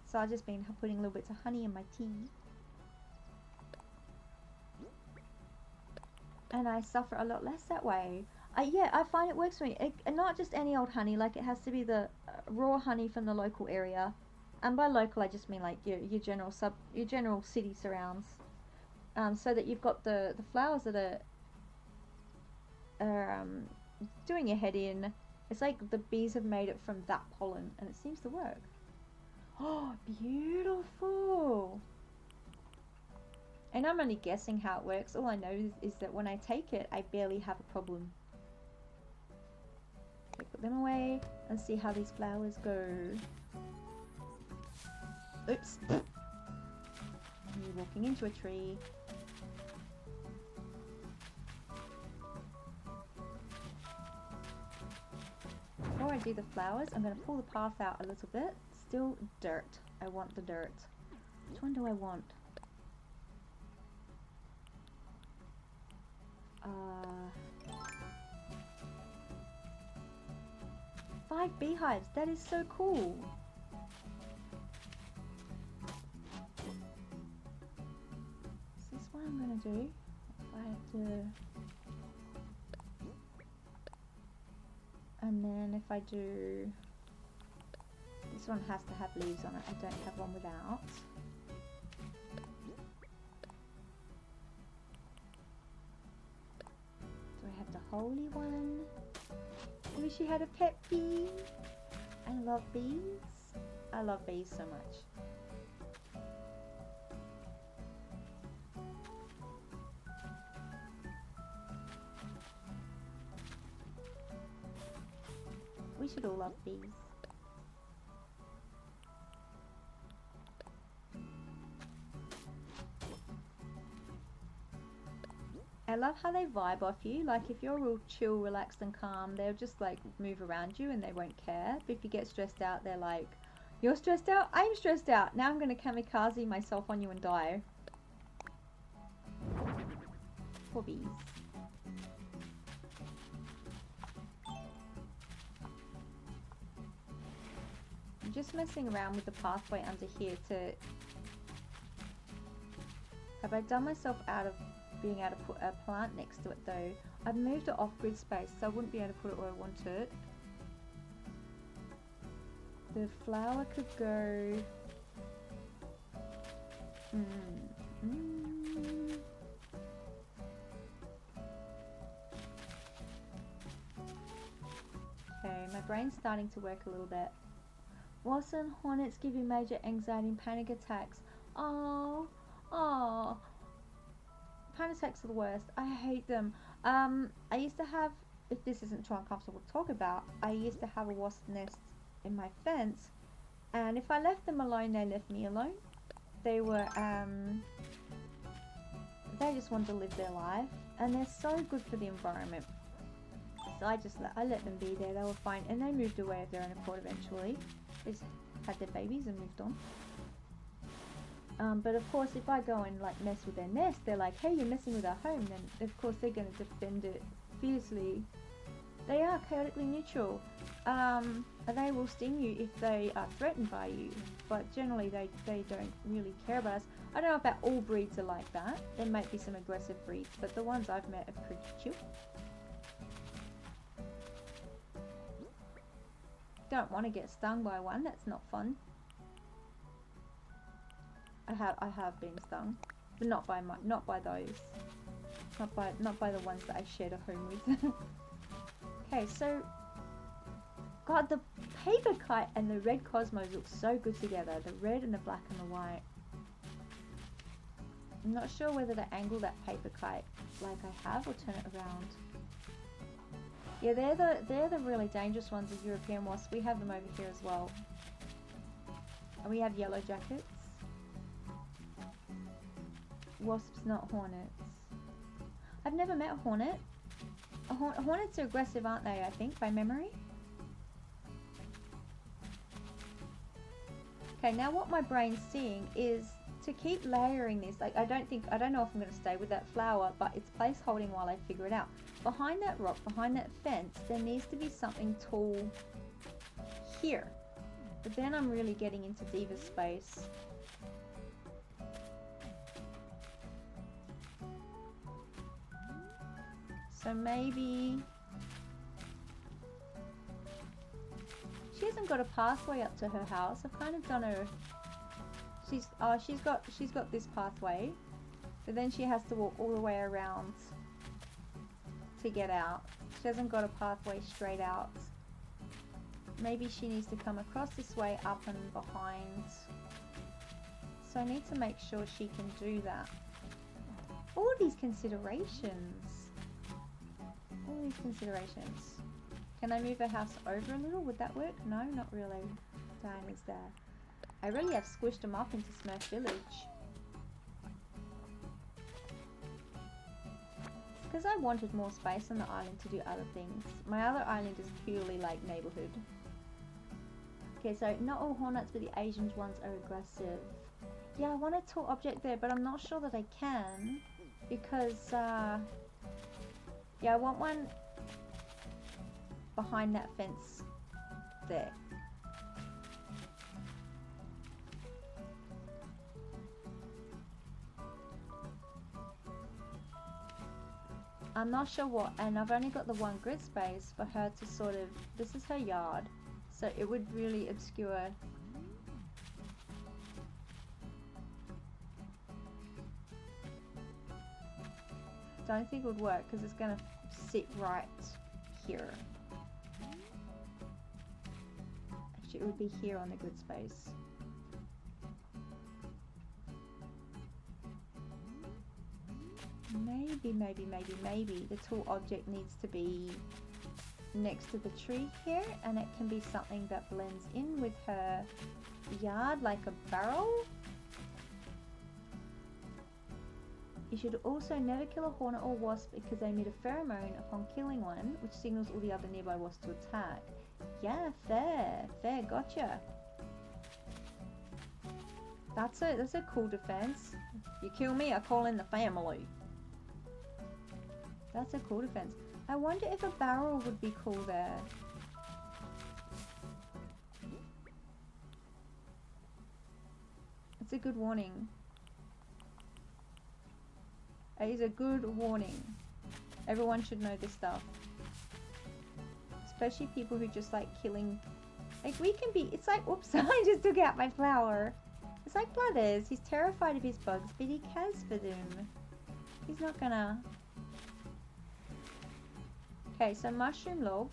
So I've just been putting little bits of honey in my tea. And I suffer a lot less that way. Yeah, I find it works for me. And not just any old honey, like it has to be the raw honey from the local area. And by local, I just mean like your general city surrounds. So that you've got the flowers that are doing your head in. It's like the bees have made it from that pollen, and it seems to work. Oh, beautiful! And I'm only guessing how it works. All I know is that when I take it, I barely have a problem. Okay, put them away and see how these flowers go. Oops. You're walking into a tree. Before I do the flowers, I'm going to pull the path out a little bit. Still dirt. I want the dirt. Which one do I want? 5 beehives. That is so cool. gonna do, I have to, and then if I do, this one has to have leaves on it. I don't have one without. Do I have the holy one? I wish you had a pet bee. I love bees. I love bees so much. We should all love bees. I love how they vibe off you. Like if you're real chill, relaxed and calm, they'll just like move around you and they won't care. But if you get stressed out, they're like, you're stressed out? I'm stressed out. Now I'm going to kamikaze myself on you and die. Poor bees. I'm just messing around with the pathway under here to... Have I done myself out of being able to put a plant next to it though? I've moved it off grid space, so I wouldn't be able to put it where I want it. The flower could go... Okay, my brain's starting to work a little bit. Wasps and hornets give you major anxiety and panic attacks. Oh, oh. Panic attacks are the worst. I hate them. I used to have, if this isn't too uncomfortable to talk about, I used to have a wasp nest in my fence, and if I left them alone, they left me alone. They were, they just wanted to live their life, and they're so good for the environment. So I let them be there. They were fine, and they moved away of their own accord eventually. They just had their babies and moved on. But of course, if I go and like mess with their nest, they're like, hey, you're messing with our home. Then of course they're going to defend it fiercely. They are chaotically neutral. They will sting you if they are threatened by you, but generally they don't really care about us. I don't know about all breeds are like that. There might be some aggressive breeds, but the ones I've met are pretty chill. Don't want to get stung by one. That's not fun. I have been stung, but not by those. Not by the ones that I shared a home with. Okay, so God, the paper kite and the red cosmos look so good together. The red and the black and the white. I'm not sure whether to angle that paper kite like I have or turn it around. Yeah, they're the really dangerous ones, the European wasps. We have them over here as well. And we have yellow jackets. Wasps, not hornets. I've never met a hornet. Hornets are aggressive, aren't they, I think, by memory? Okay, now what my brain's seeing is to keep layering this. Like, I don't know if I'm going to stay with that flower, but it's place holding while I figure it out. Behind that rock, behind that fence, there needs to be something tall here. But then I'm really getting into diva space. So maybe she hasn't got a pathway up to her house. I've kind of done her. She's got this pathway, but then she has to walk all the way around to get out. She hasn't got a pathway straight out. Maybe she needs to come across this way, up and behind. So I need to make sure she can do that. All of these considerations. All these considerations. Can I move her house over a little? Would that work? No, not really. Diana's there. I really have squished them up into Smurf Village. Because I wanted more space on the island to do other things. My other island is purely like neighborhood. Okay, so not all hornets, but the Asian ones are aggressive. Yeah, I want a tall object there, but I'm not sure that I can. Because, yeah, I want one behind that fence there. I'm not sure what, and I've only got the one grid space for her to sort of, this is her yard, so it would really obscure. Don't think it would work because it's going to sit right here. Actually, it would be here on the grid space. Maybe the tool object needs to be next to the tree here, and it can be something that blends in with her yard, like a barrel. You should also never kill a hornet or wasp because they emit a pheromone upon killing one, which signals all the other nearby wasps to attack. Yeah, fair, gotcha. That's a cool defense. You kill me, I call in the family. That's a cool defense. I wonder if a barrel would be cool there. It's a good warning. It is a good warning. Everyone should know this stuff. Especially people who just like killing. Like we can be, it's like, oops, I just took out my flower. It's like Blathers. He's terrified of his bugs, but he cares for them. He's not gonna. Okay, so mushroom log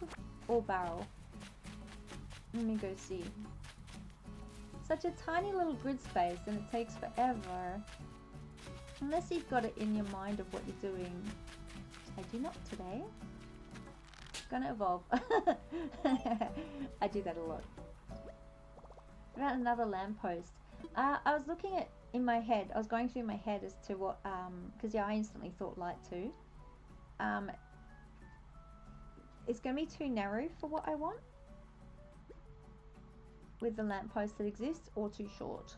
or barrel. Let me go see. Such a tiny little grid space and it takes forever. Unless you've got it in your mind of what you're doing. I do not today. It's gonna evolve. I do that a lot. What about another lamppost? I was looking at, in my head, I was going through my head as to what, because yeah, I instantly thought light too. It's going to be too narrow for what I want with the lamppost that exists, or too short.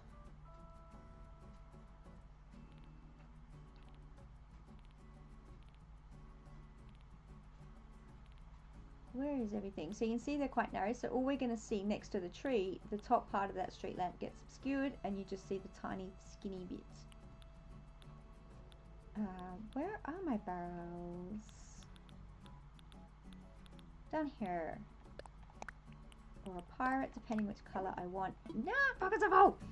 Where is everything? So you can see they're quite narrow, so all we're going to see next to the tree, the top part of that street lamp gets obscured and you just see the tiny skinny bits. Where are my barrels? Down here. Or a pirate, depending which colour I want. No, pockets of hope!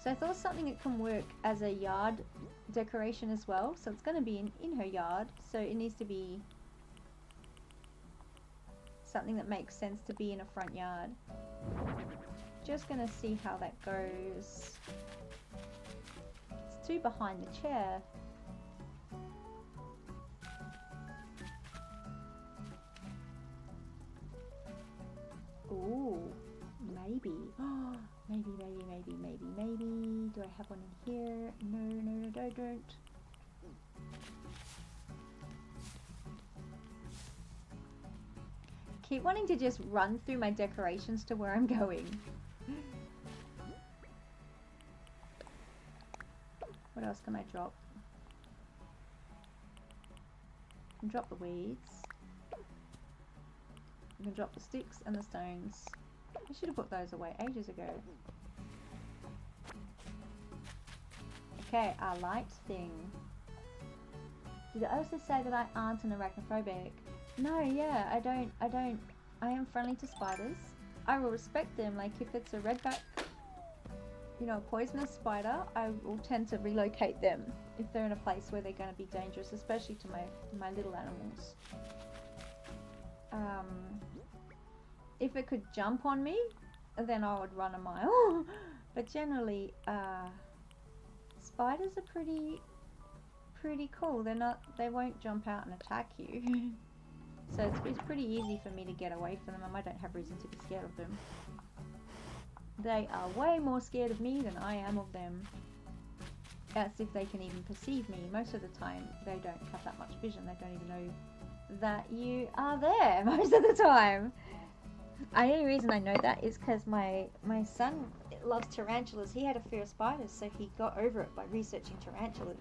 So I thought something that can work as a yard decoration as well. So it's going to be in her yard. So it needs to be something that makes sense to be in a front yard. Just going to see how that goes. It's two behind the chair. Ooh, maybe. Oh, maybe. Do I have one in here? No, I don't. Keep wanting to just run through my decorations to where I'm going. What else can I drop? I can drop the weeds. I can drop the sticks and the stones. I should have put those away ages ago. Okay, our light thing. Did I also say that I aren't an arachnophobic? No, yeah, I don't. I am friendly to spiders. I will respect them. Like if it's a redback, you know, a poisonous spider, I will tend to relocate them if they're in a place where they're going to be dangerous, especially to my little animals. If it could jump on me, then I would run a mile. But generally, spiders are pretty cool. They won't jump out and attack you. So it's pretty easy for me to get away from them, and I don't have reason to be scared of them. They are way more scared of me than I am of them. As if they can even perceive me. Most of the time, they don't have that much vision. They don't even know that you are there most of the time. The only reason I know that is because my son loves tarantulas. He had a fear of spiders, so he got over it by researching tarantulas.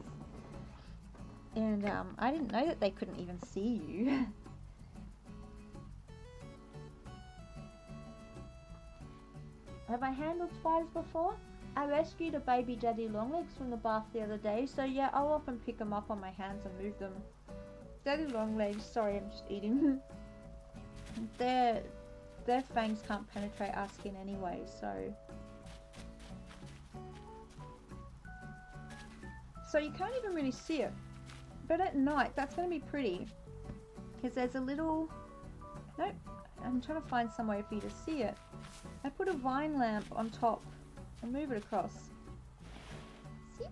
And I didn't know that they couldn't even see you. Have I handled spiders before? I rescued a baby daddy longlegs from the bath the other day, so yeah, I'll often pick them up on my hands and move them. Daddy longlegs, sorry, I'm just eating. Their fangs can't penetrate our skin anyway, so you can't even really see it. But at night, that's going to be pretty, because there's a little, nope, I'm trying to find somewhere for you to see it. I put a vine lamp on top and move it across. See?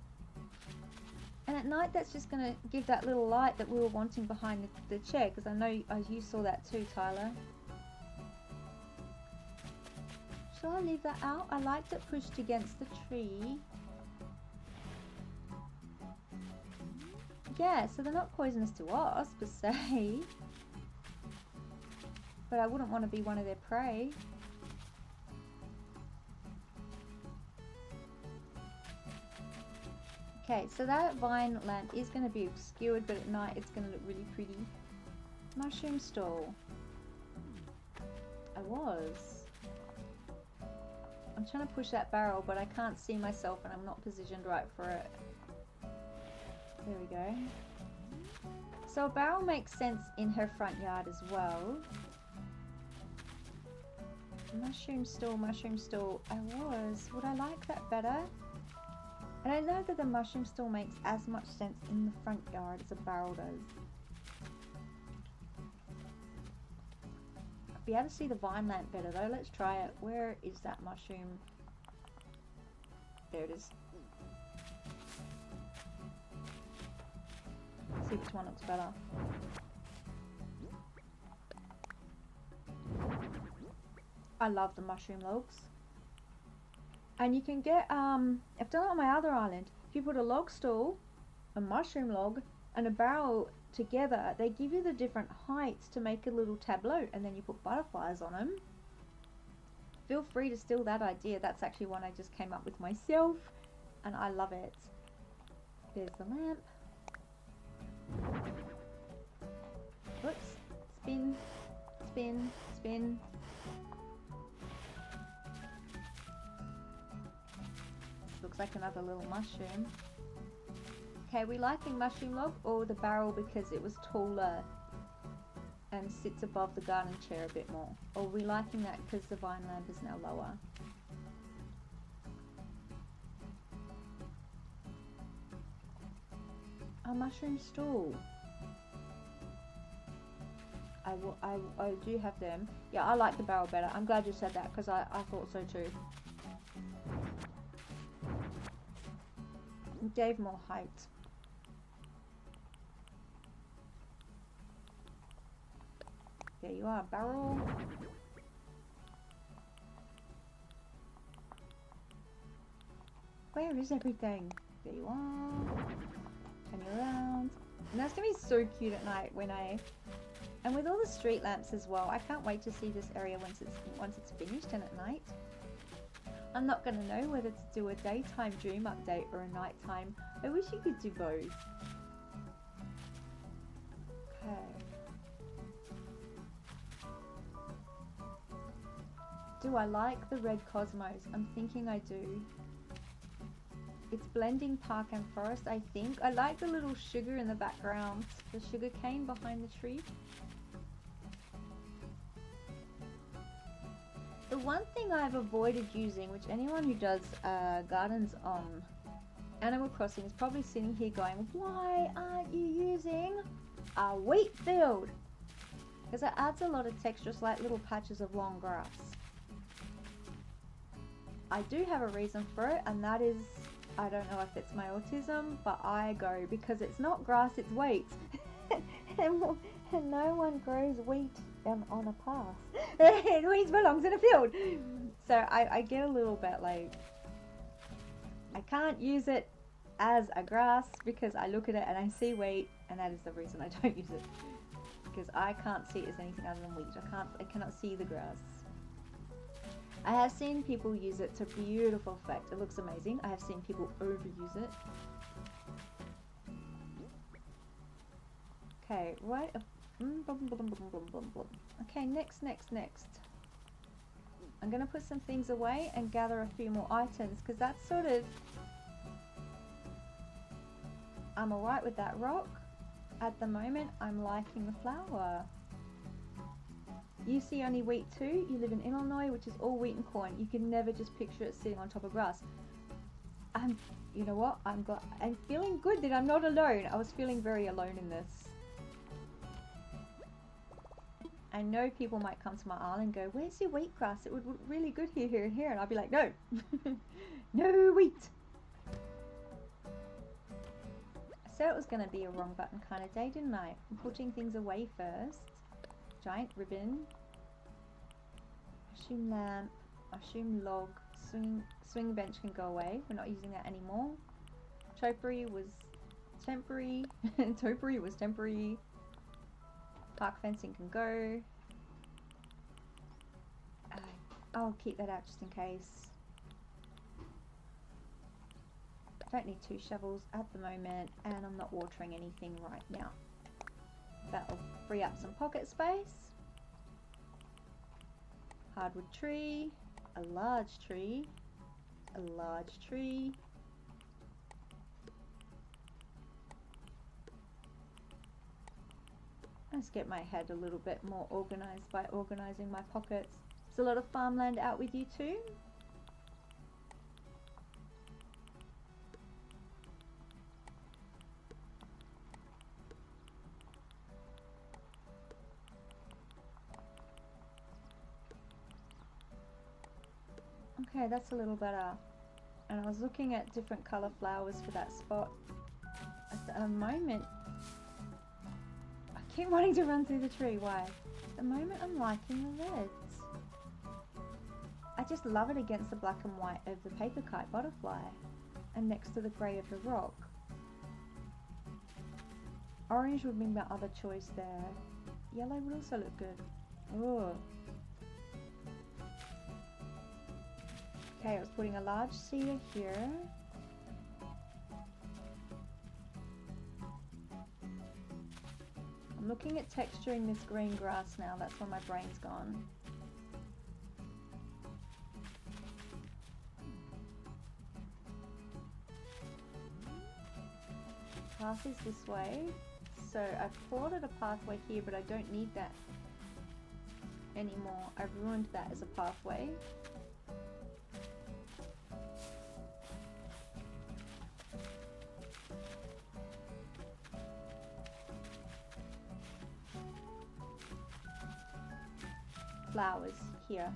And at night, that's just going to give that little light that we were wanting behind the chair, because I know you saw that too, Tyler. Shall I leave that out? I liked it pushed against the tree. Yeah, so they're not poisonous to us, per se. But I wouldn't want to be one of their prey. Okay, so that vine lamp is going to be obscured, but at night it's going to look really pretty. Mushroom stall. I'm trying to push that barrel, but I can't see myself and I'm not positioned right for it. There we go. So a barrel makes sense in her front yard as well. Mushroom stall, mushroom stall. Would I like that better? I don't know that the mushroom stall makes as much sense in the front yard as a barrel does. I'll be able to see the vine lamp better though. Let's try it. Where is that mushroom? There it is. Let's see which one looks better. I love the mushroom logs. And you can get, I've done it on my other island. If you put a log stall, a mushroom log, and a barrel together, they give you the different heights to make a little tableau, and then you put butterflies on them. Feel free to steal that idea. That's actually one I just came up with myself, and I love it. There's the lamp. Whoops. Spin, spin, spin. Looks like another little mushroom. Okay, we liking mushroom log or the barrel because it was taller and sits above the garden chair a bit more? Or are we liking that because the vine lamp is now lower? A mushroom stool. I do have them. Yeah, I like the barrel better. I'm glad you said that because I thought so too. It gave more height. There you are, barrel. Where is everything? There you are. Turn you around. And that's gonna be so cute at night and with all the street lamps as well. I can't wait to see this area once it's finished and at night. I'm not going to know whether to do a daytime dream update or a nighttime. I wish you could do both. Okay. Do I like the red cosmos? I'm thinking I do. It's blending park and forest, I think. I like the little sugar in the background. The sugar cane behind the tree. The one thing I've avoided using, which anyone who does gardens on Animal Crossing is probably sitting here going, why aren't you using a wheat field? Because it adds a lot of texture, just like little patches of long grass. I do have a reason for it, and that is, I don't know if it's my autism, but I go, because it's not grass, it's wheat. and no one grows wheat on a path. Wheat belongs in a field. So I get a little bit like, I can't use it as a grass because I look at it and I see wheat, and that is the reason I don't use it. Because I can't see it as anything other than wheat. I cannot see the grass. I have seen people use it to beautiful effect. It looks amazing. I have seen people overuse it. Okay, right. Okay, next. I'm going to put some things away and gather a few more items, because that's sort of... I'm alright with that rock. At the moment, I'm liking the flower. You see only wheat too? You live in Illinois, which is all wheat and corn. You can never just picture it sitting on top of grass. You know what? I'm feeling good that I'm not alone. I was feeling very alone in this. I know people might come to my island and go, where's your wheatgrass? It would look really good here, here, and here. And I'll be like, no. No wheat. I said it was going to be a wrong button kind of day, didn't I? I'm putting things away first. Giant ribbon. Assume lamp. Assume log. Swing bench can go away. We're not using that anymore. Topiary was temporary. Topiary was temporary. Park fencing can go. I'll keep that out just in case. I don't need 2 shovels at the moment, and I'm not watering anything right now. That'll free up some pocket space. Hardwood tree. A large tree. A large tree. Let's get my head a little bit more organized by organizing my pockets. There's a lot of farmland out with you too. Okay, that's a little better. And I was looking at different color flowers for that spot. At the moment, I keep wanting to run through the tree. Why? At the moment, I'm liking the reds. I just love it against the black and white of the paper kite butterfly and next to the grey of the rock. Orange would be my other choice there. Yellow would also look good. Oh. Okay, I was putting a large cedar here. I'm looking at texturing this green grass now. That's where my brain's gone. Path is this way. So I've plotted a pathway here, but I don't need that anymore. I've ruined that as a pathway. Flowers here.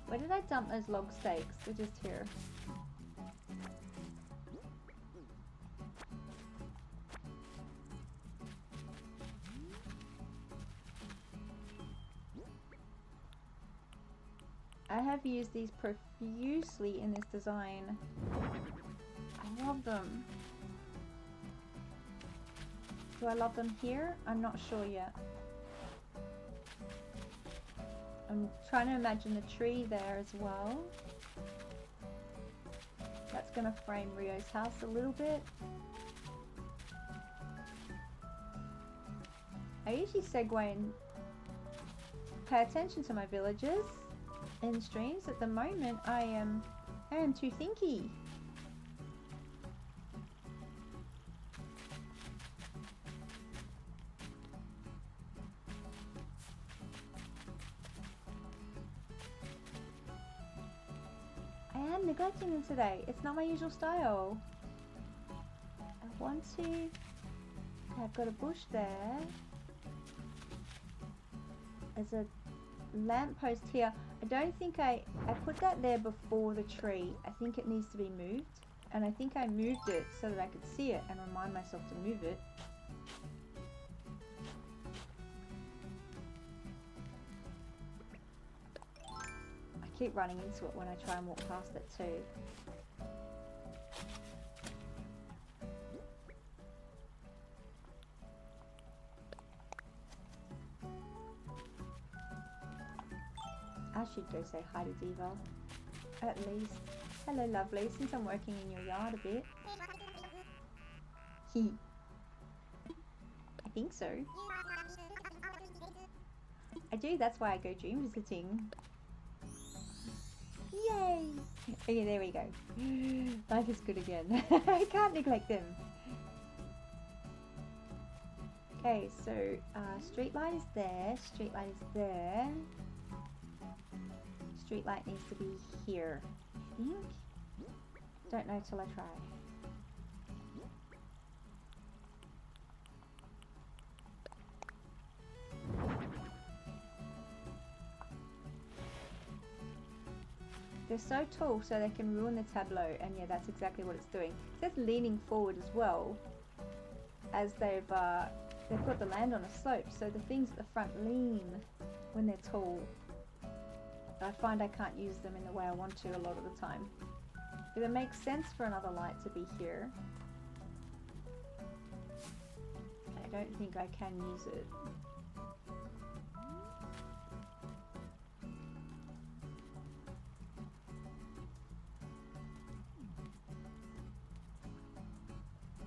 Where did I dump those log stakes? They're just here. I have used these profusely in this design. I love them. Do I love them here? I'm not sure yet. I'm trying to imagine the tree there as well. That's going to frame Rio's house a little bit. I usually segue and pay attention to my villagers in streams. At the moment, I am too thinky. I am neglecting them today. It's not my usual style. I want to... I've got a bush there. There's a lamppost here. I don't think I put that there before the tree. I think it needs to be moved. And I think I moved it so that I could see it and remind myself to move it. I keep running into it when I try and walk past it too. I should go say hi to Diva. At least. Hello, lovely. Since I'm working in your yard a bit. He. I think so. I do, that's why I go dream visiting. Yay! Okay, there we go. Life is good again. I can't neglect them. Okay, so street light is there. Street light is there. Street light needs to be here, I think. Don't know till I try. They're so tall so they can ruin the tableau, and yeah, that's exactly what it's doing. It says leaning forward as well, as they've got the land on a slope, so the things at the front lean when they're tall. I find I can't use them in the way I want to a lot of the time. But it makes sense for another light to be here. I don't think I can use it.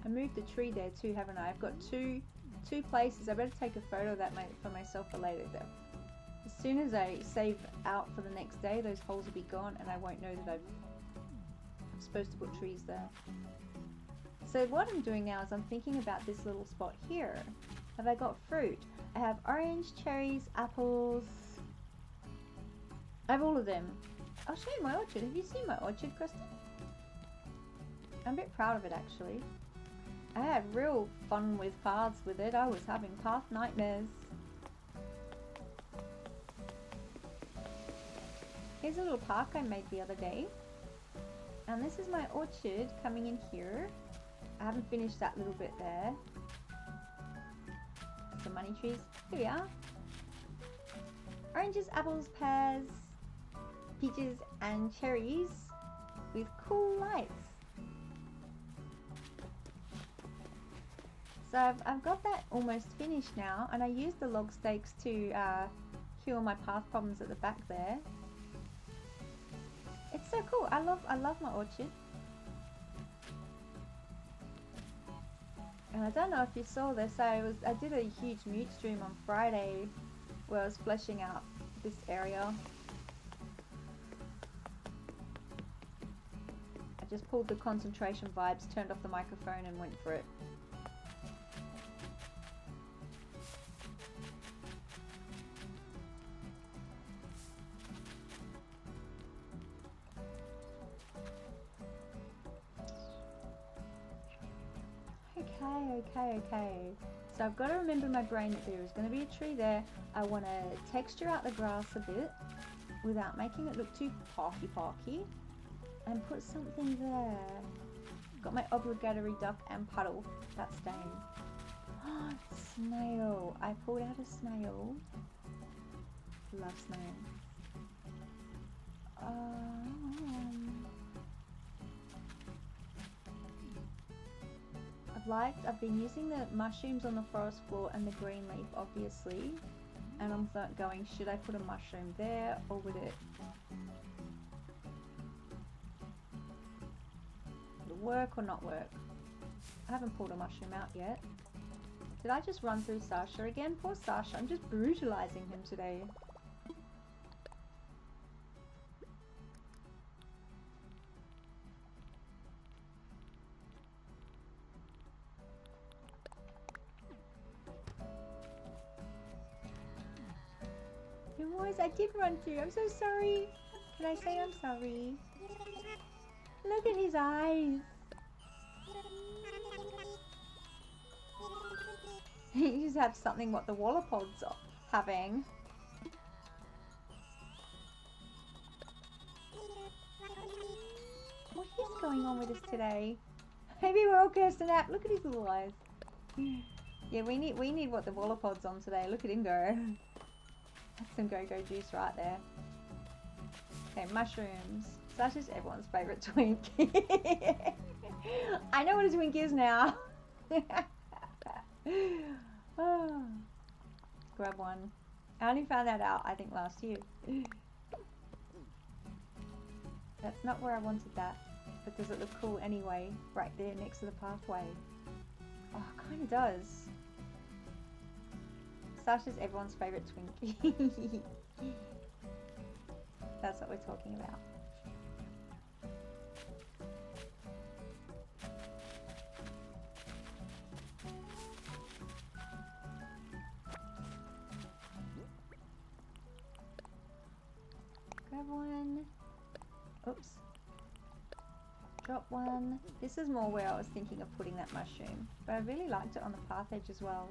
I moved the tree there too, haven't I? I've got two places. I better take a photo of that for myself for later though. As soon as I save out for the next day, those holes will be gone and I won't know that I'm supposed to put trees there. So what I'm doing now is I'm thinking about this little spot here. Have I got fruit? I have orange, cherries, apples. I have all of them. I'll show you my orchard. Have you seen my orchard, Kristen? I'm a bit proud of it actually. I had real fun with paths with it. I was having path nightmares. Here's a little park I made the other day. And this is my orchard coming in here. I haven't finished that little bit there. Some money trees. Here we are. Oranges, apples, pears, peaches and cherries with cool lights. So I've got that almost finished now, and I used the log stakes to cure my path problems at the back there. It's so cool. I love my orchard. And I don't know if you saw this. I did a huge mute stream on Friday where I was fleshing out this area. I just pulled the concentration vibes, turned off the microphone and went for it. Okay. So I've got to remember in my brain that there is going to be a tree there. I want to texture out the grass a bit without making it look too parky and put something there. Got my obligatory duck and puddle. That's staying. Snail. I pulled out a snail. Love snails. I've been using the mushrooms on the forest floor and the green leaf obviously, and I'm going, should I put a mushroom there or would it work or not work? I haven't pulled a mushroom out yet. Did I just run through Sasha again? Poor Sasha, I'm just brutalizing him today. I did run through. I'm so sorry. Can I say I'm sorry? Look at his eyes. You just have something what the Wallapod's are having. What is going on with us today? Maybe we're all cursed up. Look at his little eyes. Yeah, we need what the Wallapod's on today. Look at him go. That's some go-go juice right there. Okay, mushrooms. Sasha's everyone's favourite twink. I know what a twink is now. Oh. Grab one. I only found that out, I think, last year. That's not where I wanted that. But does it look cool anyway? Right there next to the pathway. Oh, it kind of does. Sasha's everyone's favourite Twinkie. That's what we're talking about. Grab one. Oops. Drop one. This is more where I was thinking of putting that mushroom. But I really liked it on the path edge as well.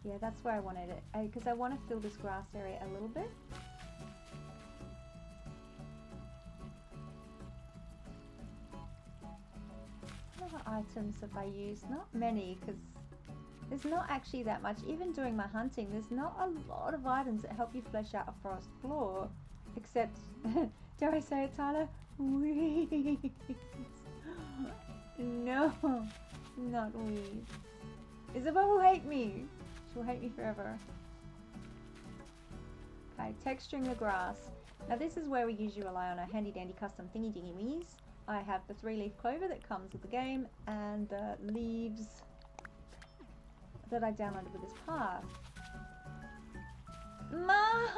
Yeah, that's where I wanted it. Because I want to fill this grass area a little bit. What other items have I used? Not many, because there's not actually that much. Even doing my hunting, there's not a lot of items that help you flesh out a forest floor. Except, dare I say it, Tyler? Weeds. No, not weeds. Isabel will hate me. She'll hate me forever. Okay, texturing the grass. Now this is where we usually rely on our handy dandy custom thingy dingy wingies. I have the 3-leaf clover that comes with the game and the leaves that I downloaded with this path. Ma!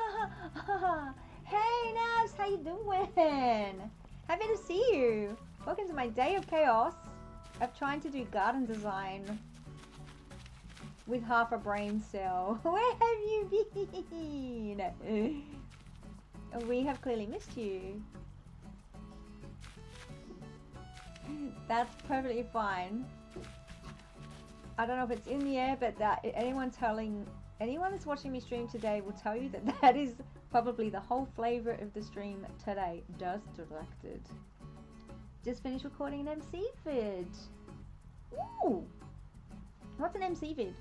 Hey Nabs, how you doing? Happy to see you. Welcome to my day of chaos of trying to do garden design with half a brain cell. Where have you been? We have clearly missed you. That's perfectly fine. I don't know if it's in the air, but that anyone that's watching me stream today will tell you that that is probably the whole flavor of the stream today. Just directed. Just finished recording an MC vid. Ooh! What's an MC vid?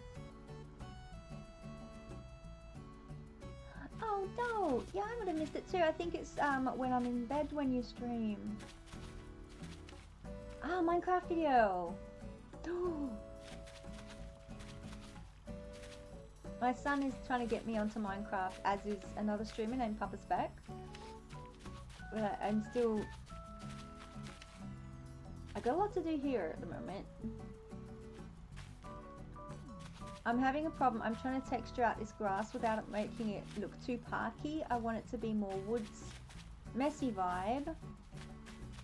Oh no! Yeah, I would have missed it too. I think it's when I'm in bed when you stream. Ah, Minecraft video! My son is trying to get me onto Minecraft, as is another streamer named Papa Spec. I'm still... I got a lot to do here at the moment. I'm having a problem. I'm trying to texture out this grass without it making it look too parky. I want it to be more woods, messy vibe.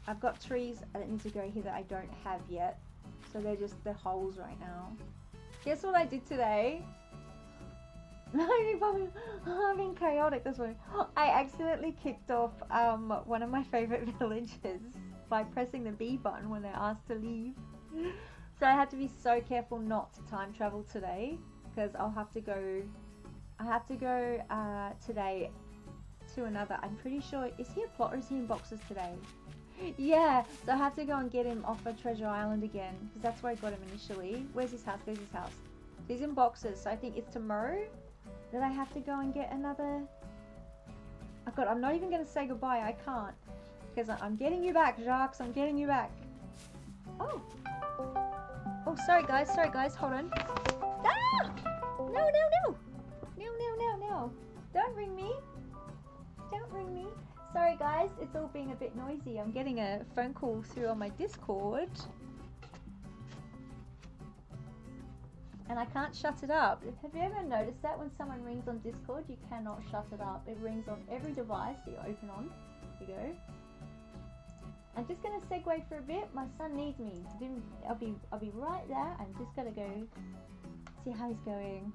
I've got trees that need to go here that I don't have yet. So they're just the holes right now. Guess what I did today? I've been chaotic this week. I accidentally kicked off one of my favorite villages by pressing the B button when they're asked to leave. So I had to be so careful not to time travel today, because I have to go today to another. I'm pretty sure, is he a plot or is he in boxes today? Yeah, so I have to go and get him off of Treasure Island again, because that's where I got him initially. Where's his house? There's his house. He's in boxes, so I think it's tomorrow that I have to go and get another... Oh god, I'm not even going to say goodbye, I can't. Because I'm getting you back, Jacques, I'm getting you back. Oh! Oh, sorry guys, hold on. Ah! No. Don't ring me. Don't ring me. Sorry guys, it's all being a bit noisy. I'm getting a phone call through on my Discord. And I can't shut it up. Have you ever noticed that when someone rings on Discord, you cannot shut it up? It rings on every device that you open on. Here you go. I'm just going to segue for a bit. My son needs me. I'll be right there. I'm just going to go see how he's going.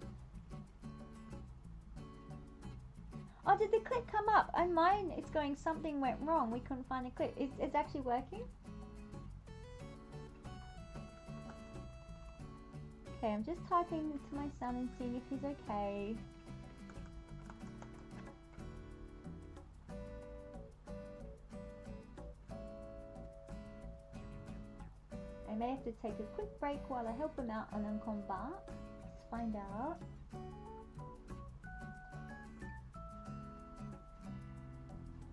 Oh, did the clip come up? And mine, it's going, something went wrong. We couldn't find a clip. It's actually working? Okay, I'm just typing to my son and seeing if he's okay. I may have to take a quick break while I help him out and then come back. Let's find out.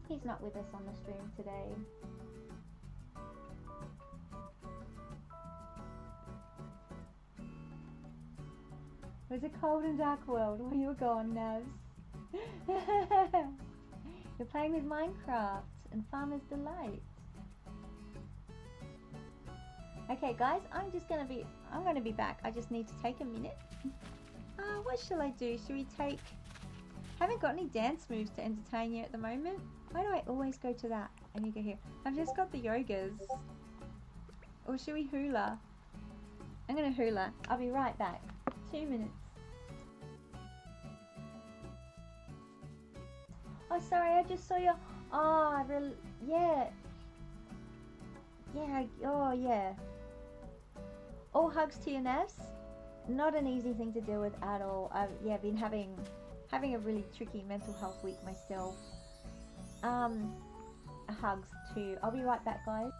He's not with us on the stream today. It was a cold and dark world where you were gone, Naz. You're playing with Minecraft and Farmer's Delight. Okay guys, I'm gonna be back. I just need to take a minute. What shall I do? Should we take... Haven't got any dance moves to entertain you at the moment. Why do I always go to that? And you go here. I've just got the yogas. Or should we hula? I'm gonna hula. I'll be right back. 2 minutes. Oh, sorry, I just saw your... Oh, yeah. Yeah, oh, yeah. All hugs to your nerves. Not an easy thing to deal with at all. I've been having a really tricky mental health week myself. Hugs too. I'll be right back, guys.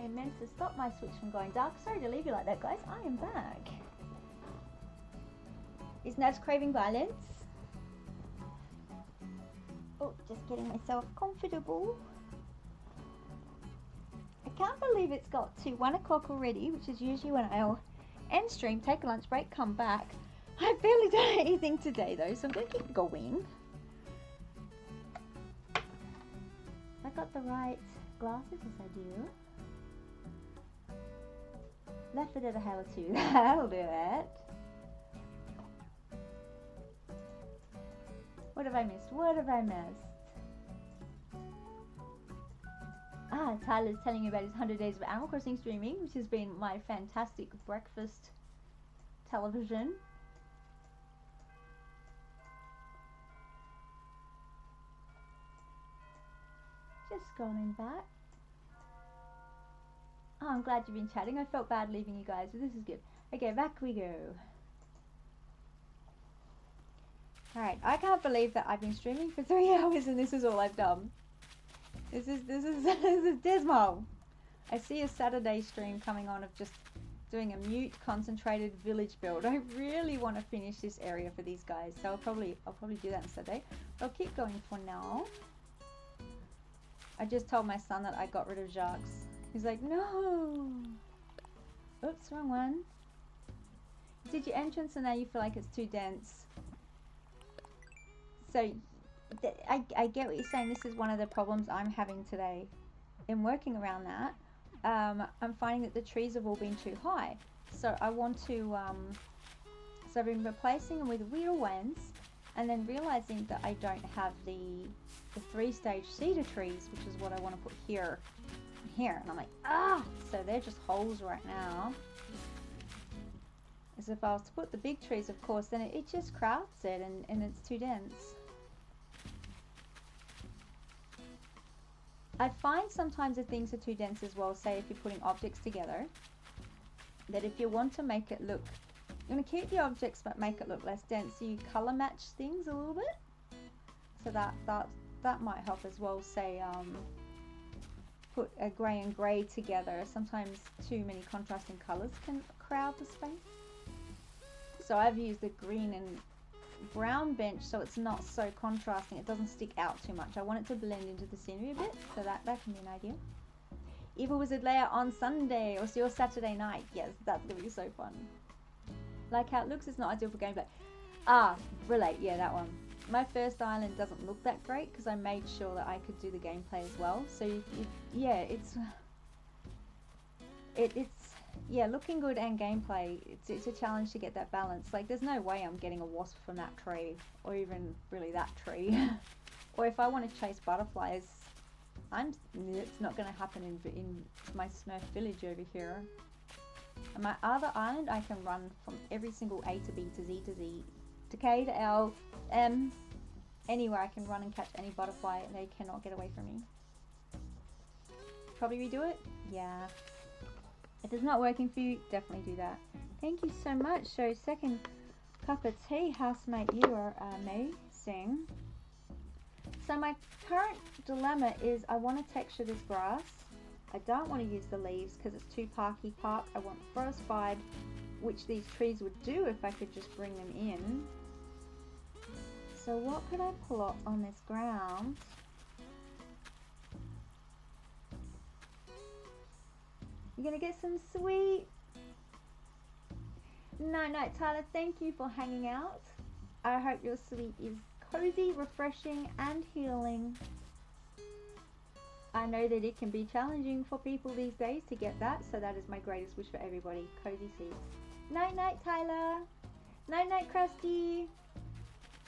I meant to stop my Switch from going dark. Sorry to leave you like that, guys. I am back. Is Naz craving violence? Oh, just getting myself comfortable. I can't believe it's got to 1 o'clock already, which is usually when I'll end stream, take a lunch break, come back. I've barely done anything today though, so I'm going to keep going. I got the right glasses, as I do. Left foot at a Halo 2, that'll do it. What have I missed? What have I missed? Ah, Tyler's telling me about his 100 days of Animal Crossing streaming, which has been my fantastic breakfast television. Just scrolling back. Oh, I'm glad you've been chatting. I felt bad leaving you guys, but this is good. Okay, back we go. Alright, I can't believe that I've been streaming for 3 hours and this is all I've done. This is dismal. I see a Saturday stream coming on of just doing a mute concentrated village build. I really want to finish this area for these guys, so I'll probably do that on Saturday. I'll keep going for now. I just told my son that I got rid of Jacques. He's like, no. Oops, wrong one. Did your entrance and now you feel like it's too dense? So I get what you're saying. This is one of the problems I'm having today. In working around that, I'm finding that the trees have all been too high. So I want to, so I've been replacing them with real ones, and then realizing that I don't have the 3-stage cedar trees, which is what I want to put here and here. And I'm like, so they're just holes right now. As if I was to put the big trees, of course, then it just crowds it and it's too dense. I find sometimes that things are too dense as well, say if you're putting objects together, that if you want to make it look, you're going to keep the objects but make it look less dense, so you colour match things a little bit. So that might help as well, say put a grey and grey together. Sometimes too many contrasting colours can crowd the space. So I've used the green and brown bench so it's not so contrasting, it doesn't stick out too much. I want it to blend into the scenery a bit, so that can be an idea. Evil Wizard layer on Sunday or your Saturday night. Yes, that's gonna be so fun. Like how it looks, it's not ideal for gameplay. Relate, yeah, that one. My first island doesn't look that great because I made sure that I could do the gameplay as well. So yeah, looking good and gameplay, it's a challenge to get that balance. Like, there's no way I'm getting a wasp from that tree, or even really that tree. Or if I want to chase butterflies, it's not going to happen in my Smurf village over here. And my other island, I can run from every single A to B to Z to Z, to K to L, M, anywhere I can run and catch any butterfly, and they cannot get away from me. Probably redo it? Yeah. If it's not working for you, definitely do that. Thank you so much. So, second cup of tea, housemate, you are amazing. So my current dilemma is I want to texture this grass. I don't want to use the leaves because it's too parky park. I want forest vibe, which these trees would do if I could just bring them in. So what could I plot on this ground? You're gonna get some sweet. No, Tyler, thank you for hanging out. I hope your sleep is cozy, refreshing, and healing. I know that it can be challenging for people these days to get that, so that is my greatest wish for everybody. Cozy sleep. Night, Tyler. Night, Krusty.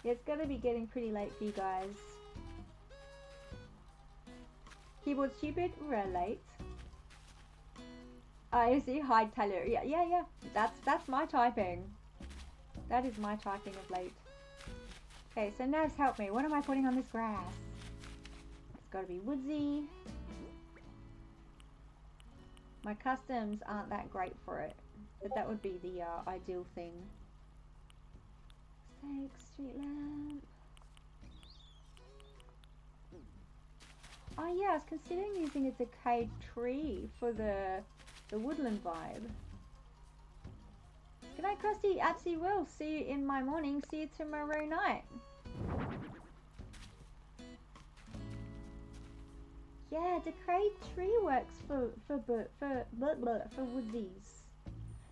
Yeah, it's gonna be getting pretty late for you guys. Keyboard stupid? Relate. I see. Hi, Tyler. Yeah. That's my typing. That is my typing of late. Okay, so Navs, help me. What am I putting on this grass? It's got to be Woodsy. My customs aren't that great for it, but that would be the ideal thing. Steak, street lamp. Oh yeah, I was considering using a decayed tree for the woodland vibe. Good night, Krusty. Absolutely will. See you in my morning. See you tomorrow night. Yeah, decayed tree works for woodsies.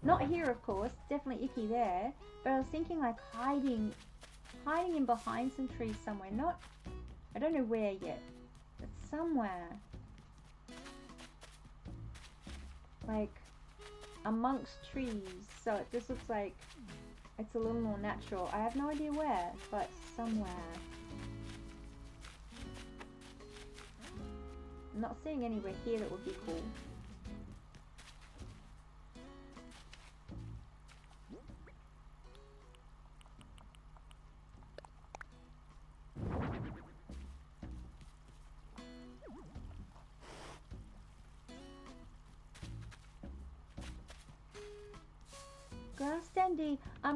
Not here, of course. Definitely icky there. But I was thinking like hiding in behind some trees somewhere. Not, I don't know where yet, but somewhere. Like amongst trees, so it just looks like it's a little more natural. I have no idea where, but somewhere. I'm not seeing anywhere here that would be cool. Grass dandy, I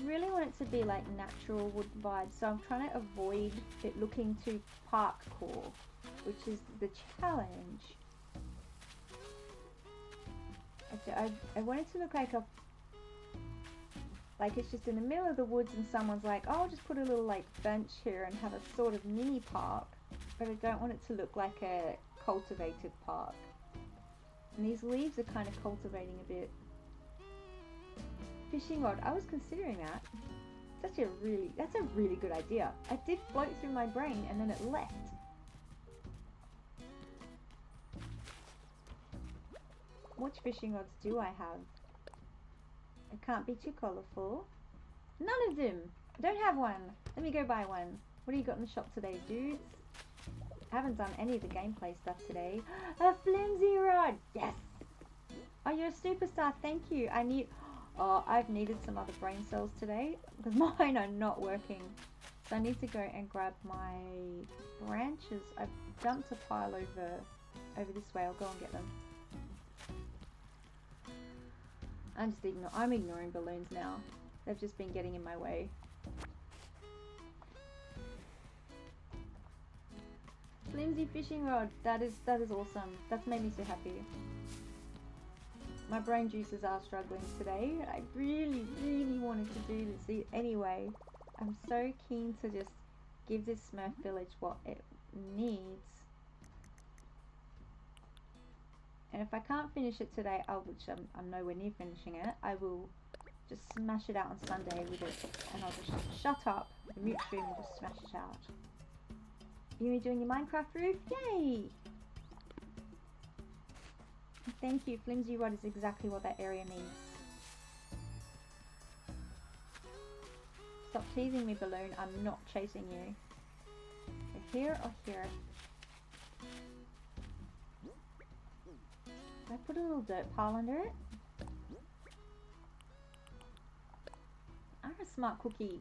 really want it to be like natural wood vibes, so I'm trying to avoid it looking too parkcore, which is the challenge. I want it to look like it's just in the middle of the woods and someone's like, oh, I'll just put a little like bench here and have a sort of mini park, but I don't want it to look like a cultivated park. And these leaves are kind of cultivating a bit. Fishing rod, I was considering that. That's a really good idea. It did float through my brain and then it left. Which fishing rods do I have? It can't be too colourful. None of them! I don't have one. Let me go buy one. What do you got in the shop today, dudes? I haven't done any of the gameplay stuff today. A flimsy rod! Yes! Oh, you're a superstar. Thank you. I've needed some other brain cells today because mine are not working. So I need to go and grab my branches. I've dumped a pile over this way. I'll go and get them. I'm ignoring balloons now. They've just been getting in my way. Flimsy fishing rod. That is awesome. That's made me so happy. My brain juices are struggling today. I really, really wanted to do this anyway. I'm so keen to just give this Smurf village what it needs. And if I can't finish it today, which I'm nowhere near finishing it, I will just smash it out on Sunday with it. And I'll just shut up, the mute stream, and just smash it out. You gonna be doing your Minecraft roof? Yay! Thank you, flimsy rod is exactly what that area needs. Stop teasing me, balloon. I'm not chasing you. So here or here? Can I put a little dirt pile under it? I'm a smart cookie.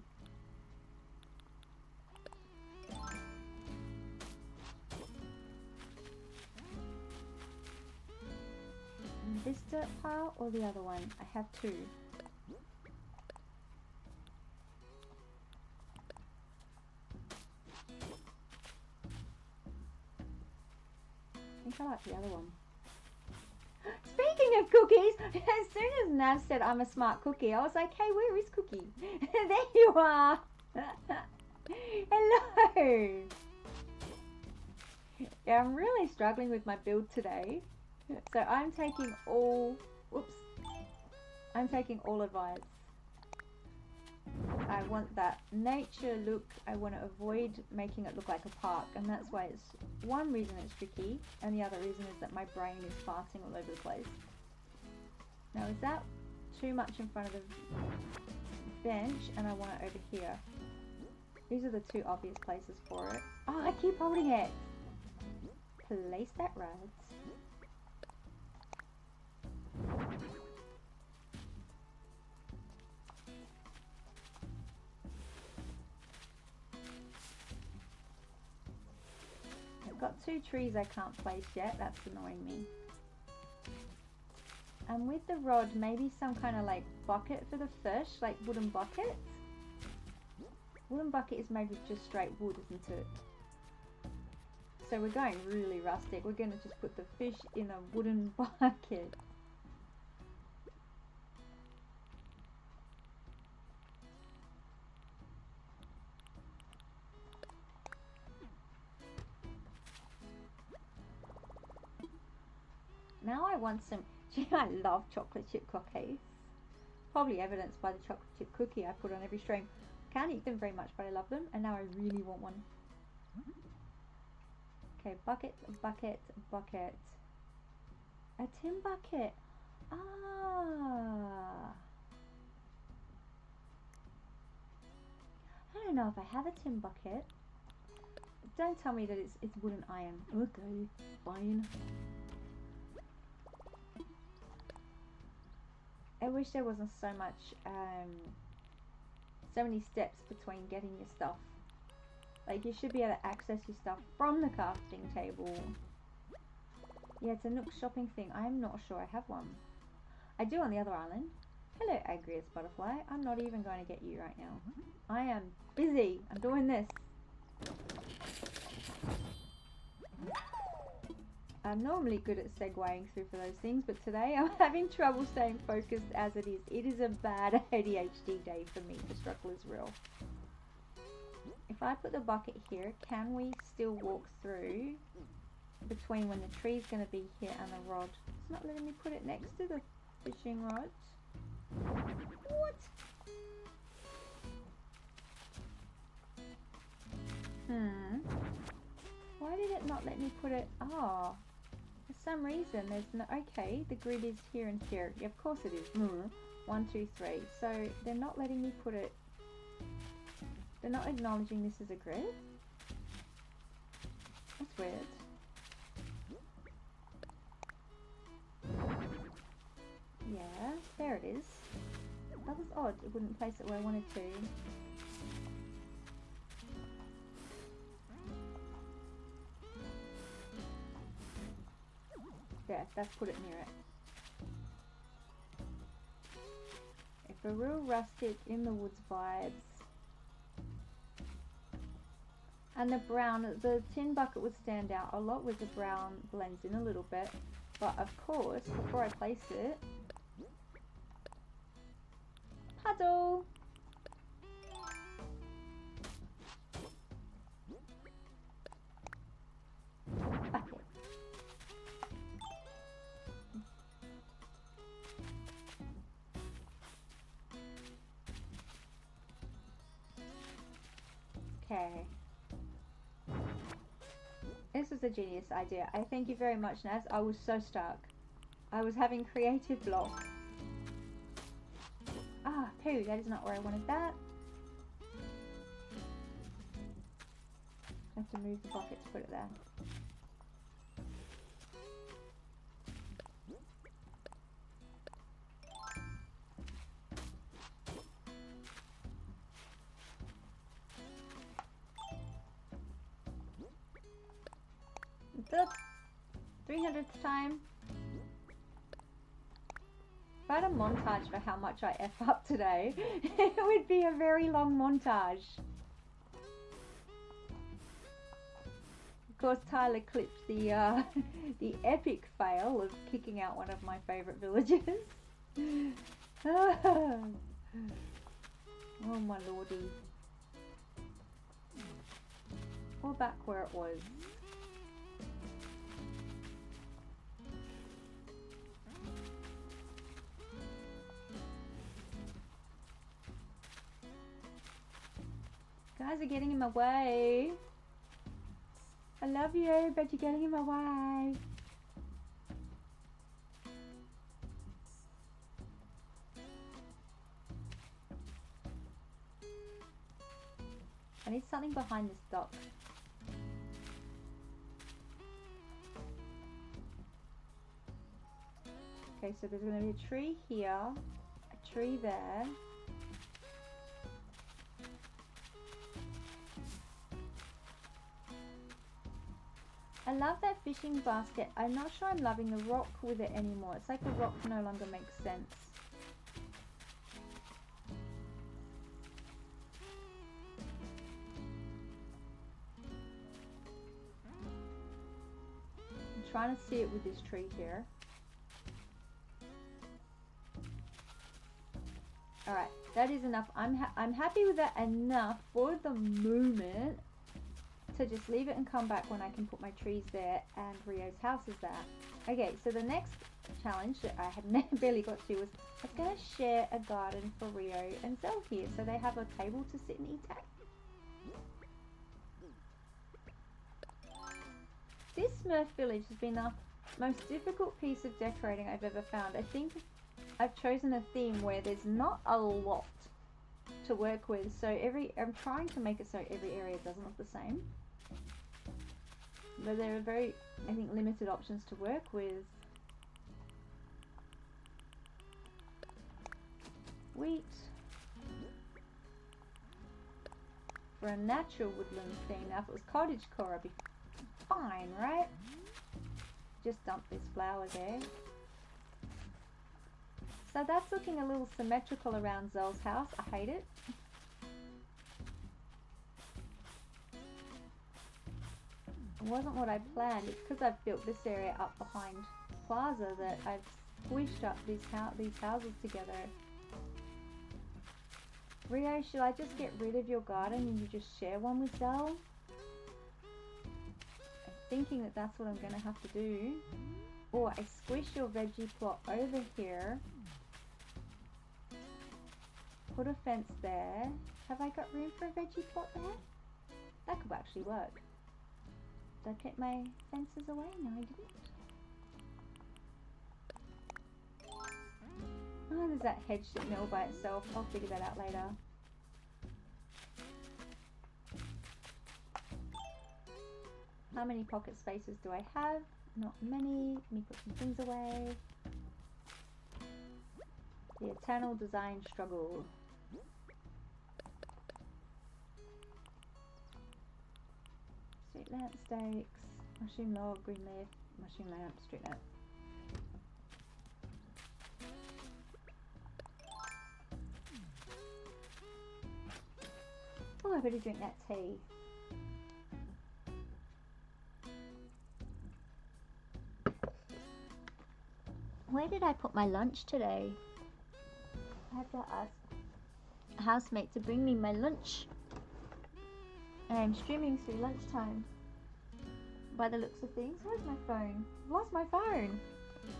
This dirt pile or the other one? I have two. I think I like the other one. Speaking of cookies, as soon as Nav said I'm a smart cookie, I was like, hey, where is Cookie? There you are. Hello. Yeah, I'm really struggling with my build today. So I'm taking all advice. I want that nature look. I want to avoid making it look like a park, and that's why it's one reason it's tricky, and the other reason is that my brain is farting all over the place. Now is that too much in front of the bench, and I want it over here? These are the two obvious places for it. Oh, I keep holding it. Place that right. I've got two trees I can't place yet. That's annoying me. And with the rod, maybe some kind of like bucket for the fish, like wooden bucket. Wooden bucket is made with just straight wood, isn't it? So we're going really rustic. We're going to just put the fish in a wooden bucket. Now I want some, I love chocolate chip cookies. Probably evidenced by the chocolate chip cookie I put on every stream. Can't eat them very much, but I love them, and now I really want one. Okay, bucket, bucket, bucket. A tin bucket. Ah. I don't know if I have a tin bucket. Don't tell me that it's wooden iron. Okay, fine. I wish there wasn't so much, so many steps between getting your stuff. Like, you should be able to access your stuff from the crafting table. Yeah, it's a Nook shopping thing. I'm not sure I have one. I do on the other island. Hello, Agrius Butterfly. I'm not even going to get you right now. I am busy. I'm doing this. I'm normally good at segueing through for those things, but today I'm having trouble staying focused as it is. It is a bad ADHD day for me. The struggle is real. If I put the bucket here, can we still walk through between when the tree's going to be here and the rod? It's not letting me put it next to the fishing rod. What? Why did it not let me put it? Ah, for some reason there's no. Okay, the grid is here and here. Yeah, of course it is. 1, 2, 3. So they're not letting me put it. They're not acknowledging this as a grid. That's weird. Yeah, there it is. That was odd. It wouldn't place it where I wanted to. There, that's put it near it. If a real rustic in the woods vibes. And the brown, the tin bucket would stand out a lot with the brown blends in a little bit. But of course, before I place it, puddle! Bucket. Okay. This was a genius idea. I thank you very much, Naz. I was so stuck. I was having creative block. Ah, poo, that is not where I wanted that. I have to move the bucket to put it there. The 300th time. If I had a montage for how much I F up today, it would be a very long montage. Of course, Tyler clipped the the epic fail of kicking out one of my favourite villagers. Oh my lordy. Or back where it was. Guys are getting in my way. I love you, but you're getting in my way. I need something behind this dock. Okay, so there's going to be a tree here, a tree there. I love that fishing basket. I'm not sure I'm loving the rock with it anymore. It's like the rock no longer makes sense. trying to see it with this tree here. Alright, that is enough. I'm happy with that enough for the moment to just leave it and come back when I can put my trees there and Rio's house is there. Okay, so the next challenge that I had barely got to was I was going to share a garden for Rio and Zell here so they have a table to sit and eat at. This Smurf village has been the most difficult piece of decorating I've ever found. I think I've chosen a theme where there's not a lot to work with, so I'm trying to make it so every area doesn't look the same. But there are very, I think, limited options to work with. Wheat. For a natural woodland theme. Now if it was cottagecore I'd be fine, right? Just dump this flower there. So that's looking a little symmetrical around Zell's house. I hate it. It wasn't what I planned. It's because I've built this area up behind Plaza that I've squished up these houses together. Rio, should I just get rid of your garden and you just share one with Zell? I'm thinking that that's what I'm going to have to do. Or I squish your veggie plot over here. Put a fence there. Have I got room for a veggie plot there? That could actually work. Did I keep my fences away? No, I didn't. Oh, there's that hedge sitting all by itself. I'll figure that out later. How many pocket spaces do I have? Not many. Let me put some things away. The eternal design struggle. Street lamp stakes, mushroom log, green leaf, mushroom lamp, street lamp. Oh, I better drink that tea. Where did I put my lunch today? I have to ask a housemate to bring me my lunch. And I'm streaming through lunchtime. By the looks of things. Where's my phone? I've lost my phone.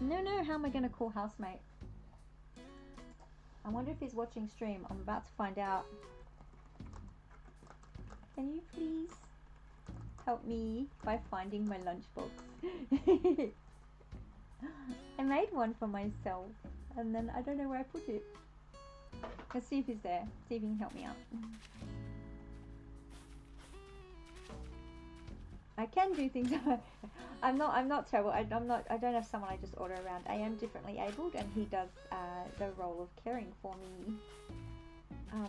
No, how am I going to call housemate? I wonder if he's watching stream. I'm about to find out. Can you please help me by finding my lunchbox? I made one for myself and then I don't know where I put it. Let's see if he's there. See if he can help me out. I can do things. I'm not terrible. I don't have someone I just order around. I am differently abled and he does the role of caring for me.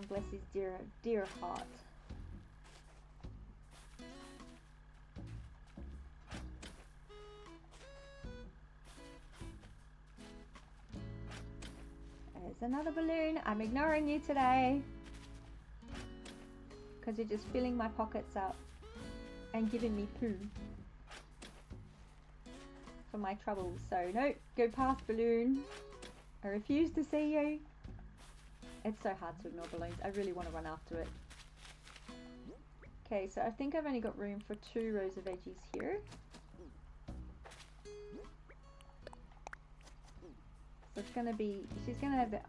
Bless his dear heart. There's another balloon. I'm ignoring you today because you're just filling my pockets up and giving me poo for my troubles. So no, go past balloon. I refuse to see you. It's so hard to ignore balloons. I really want to run after it. Okay, so I think I've only got room for 2 rows of veggies here. So it's going to be, she's going to have the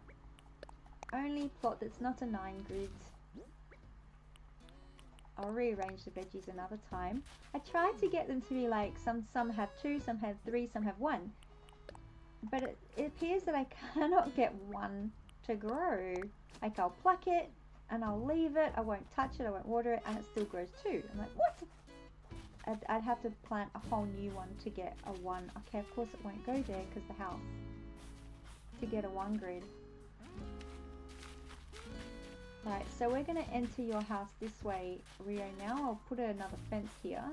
only plot that's not a 9 grid. I'll rearrange the veggies another time. I tried to get them to be like, some have 2, some have 3, some have 1. But it appears that I cannot get 1 to grow. Like I'll pluck it and I'll leave it, I won't touch it, I won't water it, and it still grows 2. I'm like, what? I'd have to plant a whole new one to get a 1. Okay, of course it won't go there because the house. To get a 1 grid. Right, so we're going to enter your house this way, Rio, now. I'll put another fence here.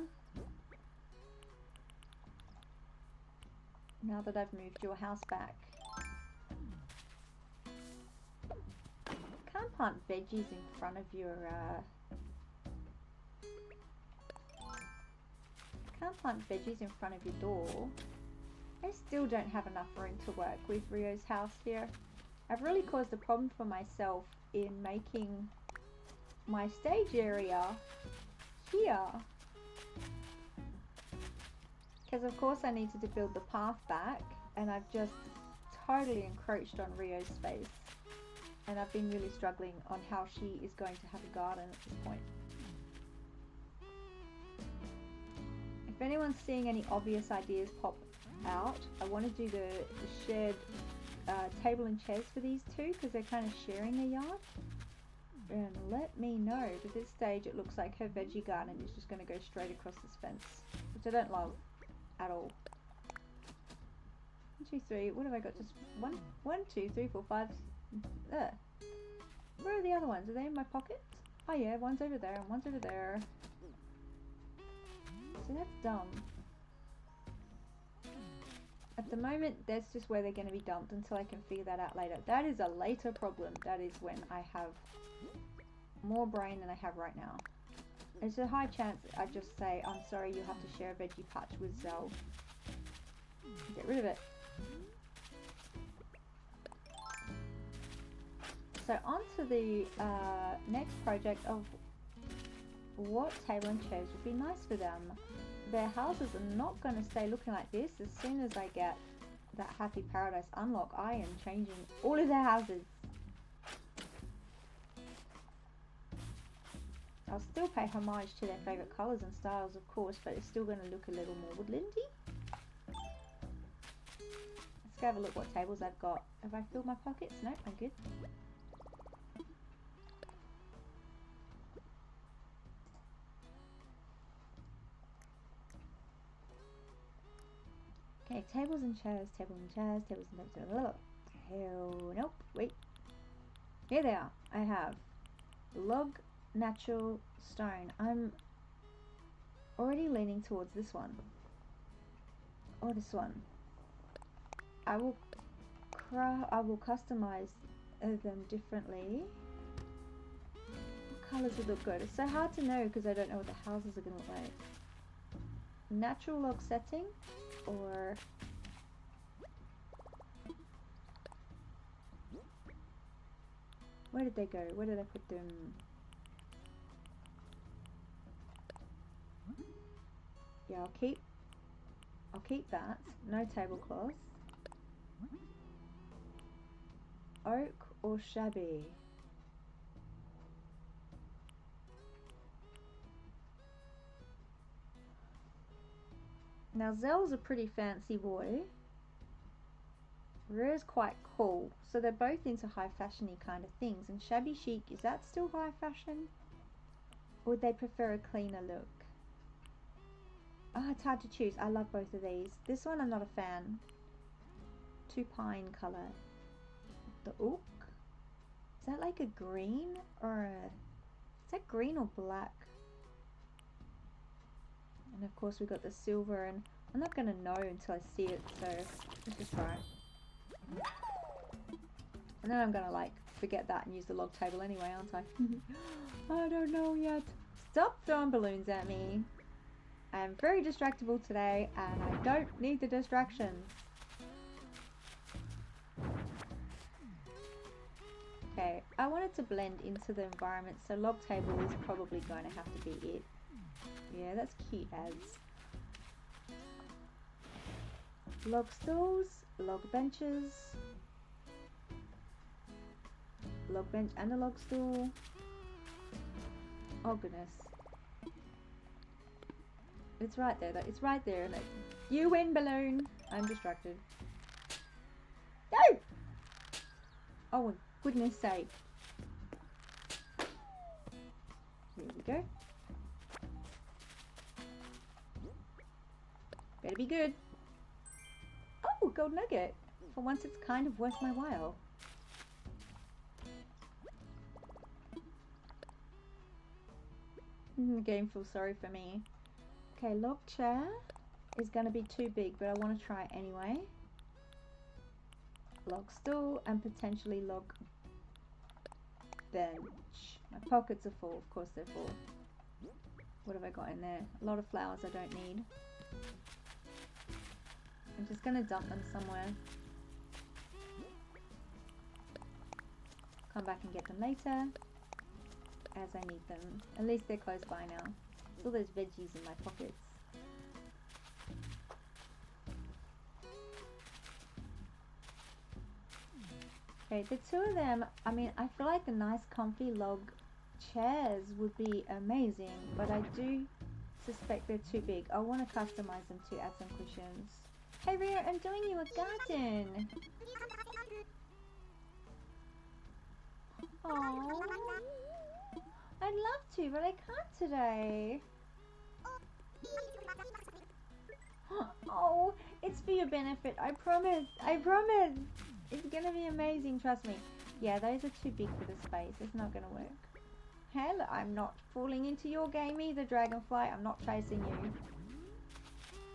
Now that I've moved your house back. Can't plant veggies in front of your... can't plant veggies in front of your door. I still don't have enough room to work with Rio's house here. I've really caused a problem for myself in making my stage area here. Because of course I needed to build the path back, and I've just totally encroached on Rio's space. And I've been really struggling on how she is going to have a garden at this point. If anyone's seeing any obvious ideas pop out, I want to do the shared table and chairs for these two because they're kind of sharing their yard. And let me know. At this stage it looks like her veggie garden is just going to go straight across this fence, which I don't love at all. 1, 2, 3. What have I got? Just 1, 2, 3, 4, 5. Where are the other ones? Are they in my pockets? Oh yeah, one's over there and one's over there. So that's dumb. At the moment, that's just where they're going to be dumped until I can figure that out later. That is a later problem. That is when I have more brain than I have right now. There's a high chance I just say, I'm sorry, you have to share a veggie patch with Zell. Get rid of it. So on to the next project of what table and chairs would be nice for them. Their houses are not going to stay looking like this. As soon as I get that Happy Paradise unlock, I am changing all of their houses. I'll still pay homage to their favourite colours and styles, of course, but it's still going to look a little more woodlandy. Let's go have a look what tables I've got. Have I filled my pockets? No, I'm good. Okay, tables and chairs, tables and chairs, tables and chairs. Hell, nope, wait. Here they are. I have log, natural, stone. I'm already leaning towards this one. Or this one. I will customize them differently. What colours would look good? It's so hard to know because I don't know what the houses are going to look like. Natural log setting or where did they go? Where did I put them? Yeah, I'll keep that. No tablecloths. Oak or shabby? Now Zell's a pretty fancy boy. Rare's quite cool. So they're both into high fashion-y kind of things. And shabby chic, is that still high fashion? Or would they prefer a cleaner look? Oh, it's hard to choose. I love both of these. This one I'm not a fan. Two pine colour. The oak. Is that like a green or a... Is that green or black? And of course we've got the silver, and I'm not going to know until I see it, so let's just try. And then I'm going to like forget that and use the log table anyway, aren't I? I don't know yet. Stop throwing balloons at me. I am very distractible today and I don't need the distractions. Okay, I wanted to blend into the environment, so log table is probably going to have to be it. Yeah, that's cute as. Log stools, log benches, log bench and a log stool. Oh goodness. It's right there though, it's right there. And you win, balloon. I'm distracted. No! Oh goodness sake. Here we go. Better be good. Oh, gold nugget. For once it's kind of worth my while. The game feels sorry for me. Okay, log chair is going to be too big, but I want to try it anyway. Log stool and potentially log bench. My pockets are full, of course they're full. What have I got in there? A lot of flowers I don't need. I'm just gonna dump them somewhere. Come back and get them later as I need them. At least they're close by now. All those veggies in my pockets. Okay, the two of them, I mean, I feel like the nice comfy log chairs would be amazing, but I do suspect they're too big. I want to customize them to add some cushions. Hey Ria, I'm doing you a garden. Aww. I'd love to, but I can't today. Oh, it's for your benefit. I promise. I promise. It's gonna be amazing, trust me. Yeah, those are too big for the space. It's not gonna work. Hell, I'm not falling into your game either, Dragonfly. I'm not chasing you.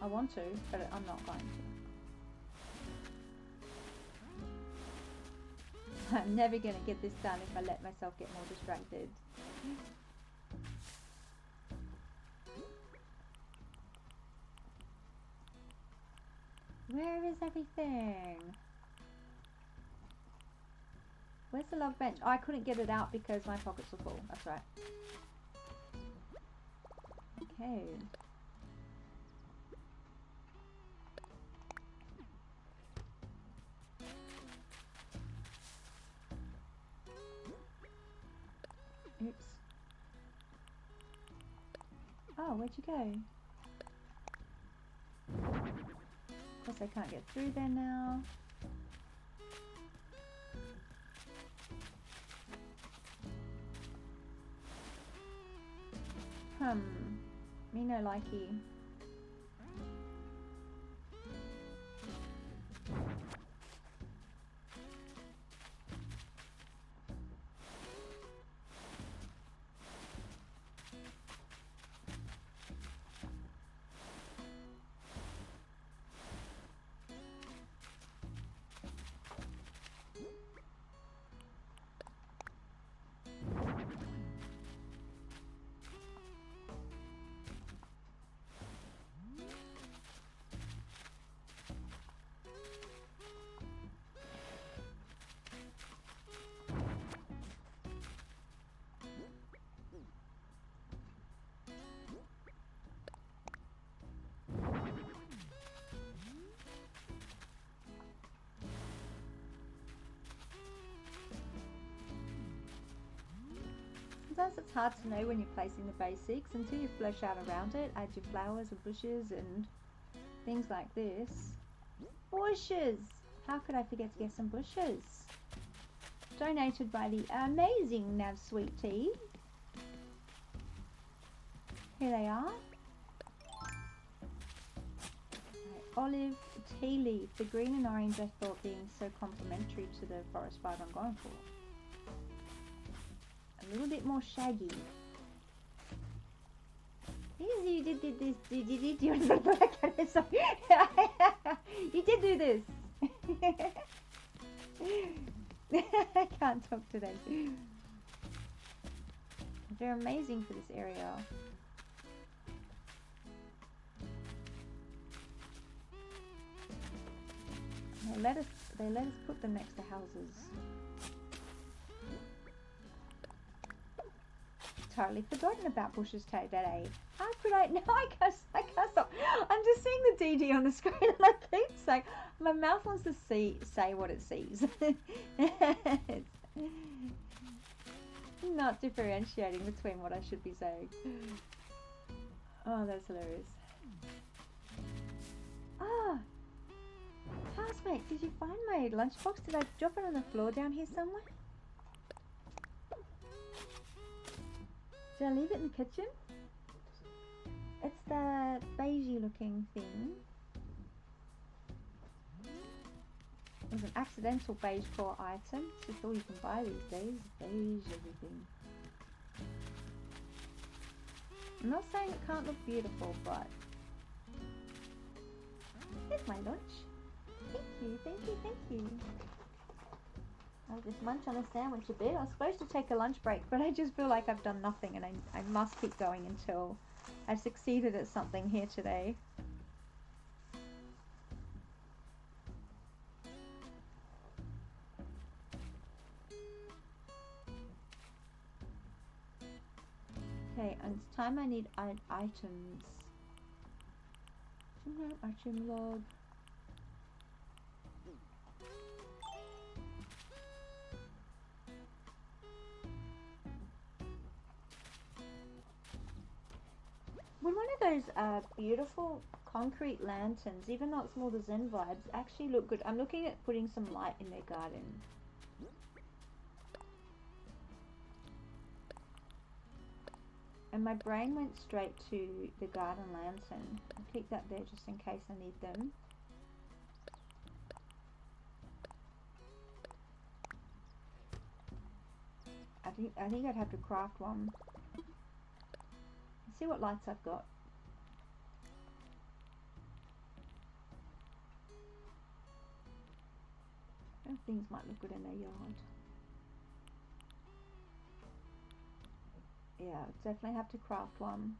I want to, but I'm not going to. I'm never gonna get this done if I let myself get more distracted. Where is everything? Where's the log bench? Oh, I couldn't get it out because my pockets were full. That's right. Okay. Oops. Oh, where'd you go? Of course I can't get through there now. Me no likey. Sometimes it's hard to know when you're placing the basics until you flesh out around it. Add your flowers and bushes and things like this. Bushes! How could I forget to get some bushes? Donated by the amazing Nav Sweet Tea. Here they are. Olive, tea leaf. The green and orange I thought being so complementary to the forest vibe I'm going for. A little bit more shaggy. You did this. Did you You did do this. I can't talk today. They're amazing for this area. They let us put them next to houses. Totally forgotten about bushes today. How could I? No, I can't stop. I'm just seeing the DD on the screen and I keep saying, my mouth wants to say what it sees. It's not differentiating between what I should be saying. Oh, that's hilarious. Ah, housemate, did you find my lunchbox? Did I drop it on the floor down here somewhere? Did I leave it in the kitchen? It's the beigey looking thing. It was an accidental beige core item. It's just all you can buy these days. Beige everything. I'm not saying it can't look beautiful, but here's my lunch. Thank you, thank you, thank you. I'll just munch on a sandwich a bit. I was supposed to take a lunch break, but I just feel like I've done nothing and I must keep going until I've succeeded at something here today. Okay, and it's time I need items. Item log. Would one of those beautiful concrete lanterns, even though it's more the Zen vibes, actually look good? I'm looking at putting some light in their garden. And my brain went straight to the garden lantern. I'll keep that there just in case I need them. I think I'd have to craft one. Let's see what lights I've got. Things might look good in their yard. Yeah, definitely have to craft one.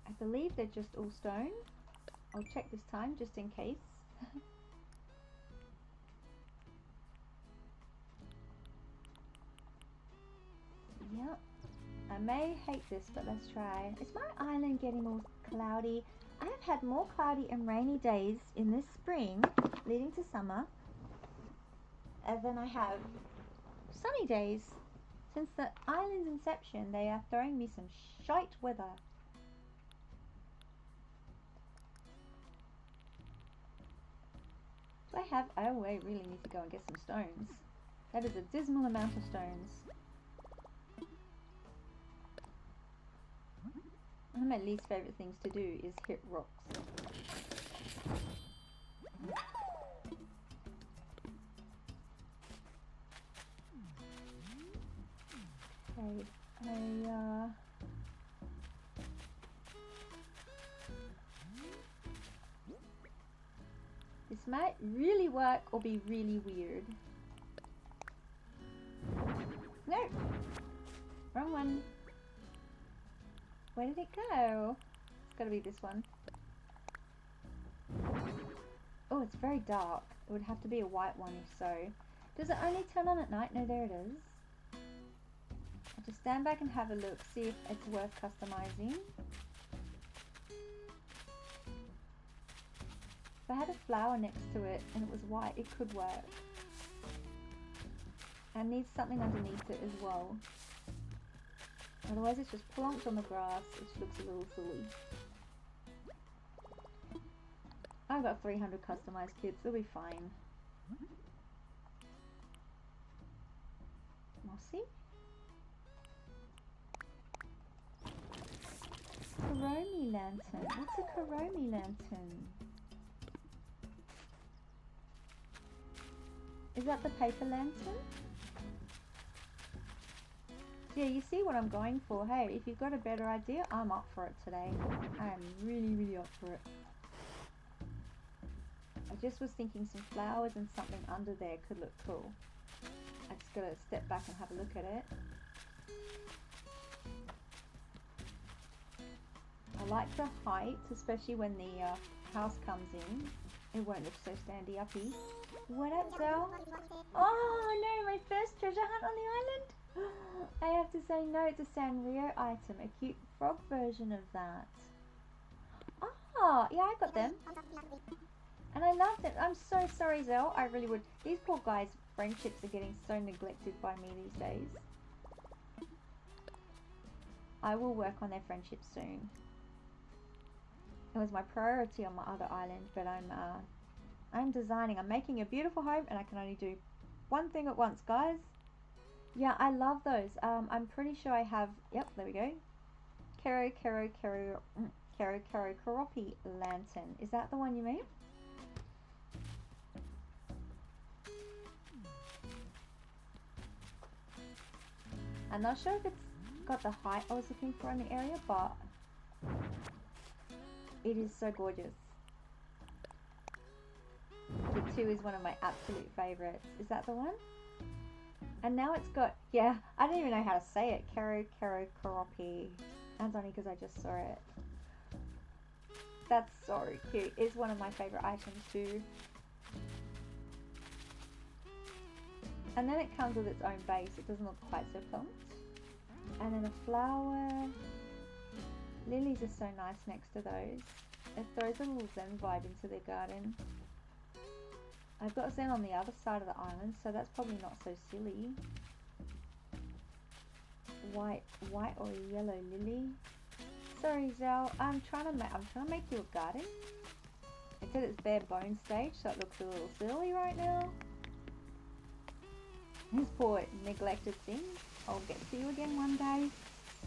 I believe they're just all stone. I'll check this time just in case. Yep. I may hate this, but let's try. Is my island getting all cloudy? I have had more cloudy and rainy days in this spring, leading to summer, than I have sunny days. Since the island's inception, they are throwing me some shite weather. I really need to go and get some stones. That is a dismal amount of stones. One of my least favourite things to do is hit rocks. Okay, this might really work or be really weird. No! Wrong one. Where did it go? It's gotta be this one. Oh, it's very dark. It would have to be a white one if so. Does it only turn on at night? No, there it is. I'll just stand back and have a look, see if it's worth customizing. If I had a flower next to it and it was white, it could work. And needs something underneath it as well. Otherwise it's just plonked on the grass, which looks a little silly. I've got 300 customized kits, it'll be fine. Mossy? Karomi lantern. What's a Karomi lantern? Is that the paper lantern? Yeah, you see what I'm going for. Hey, if you've got a better idea, I'm up for it today. I am really, really up for it. I just was thinking some flowers and something under there could look cool. I just gotta step back and have a look at it. I like the height, especially when the house comes in. It won't look so standy-uppy. What up, Zell? Oh no, my first treasure hunt on the island? I have to say no, it's a Sanrio item, a cute frog version of that. Oh, yeah, I got them. And I love them. I'm so sorry, Zell. I really would. These poor guys' friendships are getting so neglected by me these days. I will work on their friendship soon. It was my priority on my other island, but I'm designing. I'm making a beautiful home, and I can only do one thing at once, guys. Yeah, I love those. I'm pretty sure I have. Yep, there we go. Karopi lantern. Is that the one you mean? I'm not sure if it's got the height I was looking for in the area, but it is so gorgeous. The 2 is one of my absolute favorites. Is that the one? And now it's got, yeah, I don't even know how to say it. Karopi. That's only because I just saw it. That's so cute. It's one of my favorite items too. And then it comes with its own base. It doesn't look quite so plump. And then a flower. Lilies are so nice next to those. It throws a little zen vibe into the garden. I've got zen on the other side of the island, so that's probably not so silly. White or yellow lily. Sorry, Zell. I'm trying to make you a garden. It's at its bare bone stage, so it looks a little silly right now. This poor neglected thing. I'll get to you again one day.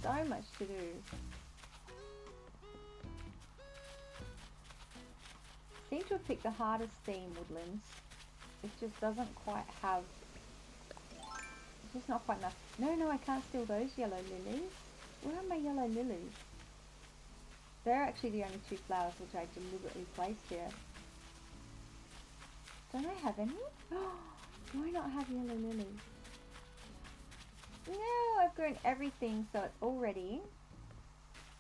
So much to do. Seem to have picked the hardest theme, Woodlands. It just doesn't quite have... It's just not quite enough. No, I can't steal those yellow lilies. Where are my yellow lilies? They're actually the only two flowers which I deliberately placed here. Don't I have any? Do I not have yellow lilies? No, I've grown everything so it's all ready.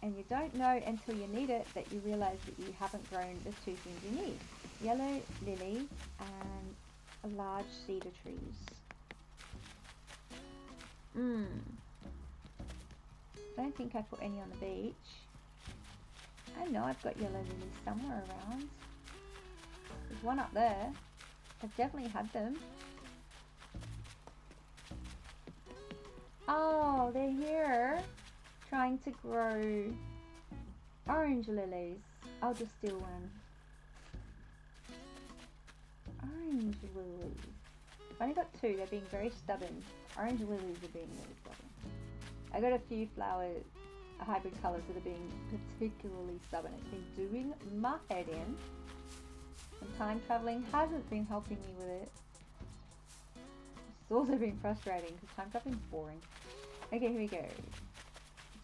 And you don't know until you need it that you realise that you haven't grown the two things you need. Yellow lilies and large cedar trees. Don't think I put any on the beach. I know I've got yellow lilies somewhere around. There's one up there. I've definitely had them. Oh, they're here trying to grow orange lilies. I'll just steal one. Orange lilies. I've only got two. They're being very stubborn. Orange lilies are being really stubborn. I got a few flowers, hybrid colours that are being particularly stubborn. It's been doing my head in. And time travelling hasn't been helping me with it. It's also been frustrating because time travelling is boring. Okay, here we go.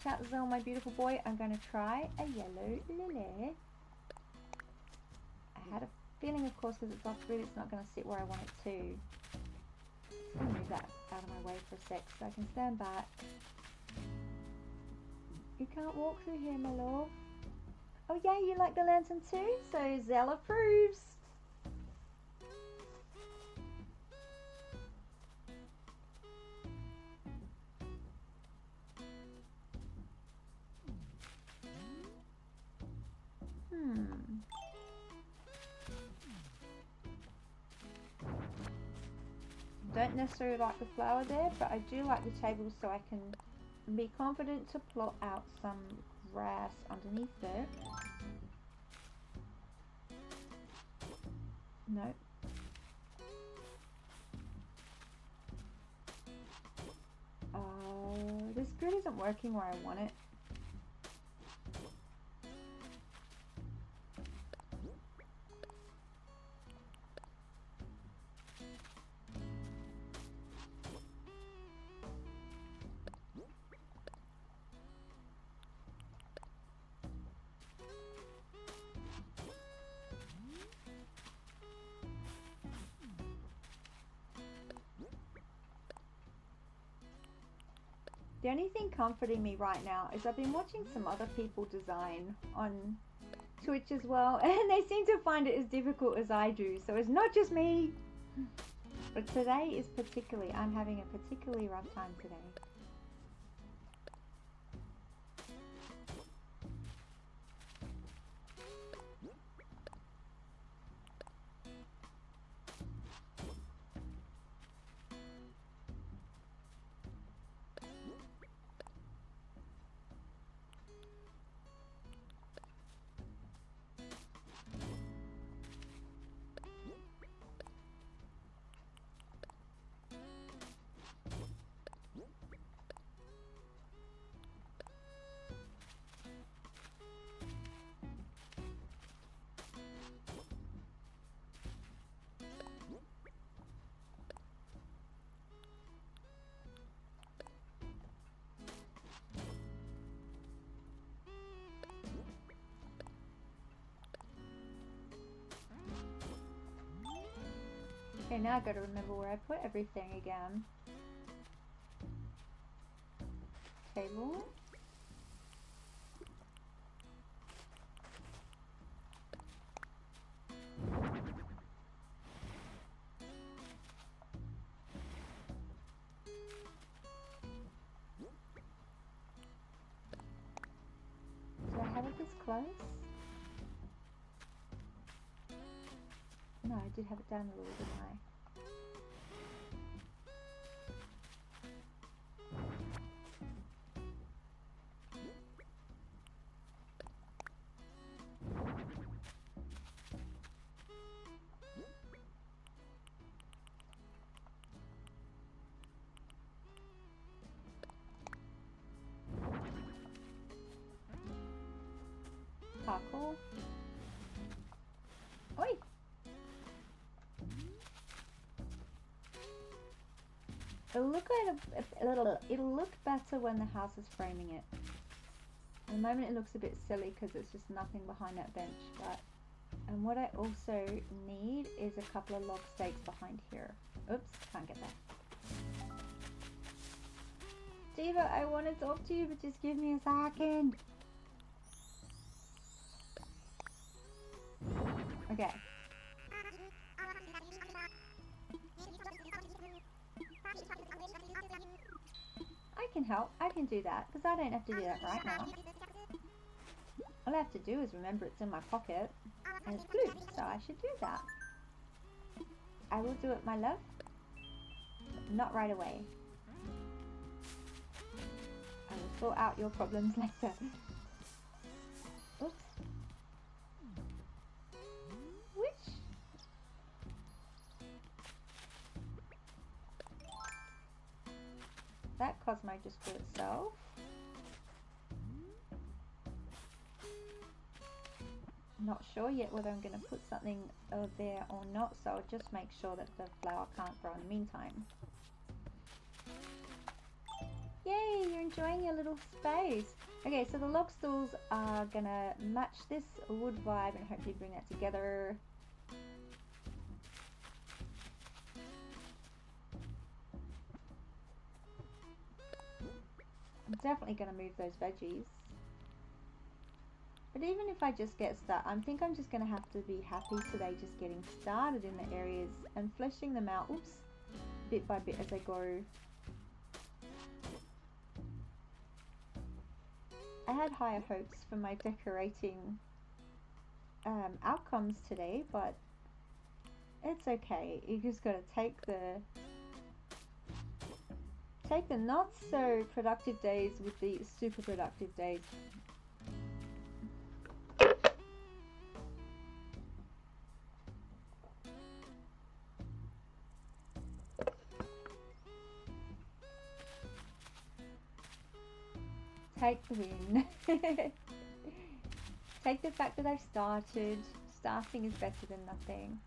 Chat Zell, my beautiful boy. I'm going to try a yellow lily. I had a feeling, of course, because it's off grid, it's not going to sit where I want it to. I'm going to move that out of my way for a sec so I can stand back. You can't walk through here, my love. Oh yeah, you like the lantern too? So Zell approves. Don't necessarily like the flower there, but I do like the table so I can be confident to plot out some grass underneath it. No. This grid isn't working where I want it. The only thing comforting me right now is I've been watching some other people design on Twitch as well, and they seem to find it as difficult as I do, so it's not just me. But today is particularly, I'm having a particularly rough time today. Okay, now I gotta remember where I put everything again. Table. close. No, I did have it down a little, didn't I? Parkour. Oi! It'll look better when the house is framing it. At the moment it looks a bit silly because it's just nothing behind that bench, but and what I also need is a couple of log stakes behind here. Oops, can't get that. Diva, I want to talk to you, but just give me a second. Okay. I can help. I can do that because I don't have to do that right now. All I have to do is remember it's in my pocket and it's blue, so I should do that. I will do it, my love. Not right away. I will sort out your problems later. Oops. Which? That Cosmo just for itself. Not sure yet whether I'm going to put something there or not, so I'll just make sure that the flower can't grow in the meantime. Yay, you're enjoying your little space. Okay, so the log stools are going to match this wood vibe and hopefully bring that together. I'm definitely going to move those veggies. But even if I just get started, I think I'm just going to have to be happy today just getting started in the areas and fleshing them out, oops, bit by bit as I go. I had higher hopes for my decorating outcomes today, but it's okay. You just got to take the not so productive days with the super productive days. Take the win. Take the fact that I've started. Starting is better than nothing.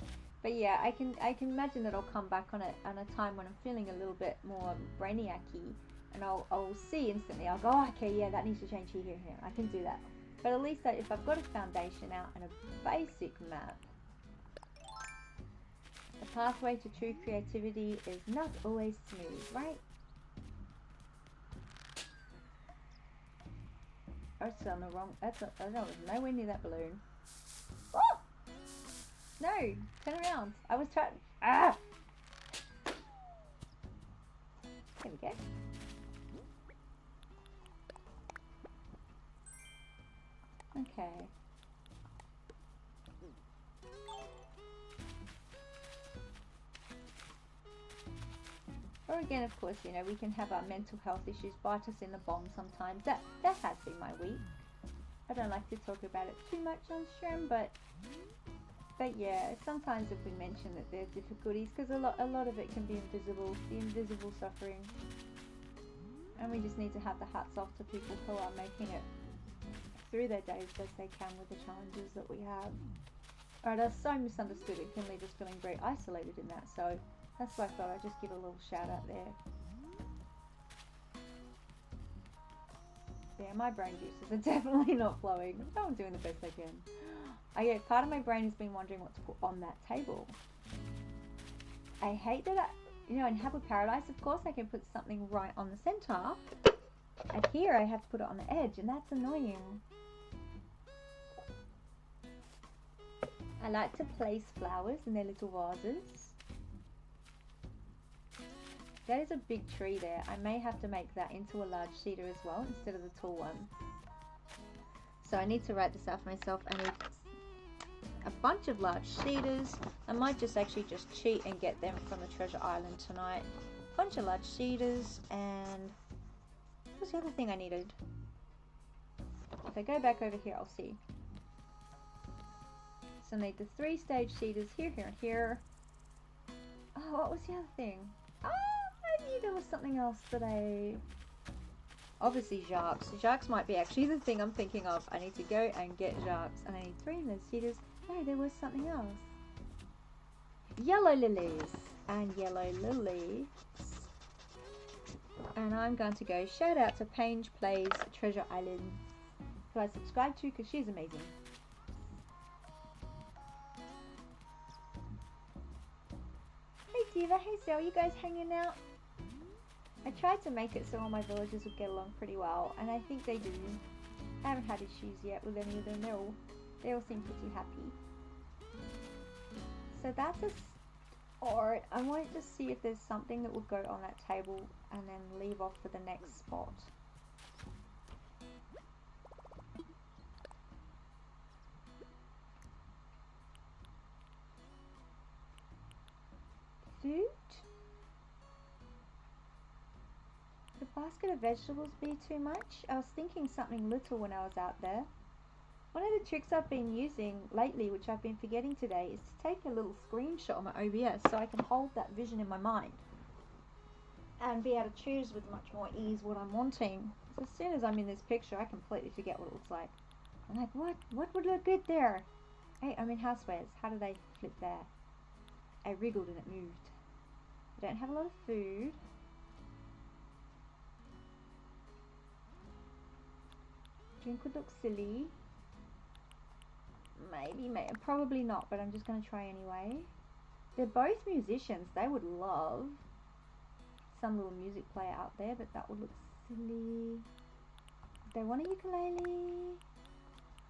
But yeah, I can imagine that I'll come back on a time when I'm feeling a little bit more brainiac-y, and I'll see instantly. I'll go, oh, okay, yeah, that needs to change here. I can do that. But at least if I've got a foundation out and a basic map, the pathway to true creativity is not always smooth, right? That's on the wrong. I was nowhere near that balloon. Oh! No, turn around. I was trying. Ah! There we go. Okay. Or again, of course, you know, we can have our mental health issues bite us in the bum sometimes. That has been my week. I don't like to talk about it too much on stream, but yeah, sometimes if we mention that there's difficulties, because a lot of it can be invisible, the invisible suffering, and we just need to have the hats off to people who are making it through their days best they can with the challenges that we have. Alright, I was so misunderstood, it can leave us feeling very isolated in that, so that's why I thought I'd just give a little shout out there. Yeah, my brain juices are definitely not flowing. I'm doing the best I can. Okay, part of my brain has been wondering what to put on that table. I hate that in Happy Paradise, of course, I can put something right on the center. And here I have to put it on the edge, and that's annoying. I like to place flowers in their little vases. That is a big tree there. I may have to make that into a large cedar as well instead of the tall one. So I need to write this out for myself. I need a bunch of large cedars. I might just actually just cheat and get them from the treasure island tonight. A bunch of large cedars, and what was the other thing I needed? If I go back over here, I'll see. So I need the 3-stage cedars here, here, and here. Oh, what was the other thing? Oh, I knew there was something else that I... Obviously Jacques. Jacques might be actually the thing I'm thinking of. I need to go and get Jacques. And I need 3 of those cedars. No, there was something else. Yellow lilies. And yellow lilies. And I'm going to go shout out to Paige Plays Treasure Island, who I subscribe to because she's amazing. Hey Diva, hey Zell, you guys hanging out? I tried to make it so all my villagers would get along pretty well, and I think they do. I haven't had issues yet with any of them. They all seem pretty happy. So that's a start. I wanted to see if there's something that will go on that table and then leave off for the next spot. Food? Would a basket of vegetables be too much? I was thinking something little when I was out there. One of the tricks I've been using lately, which I've been forgetting today, is to take a little screenshot on my OBS so I can hold that vision in my mind and be able to choose with much more ease what I'm wanting. So as soon as I'm in this picture, I completely forget what it looks like. I'm like, what would look good there? Hey, I'm in housewares. How did I flip there? I wriggled and it moved. I don't have a lot of food. Drink would look silly. Maybe, probably not, but I'm just going to try anyway. They're both musicians. They would love some little music player out there, but that would look silly. If they want a ukulele,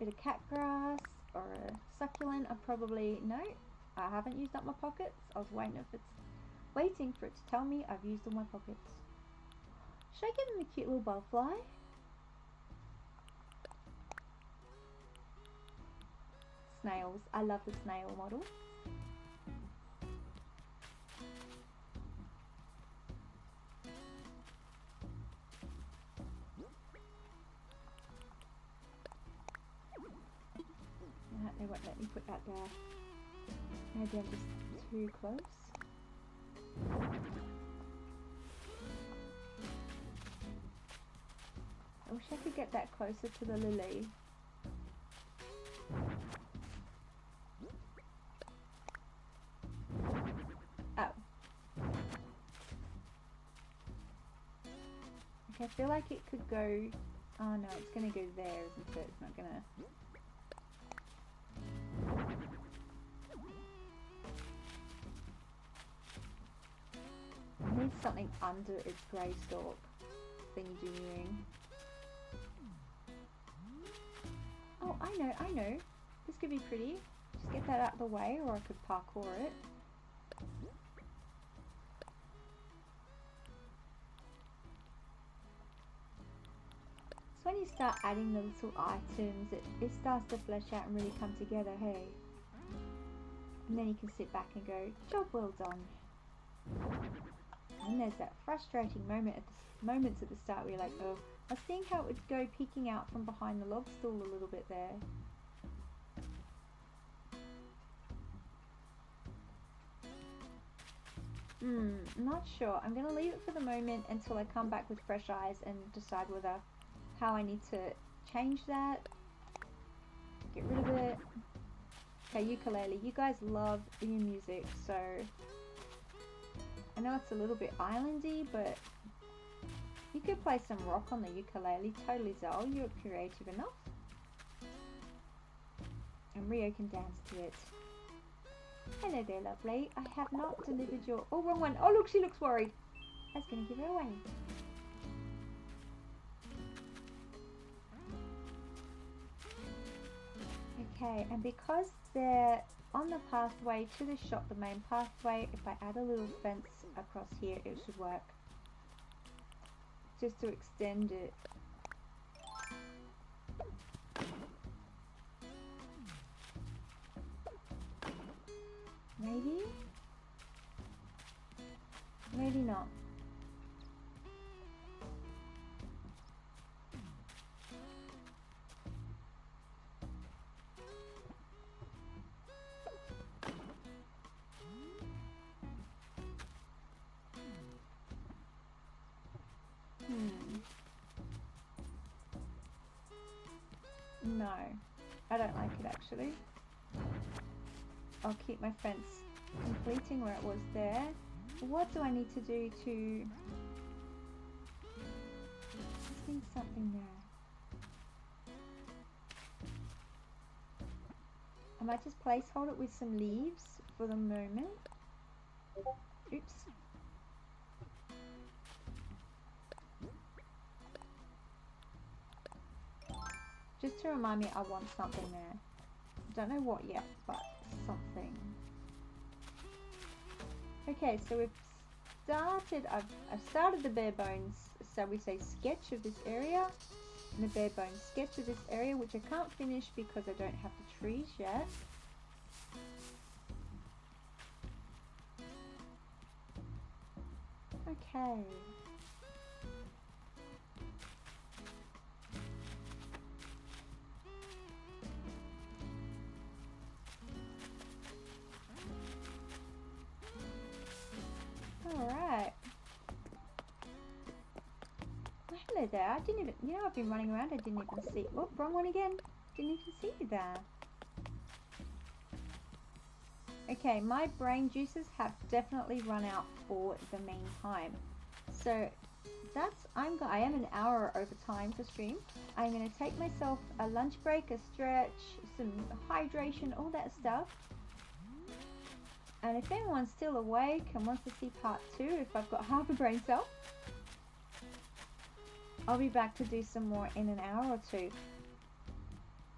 bit of cat grass, or a succulent, I probably... No, I haven't used up my pockets. I was waiting for it to tell me I've used all my pockets. Should I give them a cute little butterfly? Snails. I love the snail model. They won't let me put that there. Maybe I'm just too close. I wish I could get that closer to the lily. Oh. Okay, I feel like it could go... Oh no, it's going to go there, isn't it? It's not going to... I need something under its grey stalk thingy doing. Oh, I know. This could be pretty. Just get that out of the way, or I could parkour it. So when you start adding the little items, it starts to flesh out and really come together, hey? And then you can sit back and go, job well done. And there's that frustrating moments at the start where you're like, oh, I was seeing how it would go peeking out from behind the log stool a little bit there. Not sure. I'm going to leave it for the moment until I come back with fresh eyes and decide how I need to change that, get rid of it. Okay, ukulele. You guys love your music, so I know it's a little bit islandy, but you could play some rock on the ukulele. Totally, Zell. You're creative enough. And Rio can dance to it. Hello there, lovely. I have not delivered your... Oh, wrong one. Oh, look, she looks worried. I was going to give her away. Okay, and because they're on the pathway to the shop, the main pathway, if I add a little fence across here, it should work. Just to extend it. Maybe? Maybe not. No, I don't like it actually. I'll keep my fence completing where it was there. What do I need to do to... Just need something there. I might just placehold it with some leaves for the moment. Oops. Just to remind me I want something there. Don't know what yet, but something. Okay, so we've started, I've started the bare bones, so we say sketch of this area, and the bare bones sketch of this area, which I can't finish because I don't have the trees yet. Okay. Alright. Well, hello there. I didn't even, you know, I've been running around, I didn't even see. Oh, wrong one again. Didn't even see you there. Okay, my brain juices have definitely run out for the meantime. So that's, I am an hour over time to stream. I'm going to take myself a lunch break, a stretch, some hydration, all that stuff. And if anyone's still awake and wants to see part 2, if I've got half a brain cell, I'll be back to do some more in an hour or 2.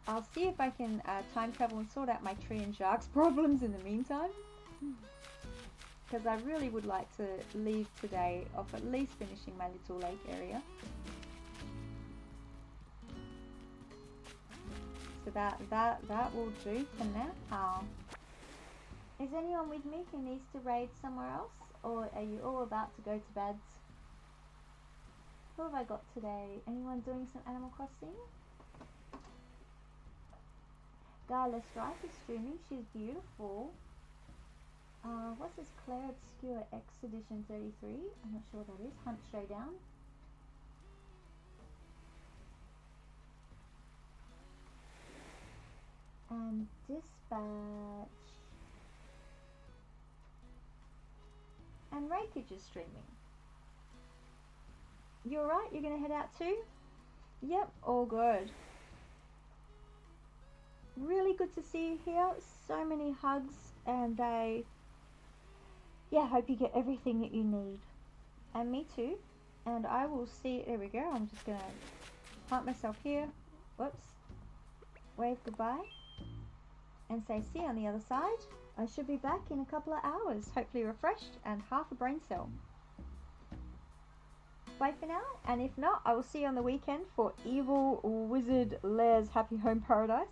I'll see if I can time travel and sort out my tree and sharks problems in the meantime. Because I really would like to leave today off at least finishing my little lake area. So that will do for now. Is anyone with me who needs to raid somewhere else? Or are you all about to go to bed? Who have I got today? Anyone doing some Animal Crossing? Garla Strife is streaming. She's beautiful. What's this? Claire Obscure X Edition 33. I'm not sure what that is. Hunt Showdown. And Dispatch. And Reikage is streaming. You alright? You're going to head out too? Yep, all good. Really good to see you here. So many hugs, and I hope you get everything that you need. And me too. And I will see, there we go. I'm just going to plant myself here. Whoops. Wave goodbye. And say see you on the other side. I should be back in a couple of hours, hopefully refreshed and half a brain cell. Bye for now, and if not, I will see you on the weekend for Evil Wizard Lair's Happy Home Paradise.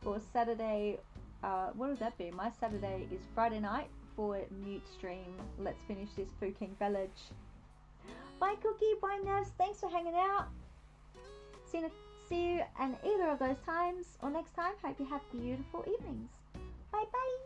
For Saturday, what would that be? My Saturday is Friday night for Mute Stream. Let's finish this Foo King Village. Bye Cookie, bye Naz, thanks for hanging out. See you and either of those times or next time. Hope you have beautiful evenings. Bye bye.